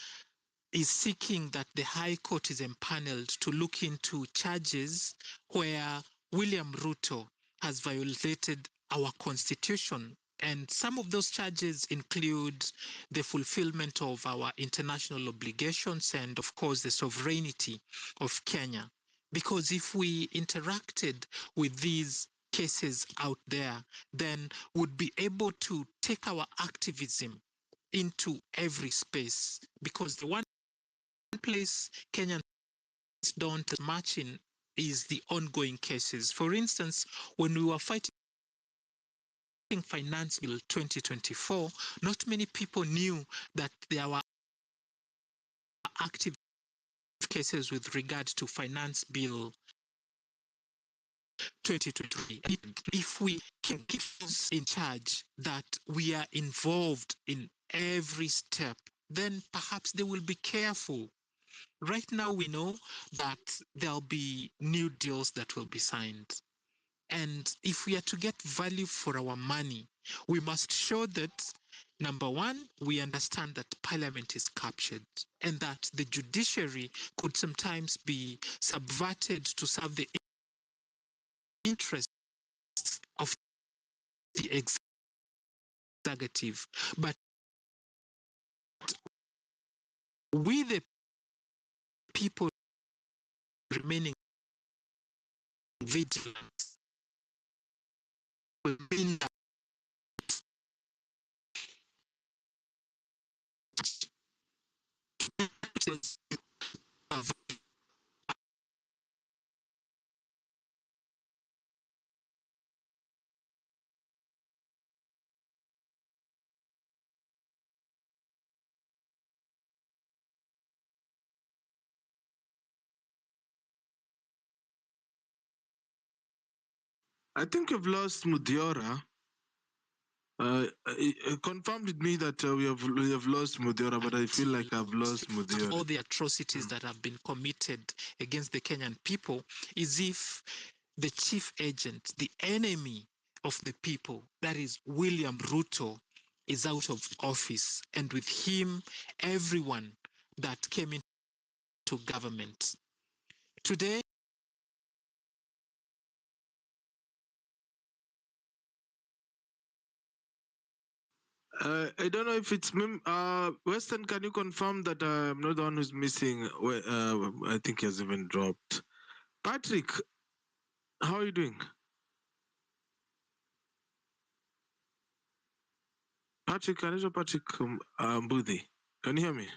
is seeking that the High Court is empaneled to look into charges where William Ruto has violated our constitution. And some of those charges include the fulfillment of our international obligations and, of course, the sovereignty of Kenya. Because if we interacted with these cases out there, then we'd be able to take our activism into every space. Because the one place Kenyans don't match in is the ongoing cases. For instance, when we were fighting Finance Bill 2024, not many people knew that there were active cases with regard to Finance Bill 2023. If we can keep those in charge that we are involved in every step, then perhaps they will be careful. Right now, we know that there'll be new deals that will be signed. And if we are to get value for our money, we must show that, number one, we understand that parliament is captured and that the judiciary could sometimes be subverted to serve the interests of the executive. But we, the people, remaining vigilant, will mean that I think you've lost Mudiora. Confirm with me that we have lost Mudiora, but I feel like I've lost Mudiora. All the atrocities that have been committed against the Kenyan people is if the chief agent, the enemy of the people, that is William Ruto, is out of office, and with him, everyone that came into government. Today, I don't know if it's Western. Can you confirm that I'm not the one who's missing? I think he has even dropped. Patrick, how are you doing? Patrick, anaitwa Patrick Mbudhi. Can you hear me?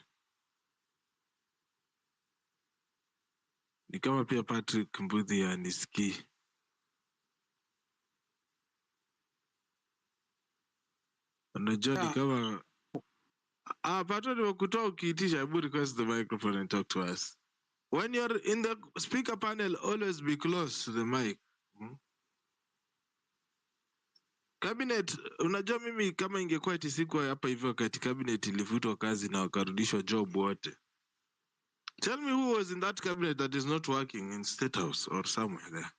Ni kama pia Patrick Mbudhi anisikii. Unajua ni kama Patrick, nimekutoa ukiitisha, hebu request the microphone and talk to us. When you're in the speaker panel, always be close to the mic. Cabinet, unajua mimi kama ingekuwa eti siku hapa hivyo wakati cabinet ilifutwa kazi na wakarudishwa job wote. Tell me who was in that cabinet that is not working in State House or somewhere there.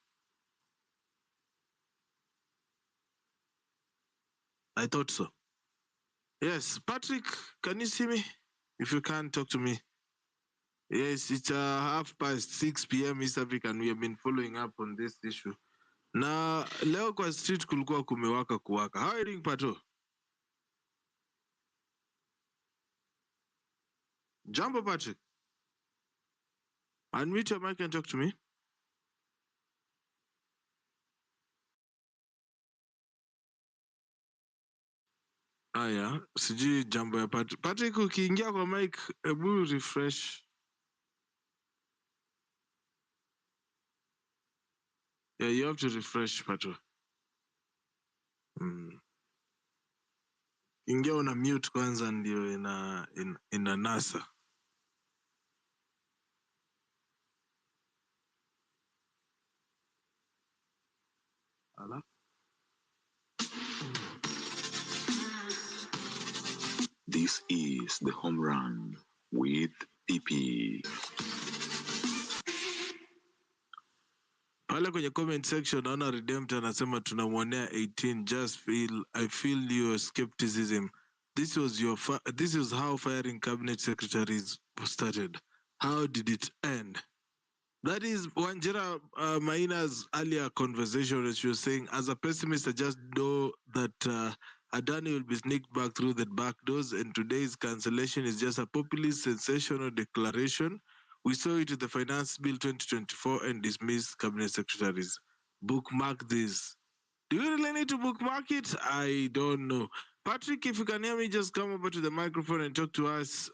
I thought so. Yes, Patrick, can you see me? If you can, talk to me. Yes, it's 6:30 p.m. East Africa and we have been following up on this issue. Na leo kwa street kulikuwa kumewaka kuwaka. How are you doing, Pato? Jambo, Patrick. Unmute your mic and talk to me. Aya, sijui jambo ya Patrick. Patrick, ukiingia kwa mic, ebu refresh. Yeah, you have to refresh, Pato. Ingia una mute kwanza ndio ina nasa. Ala. This is the Home Run with PP. Pale kwenye comment section naona Redemptor anasema tunamwonea 18. I feel your skepticism. This is how firing cabinet secretaries started. How did it end? That is Wanjira Maina's earlier conversation, as she was saying, as a pessimist, I just know that Adani will be sneaked back through the back doors, and today's cancellation is just a populist sensational declaration. We saw it with the Finance Bill 2024 and dismissed cabinet secretaries. Bookmark this. Do you really need to bookmark it? I don't know. Patrick, if you can hear me, just come over to the microphone and talk to us.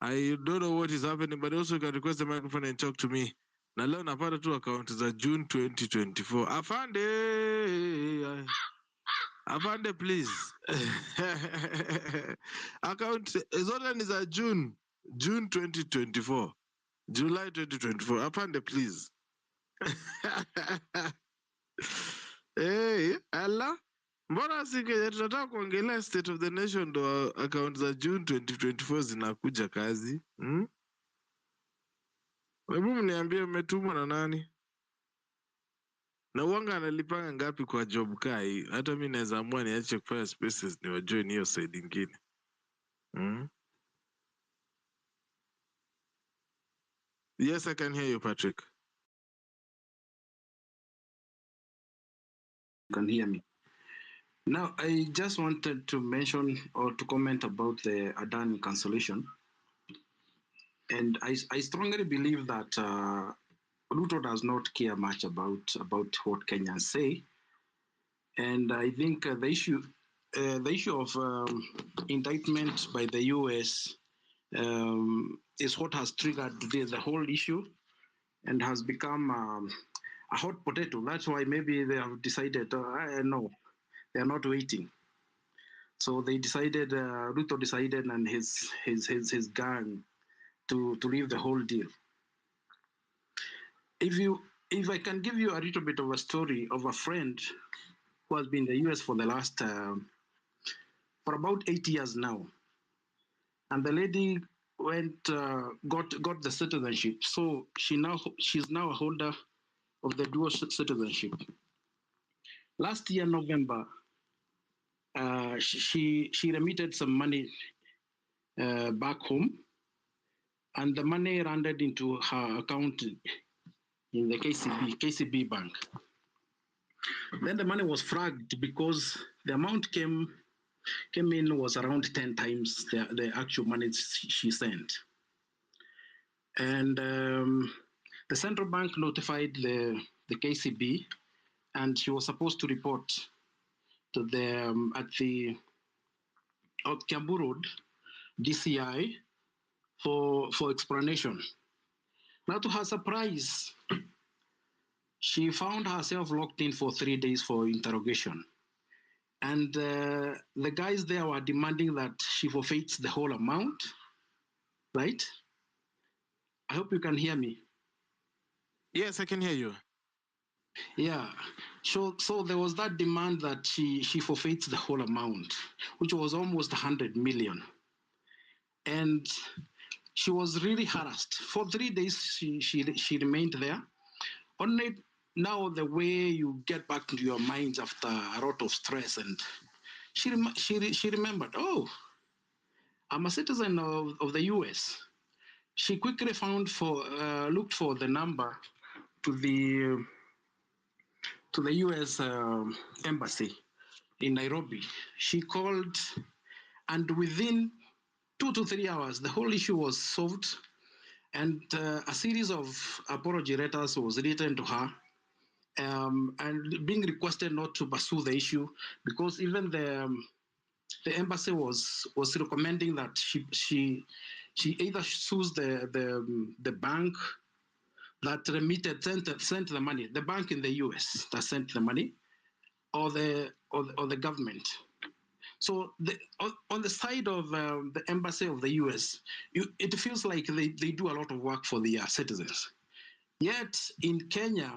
I don't know what is happening, but also you can request the microphone and talk to me. Na leo napata tu account za June 2024. Afande, please. Account zote ni za June 2024. July 2024. Afande, please. Hey, Allah. Mbona si Kenya tunataka kuongelea state of the nation ndo account za June 2024 zinakuja kazi? Hebu mniambie umetumwa na nani? Na uanga analipanga ngapi kwa job kai? Hata mimi naweza amua niache kufanya spaces ni wajoin hiyo side nyingine. Yes, I can hear you, Patrick. You can hear me. Now, I just wanted to mention or to comment about the Adani cancellation. And I strongly believe that Ruto does not care much about what Kenyans say. And I think the issue of indictment by the US is what has triggered the whole issue and has become a hot potato. That's why maybe they have decided, no, they are not waiting. So they decided, Ruto decided, and his gang to leave the whole deal. If I can give you a little bit of a story of a friend who has been in the US for the last for about 8 years now, and the lady got the citizenship. So she's now a holder of the dual citizenship. Last year, November, she remitted some money back home, and the money landed into her account in the KCB bank. Then the money was flagged because the amount came in was around 10 times the actual money she sent. And the central bank notified the KCB, and she was supposed to report to the at the Kiambu Road DCI for explanation. Now, to her surprise, she found herself locked in for 3 days for interrogation. And the guys there were demanding that she forfeits the whole amount, right? I hope you can hear me. Yes, I can hear you. Yeah. So there was that demand that she forfeits the whole amount, which was almost 100 million. And she was really harassed. For 3 days, she remained there. Only now the way you get back into your mind after a lot of stress, and she remembered, oh, I'm a citizen of the US. She quickly looked for the number to the US embassy in Nairobi. She called, and within 2 to 3 hours, the whole issue was solved, and a series of apology letters was written to her, and being requested not to pursue the issue, because even the embassy was recommending that she either sues the bank that remitted sent the money, the bank in the US that sent the money, or the government. So on the side of the embassy of the US, it feels like they do a lot of work for the citizens. Yet in Kenya,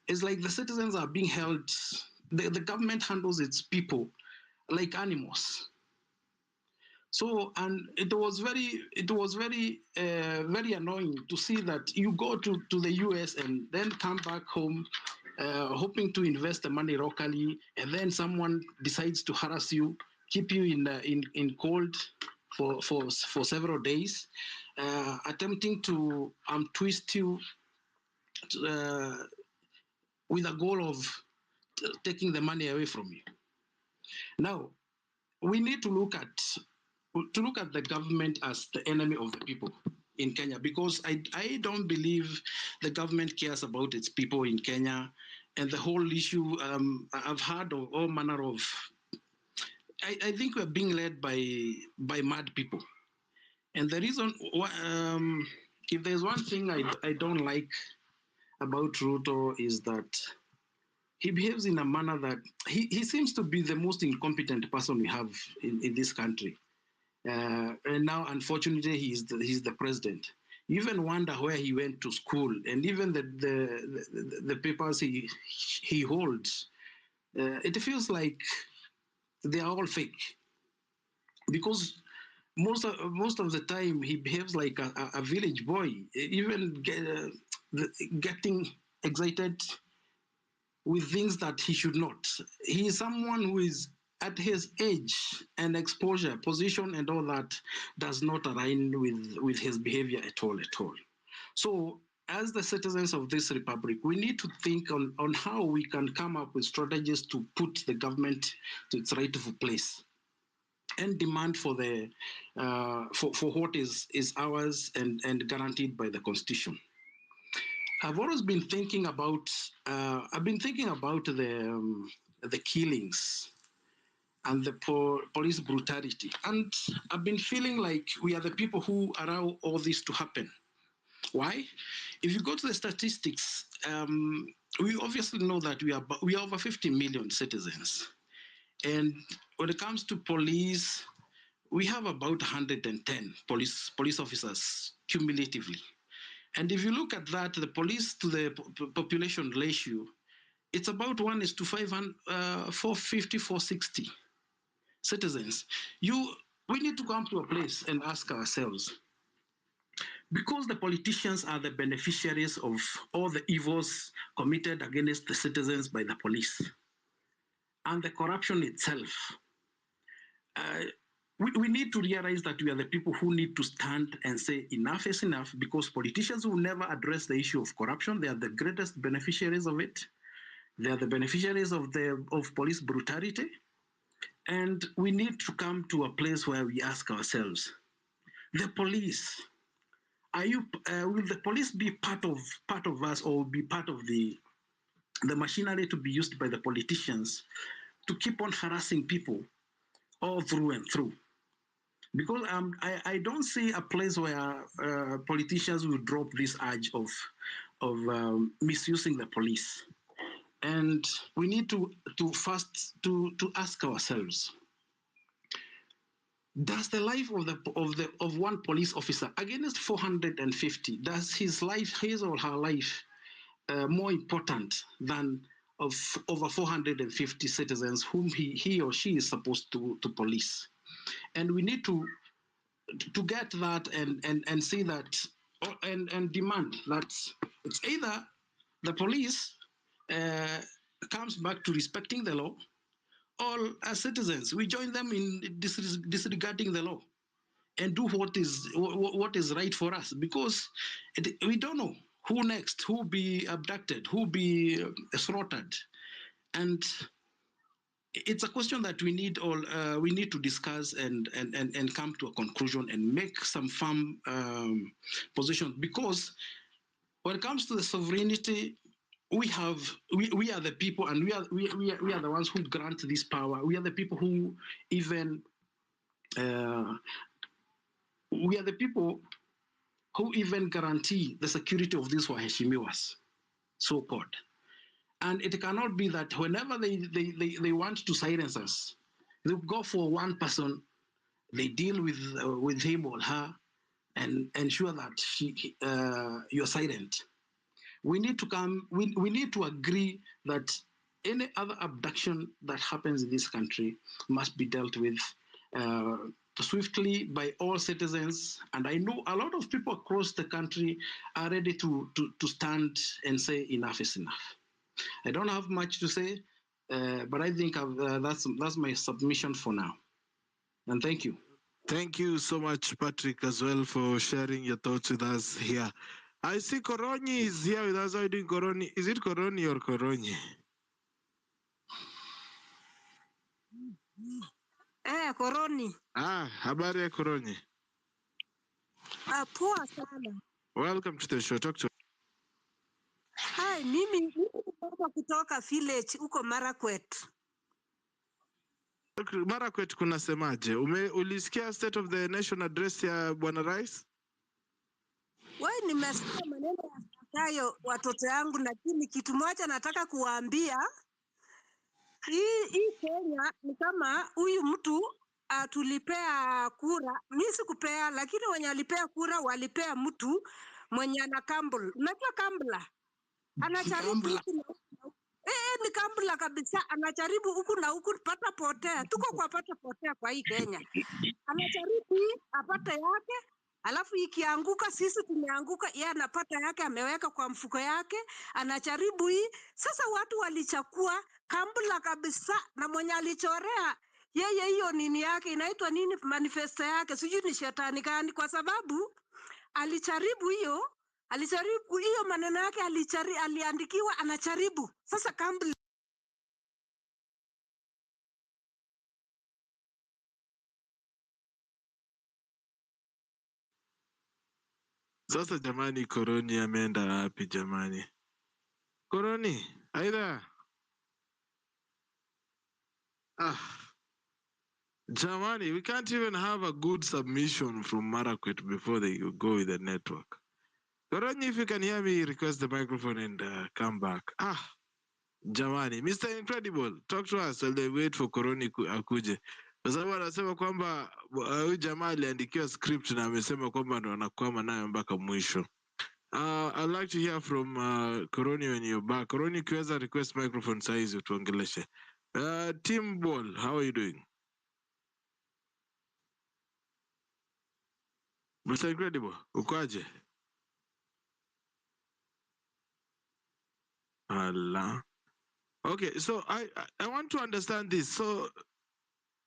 it's like the citizens are being held, the government handles its people like animals. So, and it was very annoying to see that you go to the US and then come back home hoping to invest the money locally, and then someone decides to harass you, keep you in cold for several days, attempting to twist you with a goal of taking the money away from you. Now, we need to look at the government as the enemy of the people in Kenya, because I don't believe the government cares about its people in Kenya. And the whole issue, I've heard of all manner of, I think we're being led by mad people. And the reason, if there's one thing I don't like about Ruto is that he behaves in a manner that he seems to be the most incompetent person we have in this country. And now, unfortunately, he's the president. You even wonder where he went to school, and even the papers he holds. It feels like they are all fake, because most of the time he behaves like a village boy, even getting excited with things that he should not. He is someone who is at his age and exposure, position, and all that does not align with his behavior at all. So, as the citizens of this republic, we need to think on how we can come up with strategies to put the government to its rightful place and demand for the for what is ours and guaranteed by the Constitution. I've always been thinking about the killings and the police brutality, and I've been feeling like we are the people who allow all this to happen. Why? If you go to the statistics, we obviously know that we are over 50 million citizens, and when it comes to police, we have about 110 police officers cumulatively. And if you look at that, the police to the population ratio, it's about 1:500, 450, 460 citizens. We need to come to a place and ask ourselves, because the politicians are the beneficiaries of all the evils committed against the citizens by the police and the corruption itself, we need to realize that we are the people who need to stand and say enough is enough, because politicians will never address the issue of corruption. They are the greatest beneficiaries of it. They are the beneficiaries of police brutality. And we need to come to a place where we ask ourselves, the police, will the police be part of us, or be part of the machinery to be used by the politicians to keep on harassing people all through and through? Because I don't see a place where politicians will drop this urge of misusing the police. And we need to first ask ourselves, does the life of one police officer against 450, does his or her life more important than of over 450 citizens whom he or she is supposed to police? And we need to get that and see that, and demand that it's either the police comes back to respecting the law, or as citizens we join them in disregarding the law and do what is right for us, because we don't know who next, who be abducted, who be slaughtered. And it's a question that we need to discuss and come to a conclusion and make some firm position, because when it comes to the sovereignty, we are the people, and we are the ones who grant this power. We are the people who even guarantee the security of these waheshimiwas, so-called. And it cannot be that whenever they want to silence us, they go for one person, they deal with him or her, and ensure that you're silent. We need to agree that any other abduction that happens in this country must be dealt with swiftly by all citizens. And I know a lot of people across the country are ready to stand and say enough is enough. I don't have much to say, but I think that's my submission for now. And thank you. Thank you so much, Patrick, as well, for sharing your thoughts with us here. I see Koroni is here with us. How are you doing, Koroni? Is it Koroni or Koroni? Koroni. Habari ya Koroni. Poa sana. Welcome to the show. Talk to. Hi, mimi kutoka village huko Marakwet. Marakwet kunasemaje? Ulisikia State of the Nation address ya Bwana Rais? Wewe nimesikia maneno yafuatayo watoto yangu, lakini kitu moja nataka kuwaambia. Hii Kenya ni kama huyu mtu tulipea kura, mimi sikupea, lakini wenye alipea kura walipea mtu mwenye ana Campbell. Unajua Campbell? Anajaribu ni Campbell kabisa, anajaribu huku na huku pata potea. Tuko kwa pata potea kwa hii Kenya. Anajaribu apate yake, alafu ikianguka sisi tumeanguka, yeye anapata yake ameweka kwa mfuko yake, anajaribu hii. Sasa watu walichakua Campbell kabisa, na mwenye alichorea yeye hiyo nini yake inaitwa nini, manifesto yake, sijui ni shetani gani, kwa sababu alijaribu hiyo maneno yake, aliandikiwa anajaribu. Sasa Campbell Sasa jamani, Koroni ameenda wapi jamani? Koroni, aidha. Jamani, we can't even have a good submission from Marakwet before they go with the network. Koroni, if you can hear me, request the microphone and come back. Jamani, Mr. Incredible, talk to us while they wait for Koroni akuje. Kwa sababu anasema kwamba huyu jamaa aliandikiwa script na amesema kwamba ndo anakwama nayo mpaka mwisho. I'd like to hear from Koroni when you're back. Koroni, ukiweza request microphone size utuongeleshe. Team Ball, how are you doing? Mr. Incredible, ukoaje? Allah. Okay, so I want to understand this. So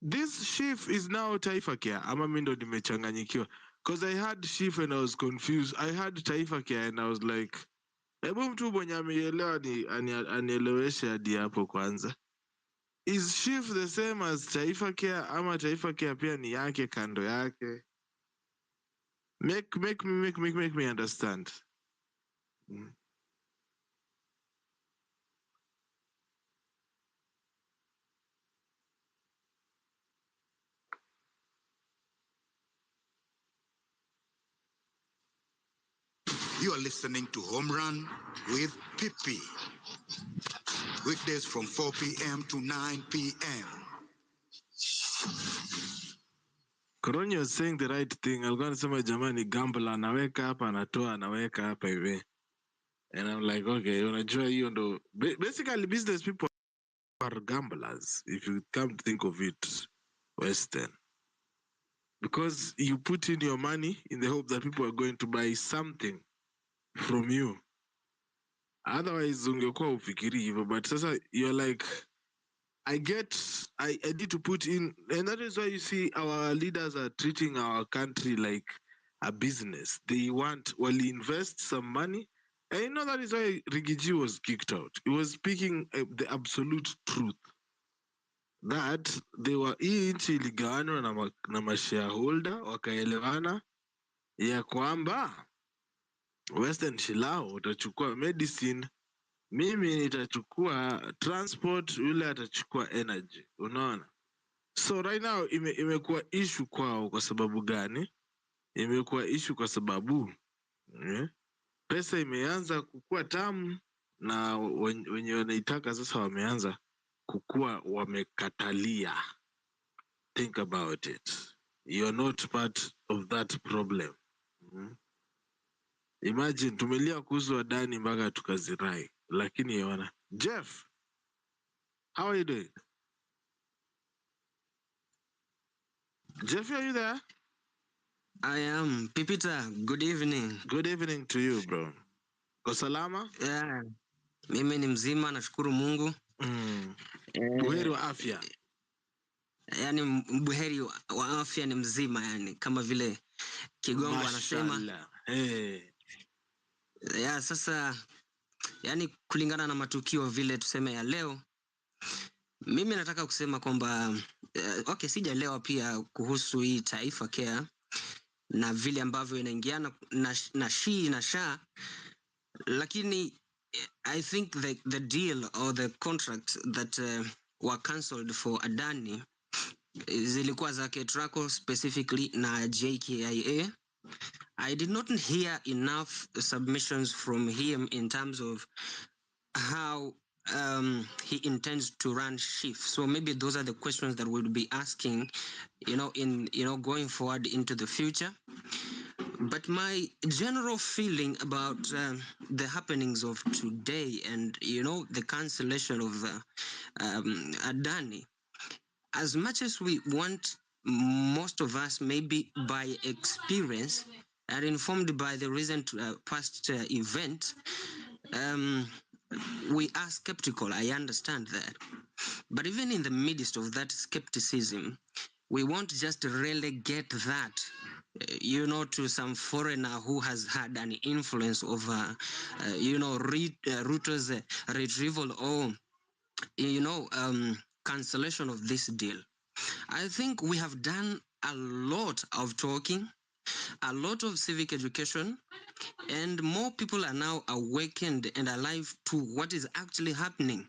this chief is now Taifa Care. Ama mimi ndo nimechanganyikiwa. Because I had chief and I was confused. I had Taifa Care and I was like, hebu mtu mwenye ameelewa ni anieleweshe hadi hapo kwanza. Is chief the same as Taifa Care ama Taifa Care pia ni yake kando yake? Make me understand. You are listening to Home Run with Pipi. Weekdays from 4 p.m. to 9 p.m. Koroni was saying the right thing. Alikuwa anasema jamani gambler anaweka hapa anatoa anaweka hapa hivi. And I'm like, okay, unajua hiyo ndo basically business people are gamblers if you come to think of it Western. Because you put in your money in the hope that people are going to buy something from you. Otherwise ungekuwa ufikiri hivyo, but sasa you're like, I need to put in, and that is why you see our leaders are treating our country like a business. They will invest some money. And you know that is why Rigiji was kicked out. He was speaking the absolute truth. That they were hii nchi iligawanwa na mashareholder wakaelewana ya kwamba Western Shilao utachukua medicine, mimi nitachukua transport, yule atachukua energy. Unaona? So right now imekuwa issue kwao kwa sababu gani? Imekuwa issue kwa sababu pesa imeanza kukua tamu na wenye wanaitaka sasa wameanza kukua wamekatalia. Think about it. You're not part of that problem. Imagine tumelia kuhusu Adani mpaka tukazirai, lakini yona. Jeff, how are you doing? Jeffrey, are you there? I am. Pipita, good evening. Good evening to you, bro. Kwa salama? Yeah. Mimi ni mzima, nashukuru Mungu. Buheri wa afya. Yani buheri wa afya, ni mzima, yani kama vile Kigongo anasema. Hey. Ya sasa, yani kulingana na matukio vile tuseme ya leo, mimi nataka kusema kwamba okay, sijalewa pia kuhusu hii Taifa Care na vile ambavyo inaingiana na shi na sha, lakini I think the deal or the contract that were cancelled for Adani zilikuwa za Ketraco specifically na JKIA. I did not hear enough submissions from him in terms of how he intends to run SHIF. So maybe those are the questions that we'll be asking, going forward into the future. But my general feeling about the happenings of today and, the cancellation of Adani, as much as we want, most of us, maybe by experience and informed by the recent past event, we are skeptical. I understand that. But even in the midst of that skepticism, we won't just relegate that, to some foreigner who has had an influence over, Ruto's retrieval or, cancellation of this deal. I think we have done a lot of talking, a lot of civic education, and more people are now awakened and alive to what is actually happening.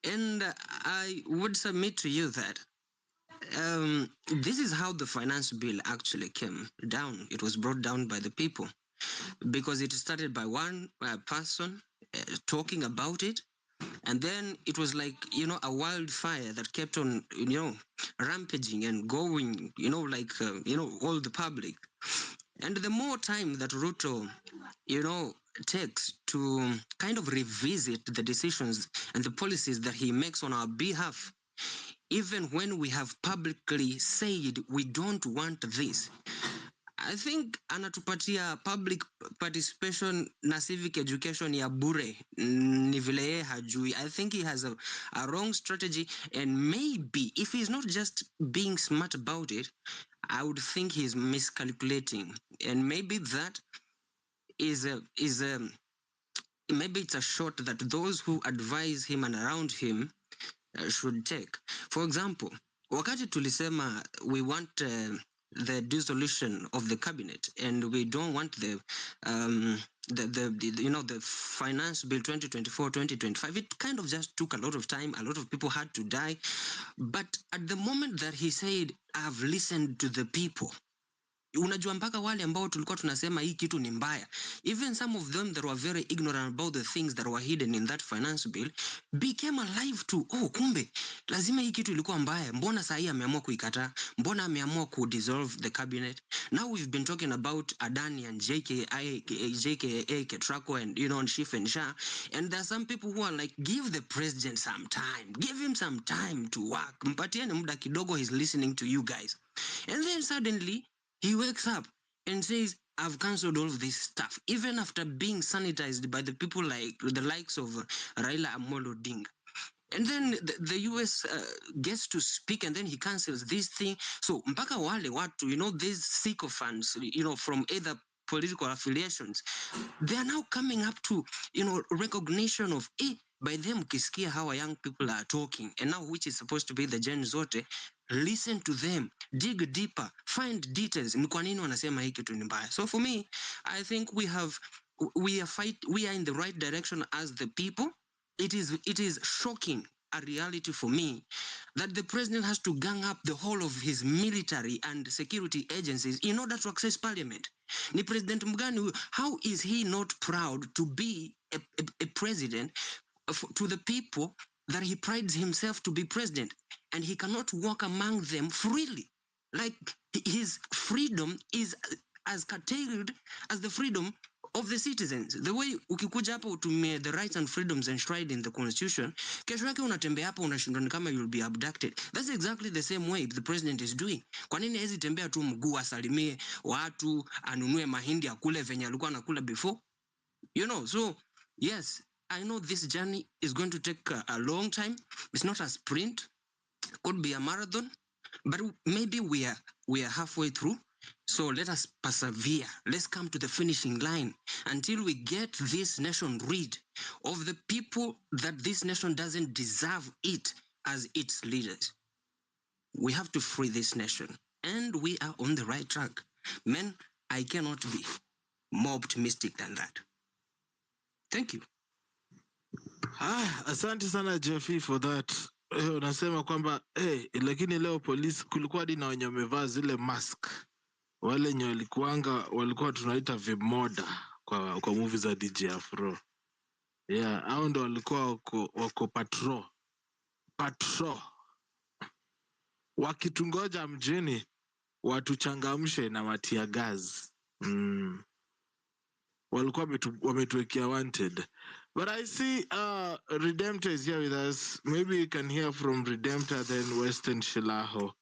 And I would submit to you that this is how the finance bill actually came down. It was brought down by the people because it started by one person talking about it. And then it was like, a wildfire that kept on, rampaging and going, all the public. And the more time that Ruto, takes to kind of revisit the decisions and the policies that he makes on our behalf, even when we have publicly said we don't want this, I think anatupatia public participation na civic education ya bure, ni vile yeye hajui. I think he has a wrong strategy, and maybe if he's not just being smart about it, I would think he's miscalculating, and maybe that is maybe it's a shot that those who advise him and around him should take. For example, wakati tulisema we want the dissolution of the cabinet and we don't want the finance bill 2024-2025, it kind of just took a lot of time. A lot of people had to die. But at the moment that he said, I've listened to the people, unajua mpaka wale ambao tulikuwa tunasema hii kitu ni mbaya, even some of them that were very ignorant about the things that were hidden in that finance bill became alive to, kumbe lazima hii kitu ilikuwa mbaya, mbona saa hii ameamua kuikataa, mbona ameamua dissolve the cabinet. Now we've been talking about Adani and JKA, Ketraco and and Shif and Shah, and there are some people who are like, give the president some time, give him some time to work, mpatieni muda kidogo, he's listening to you guys. And then suddenly he wakes up and says, I've cancelled all of this stuff, even after being sanitized by the people like the likes of Raila Amolo Odinga. And then the US gets to speak, and then he cancels this thing. So mpaka wale watu, these sycophants, from either political affiliations, they are now coming up to, recognition of, by them ukisikia how our young people are talking, and now which is supposed to be the Gen Zote, listen to them, dig deeper, find details. Ni kwa nini wanasema hii kitu ni mbaya? So for me, I think we are in the right direction as the people. It is shocking, a reality for me, that the president has to gang up the whole of his military and security agencies in order to access parliament. Ni president mgani? How is he not proud to be a president to the people that he prides himself to be president, and he cannot walk among them freely? Like, his freedom is as curtailed as the freedom of the citizens. The way ukikuja hapa utumie the rights and freedoms enshrined in the constitution, kesho yake unatembea hapa unashindwa ni kama you'll be abducted. That's exactly the same way the president is doing. Kwa nini hezi tembea tu mguu asalimie watu, anunue mahindi akule venye alikuwa anakula before? You know, so yes, I know this journey is going to take a long time. It's not a sprint, could be a marathon, but maybe we are halfway through. So let us persevere. Let's come to the finishing line until we get this nation rid of the people that this nation doesn't deserve it as its leaders. We have to free this nation, and we are on the right track. Men, I cannot be more optimistic than that. Thank you. Asante sana Jeffy for that. Unasema kwamba lakini leo polisi kulikuwa hadi na wenye wamevaa zile mask. Wale wenye walikuwa tunaita vimoda kwa movie za DJ Afro. Yeah, hao ndo walikuwa wako patrol. Wakitungoja mjini watuchangamshe na matia gas. Walikuwa wametuwekea wanted. But I see Redemptor is here with us. Maybe you can hear from Redemptor, then Western Shilaho.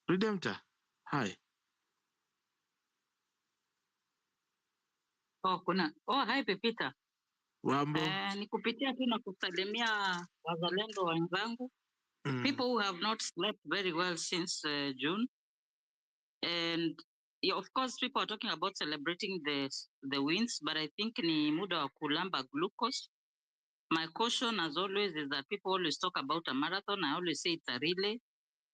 Redemptor, hi. Hi Pepita. Wambo. Ni kupitia tu na kusalimia wazalendo wenzangu. People who have not slept very well since June. And yeah, of course people are talking about celebrating the wins, but I think ni muda wa kulamba glucose. My caution as always is that people always talk about a marathon. I always say it's a relay.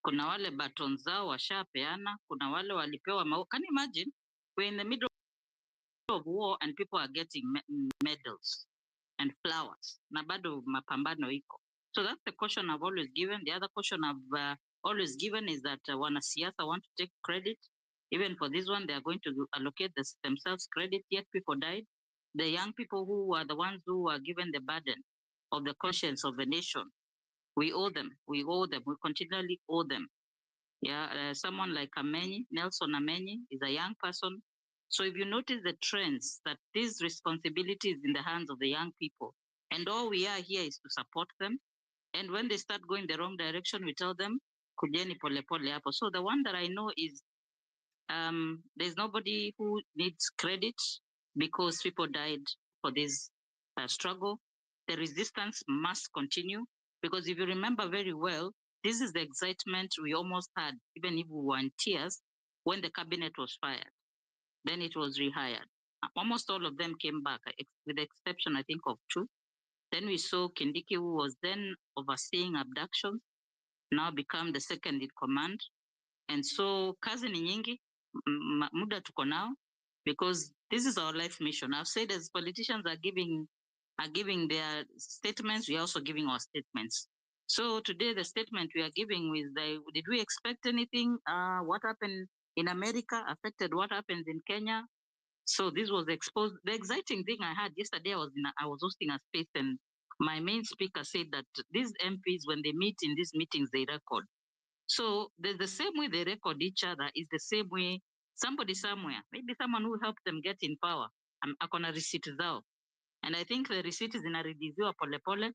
Kuna wale baton zao washapeana, kuna wale walipewa Can you imagine? We're in the middle of war and people are getting medals and flowers. Na bado mapambano iko. So that's the caution I've always given. The other caution I've always given is that wanasiasa want to take credit. Even for this one, they are going to allocate themselves credit, yet people died. The young people who are the ones who are given the burden of the conscience of the nation, we owe them, we continually owe them. Yeah, someone like Nelson Amenyi is a young person. So if you notice the trends, that this responsibility is in the hands of the young people, and all we are here is to support them. And when they start going the wrong direction, we tell them, kujeni pole pole hapo. So the one that I know is there's nobody who needs credit because people died for this struggle. The resistance must continue because if you remember very well, this is the excitement we almost had, even if we were in tears, when the cabinet was fired. Then it was rehired. Almost all of them came back, with the exception, I think, of 2. Then we saw Kindiki, who was then overseeing abductions, now become the second in command. And so kazi ni nyingi, muda tuko nao, because this is our life mission. I've said as politicians are giving their statements, we are also giving our statements. So today the statement we are giving is, did we expect anything? What happened in America affected what happens in Kenya. So this was exposed. The exciting thing I had yesterday, I was hosting a space and my main speaker said that these MPs, when they meet in these meetings, they record. So the same way they record each other is the same way somebody somewhere, maybe someone who helped them get in power, akona receipt zao. And I think the receipt is inarediziwa polepole,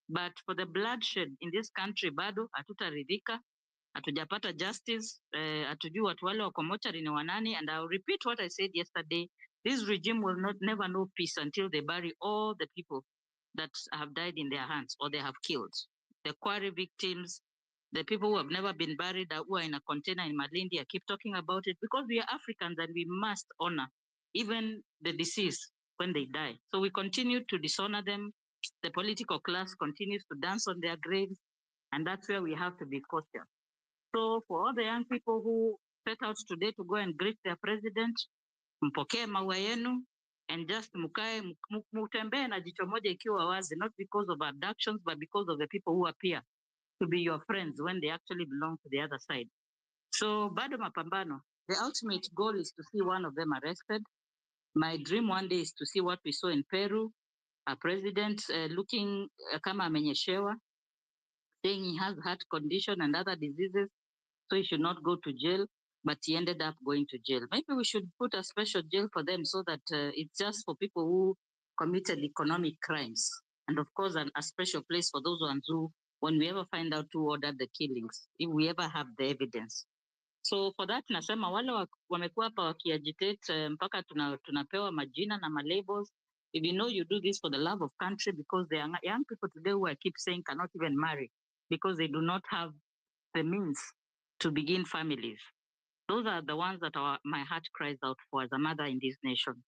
but for the bloodshed in this country, bado hatutaridhika, hatujapata justice, hatujui watu wale wako mochari ni wanani. And I'll repeat what I said yesterday, this regime will never know peace until they bury all the people that have died in their hands or they have killed. The quarry victims, the people who have never been buried, who are in a container in Malindi. I keep talking about it because we are Africans and we must honor even the deceased when they die. So we continue to dishonor them. The political class continues to dance on their graves, and that's where we have to be cautious. So for all the young people who set out today to go and greet their president, mpokee maua yenu and just mutembee na jicho moja ikiwa wazi, not because of abductions, but because of the people who appear to be your friends when they actually belong to the other side. So bado mapambano. The ultimate goal is to see one of them arrested. My dream one day is to see what we saw in Peru, a president looking kama amenyeshewa, saying he has heart condition and other diseases, so he should not go to jail. but he ended up going to jail. Maybe we should put a special jail for them so that it's just for people who committed economic crimes. And of course, a special place for those ones who, when we ever find out who ordered the killings, if we ever have the evidence. So for that nasema wale wamekuwa hapa wakiagitate mpaka tunapewa majina na malabels. If you know you do this for the love of country, because there are young people today who I keep saying cannot even marry because they do not have the means to begin families. Those are the ones that my heart cries out for as a mother in this nation.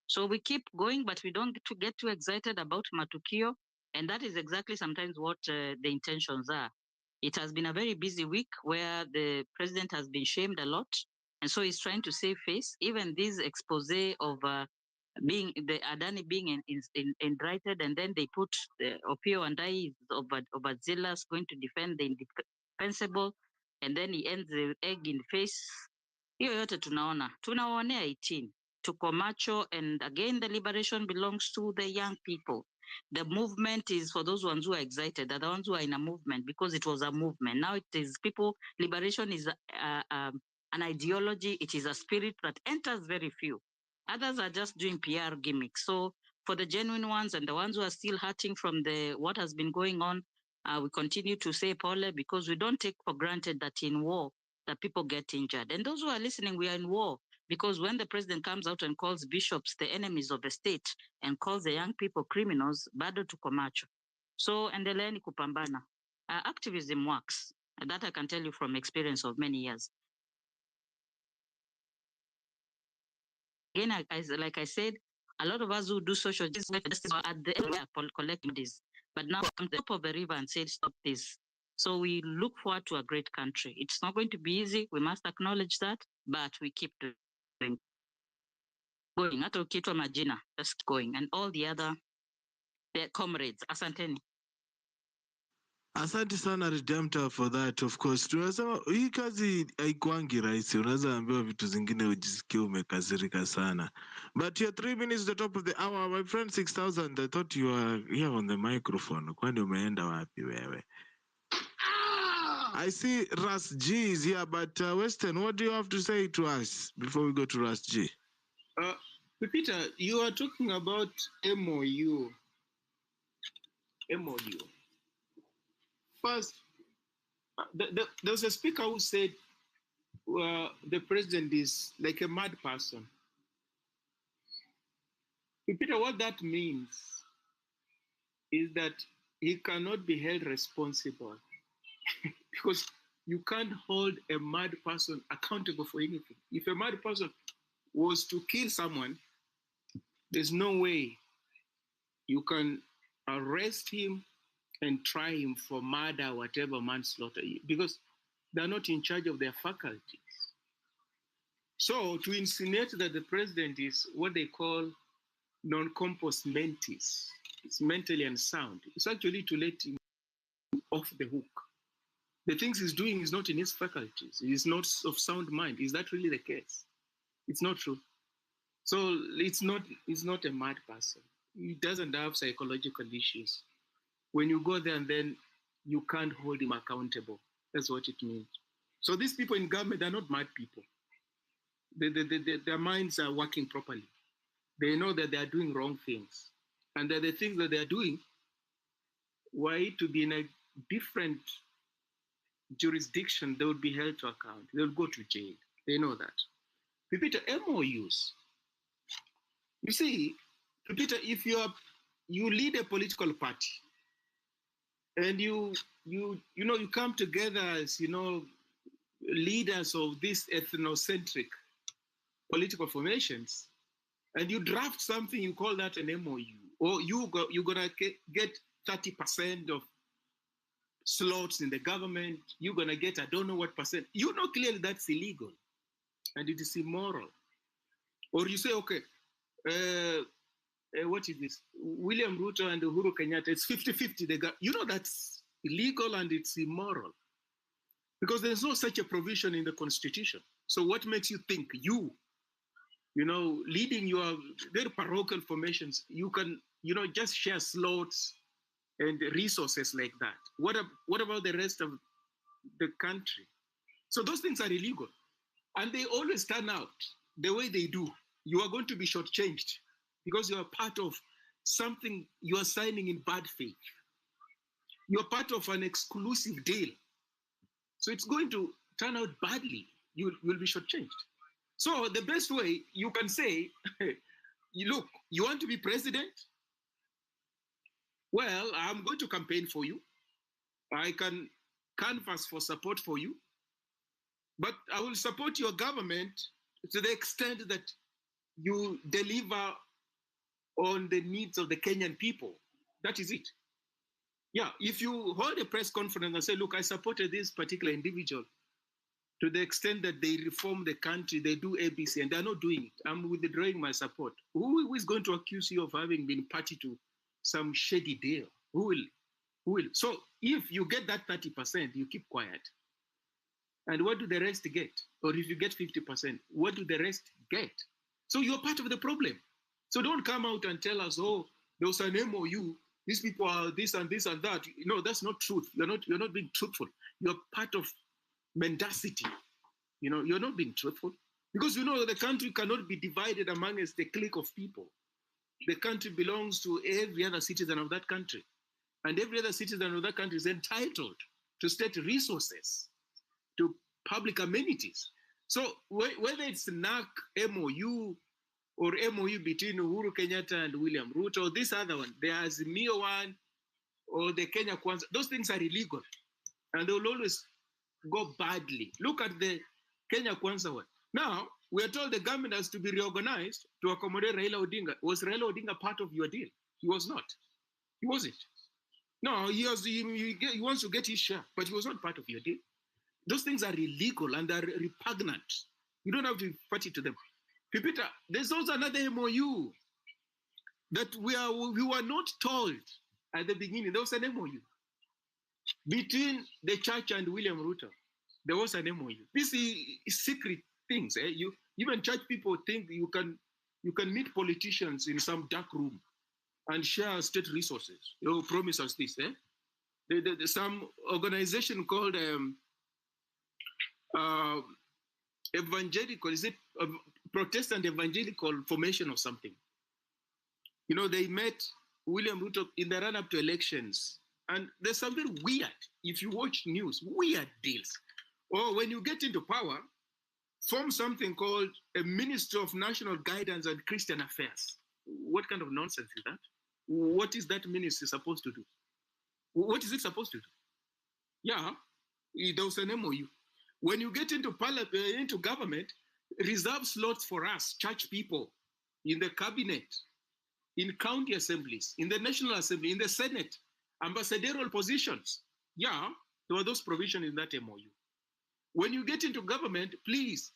So we keep going, but we don't get too excited about matukio. And that is exactly sometimes what the intentions are. It has been a very busy week where the president has been shamed a lot. And so he's trying to save face. Even this expose of being the Adani being indicted, and then they put Opio and I of Zilas going to defend the indefensible, and then he ends the egg in the face. Hiyo yote tunawaonea 18. Tuko macho, and again the liberation belongs to the young people. The movement is for those ones who are excited, the ones who are in a movement, because it was a movement. Now it is people, liberation is an ideology, it is a spirit that enters very few. Others are just doing PR gimmicks. So for the genuine ones and the ones who are still hurting from what has been going on, we continue to say pole, because we don't take for granted that in war that people get injured. And those who are listening, we are in war, because when the president comes out and calls bishops the enemies of the state and calls the young people criminals, bado tuko macho. So endeleeni kupambana. Activism works. And that I can tell you from experience of many years. Again, like I said, a lot of us who do social justice are at the end collecting this, but now come to the top of the river and say, stop this. So we look forward to a great country. It's not going to be easy. We must acknowledge that, but we keep doing. Going, hata ukitwa majina, just going, and all the other comrades. Asanteni. Asante sana Redemptor for that. Of course, tunasema hii kazi haikuangi rahisi, unaweza ambiwa vitu zingine ujisikie umekasirika sana. But you're 3 minutes the top of the hour, my friend. 6000, I thought you were here on the microphone. Kwani umeenda wapi wewe? I see Ras G is here, but Weston, what do you have to say to us before we go to Ras G? Peter, you are talking about MOU. First, there was a speaker who said the president is like a mad person. Peter, what that means is that he cannot be held responsible because you can't hold a mad person accountable for anything. If a mad person was to kill someone, there's no way you can arrest him and try him for murder, whatever, manslaughter, because they're not in charge of their faculties. So to insinuate that the president is what they call non-compos mentis, it's mentally unsound, it's actually to let him off the hook. The things he's doing is not in his faculties. He's not of sound mind. Is that really the case? It's not true. So it's not a mad person. He doesn't have psychological issues. When you go there and then you can't hold him accountable. That's what it means. So these people in government, they're not mad people. Their minds are working properly. They know that they are doing wrong things. And that the things that they are doing, were it to be in a different jurisdiction, they would be held to account. They would go to jail. They know that. Peter, MOUs. You see, Peter, if you lead a political party and you come together as leaders of these ethnocentric political formations, and you draft something, you call that an MOU, or you're gonna get 30% of slots in the government, you're gonna get I don't know what percent. You know clearly that's illegal and it is immoral. Or you say, okay, what is this? William Ruto and Uhuru Kenyatta, it's 50-50. You know that's illegal and it's immoral because there's no such a provision in the Constitution. So what makes you think leading your very parochial formations, you can, just share slots and resources like that? What about the rest of the country? So those things are illegal. and they always turn out the way they do, you are going to be shortchanged because you are part of something you are signing in bad faith. You're part of an exclusive deal. So it's going to turn out badly. You will be shortchanged. So the best way you can say, look, you want to be president? Well, I'm going to campaign for you. I can canvass for support for you. But I will support your government to the extent that you deliver on the needs of the Kenyan people. That is it. Yeah, if you hold a press conference and say, look, I supported this particular individual to the extent that they reform the country, they do ABC, and they're not doing it, I'm withdrawing my support. Who is going to accuse you of having been party to some shady deal? Who will? Who will? So if you get that 30%, you keep quiet. And what do the rest get? Or if you get 50%, what do the rest get? So you're part of the problem. So don't come out and tell us, oh, there was an MOU, these people are this and this and that. No, that's not truth. You're not being truthful. You're part of mendacity. You're not being truthful. Because the country cannot be divided amongst the clique of people. The country belongs to every other citizen of that country. And every other citizen of that country is entitled to state resources, to public amenities. So whether it's NAC, MOU, or MOU between Uhuru Kenyatta and William Ruto, or this other one, the Azimio one, or the Kenya Kwanza, those things are illegal. And they will always go badly. Look at the Kenya Kwanza one. Now, we are told the government has to be reorganized to accommodate Raila Odinga. Was Raila Odinga part of your deal? He was not. He wasn't. No, he wants to get his share, but he was not part of your deal. Those things are illegal and are repugnant. You don't have to be party to them. Pipita, there's also another MOU that we were not told at the beginning. There was an MOU between the church and William Ruto. There was an MOU. These is secret things. Even church people think you can meet politicians in some dark room and share state resources. You promise us this. Some organization called evangelical, is it Protestant Evangelical Formation or something? They met William Ruto in the run-up to elections. And there's something weird, if you watch news, weird deals. Or when you get into power, form something called a Ministry of National Guidance and Christian Affairs. What kind of nonsense is that? What is that ministry supposed to do? What is it supposed to do? Yeah, there was an MOU. When you get into government, reserve slots for us, church people, in the cabinet, in county assemblies, in the National Assembly, in the Senate, ambassadorial positions. Yeah, there were those provisions in that MOU. When you get into government, please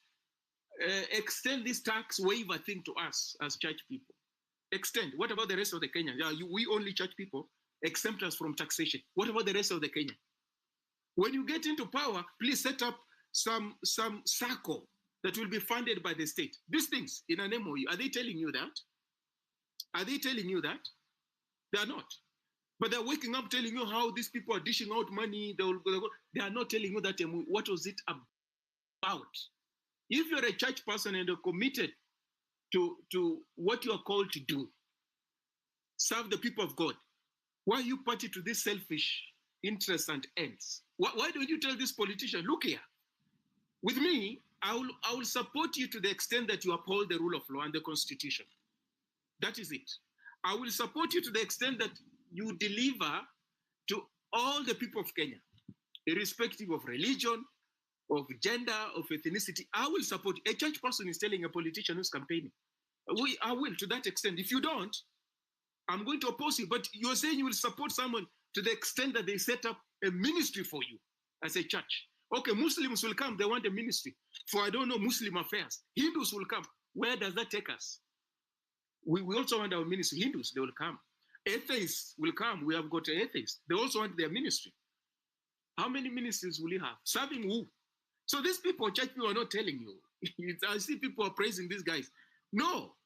extend this tax waiver thing to us as church people. Extend. What about the rest of the Kenyans? Yeah, we only church people, exempt us from taxation. What about the rest of the Kenyans? When you get into power, please set up some circle that will be funded by the state. These things in an MOU, are they telling you that? Are they telling you that? They are not. But they're waking up telling you how these people are dishing out money. They are not telling you that MOU. What was it about? If you're a church person and you're committed to what you are called to do, serve the people of God, why are you party to these selfish interests and ends? Why don't you tell this politician, look here, with me, I will support you to the extent that you uphold the rule of law and the Constitution. That is it. I will support you to the extent that you deliver to all the people of Kenya, irrespective of religion, of gender, of ethnicity. I will support you. A church person is telling a politician who's campaigning. I will, to that extent. If you don't, I'm going to oppose you. But you're saying you will support someone to the extent that they set up a ministry for you as a church. Okay, Muslims will come. They want a ministry for, I don't know, Muslim affairs. Hindus will come. Where does that take us? We also want our ministry. Hindus, they will come. Atheists will come. We have got atheists. They also want their ministry. How many ministries will you have? Serving who? So these people, church people, are not telling you. I see people are praising these guys. No.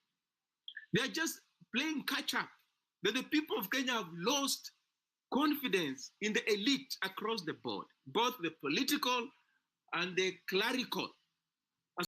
They're just playing catch up. That the people of Kenya have lost confidence in the elite across the board, both the political and the clerical.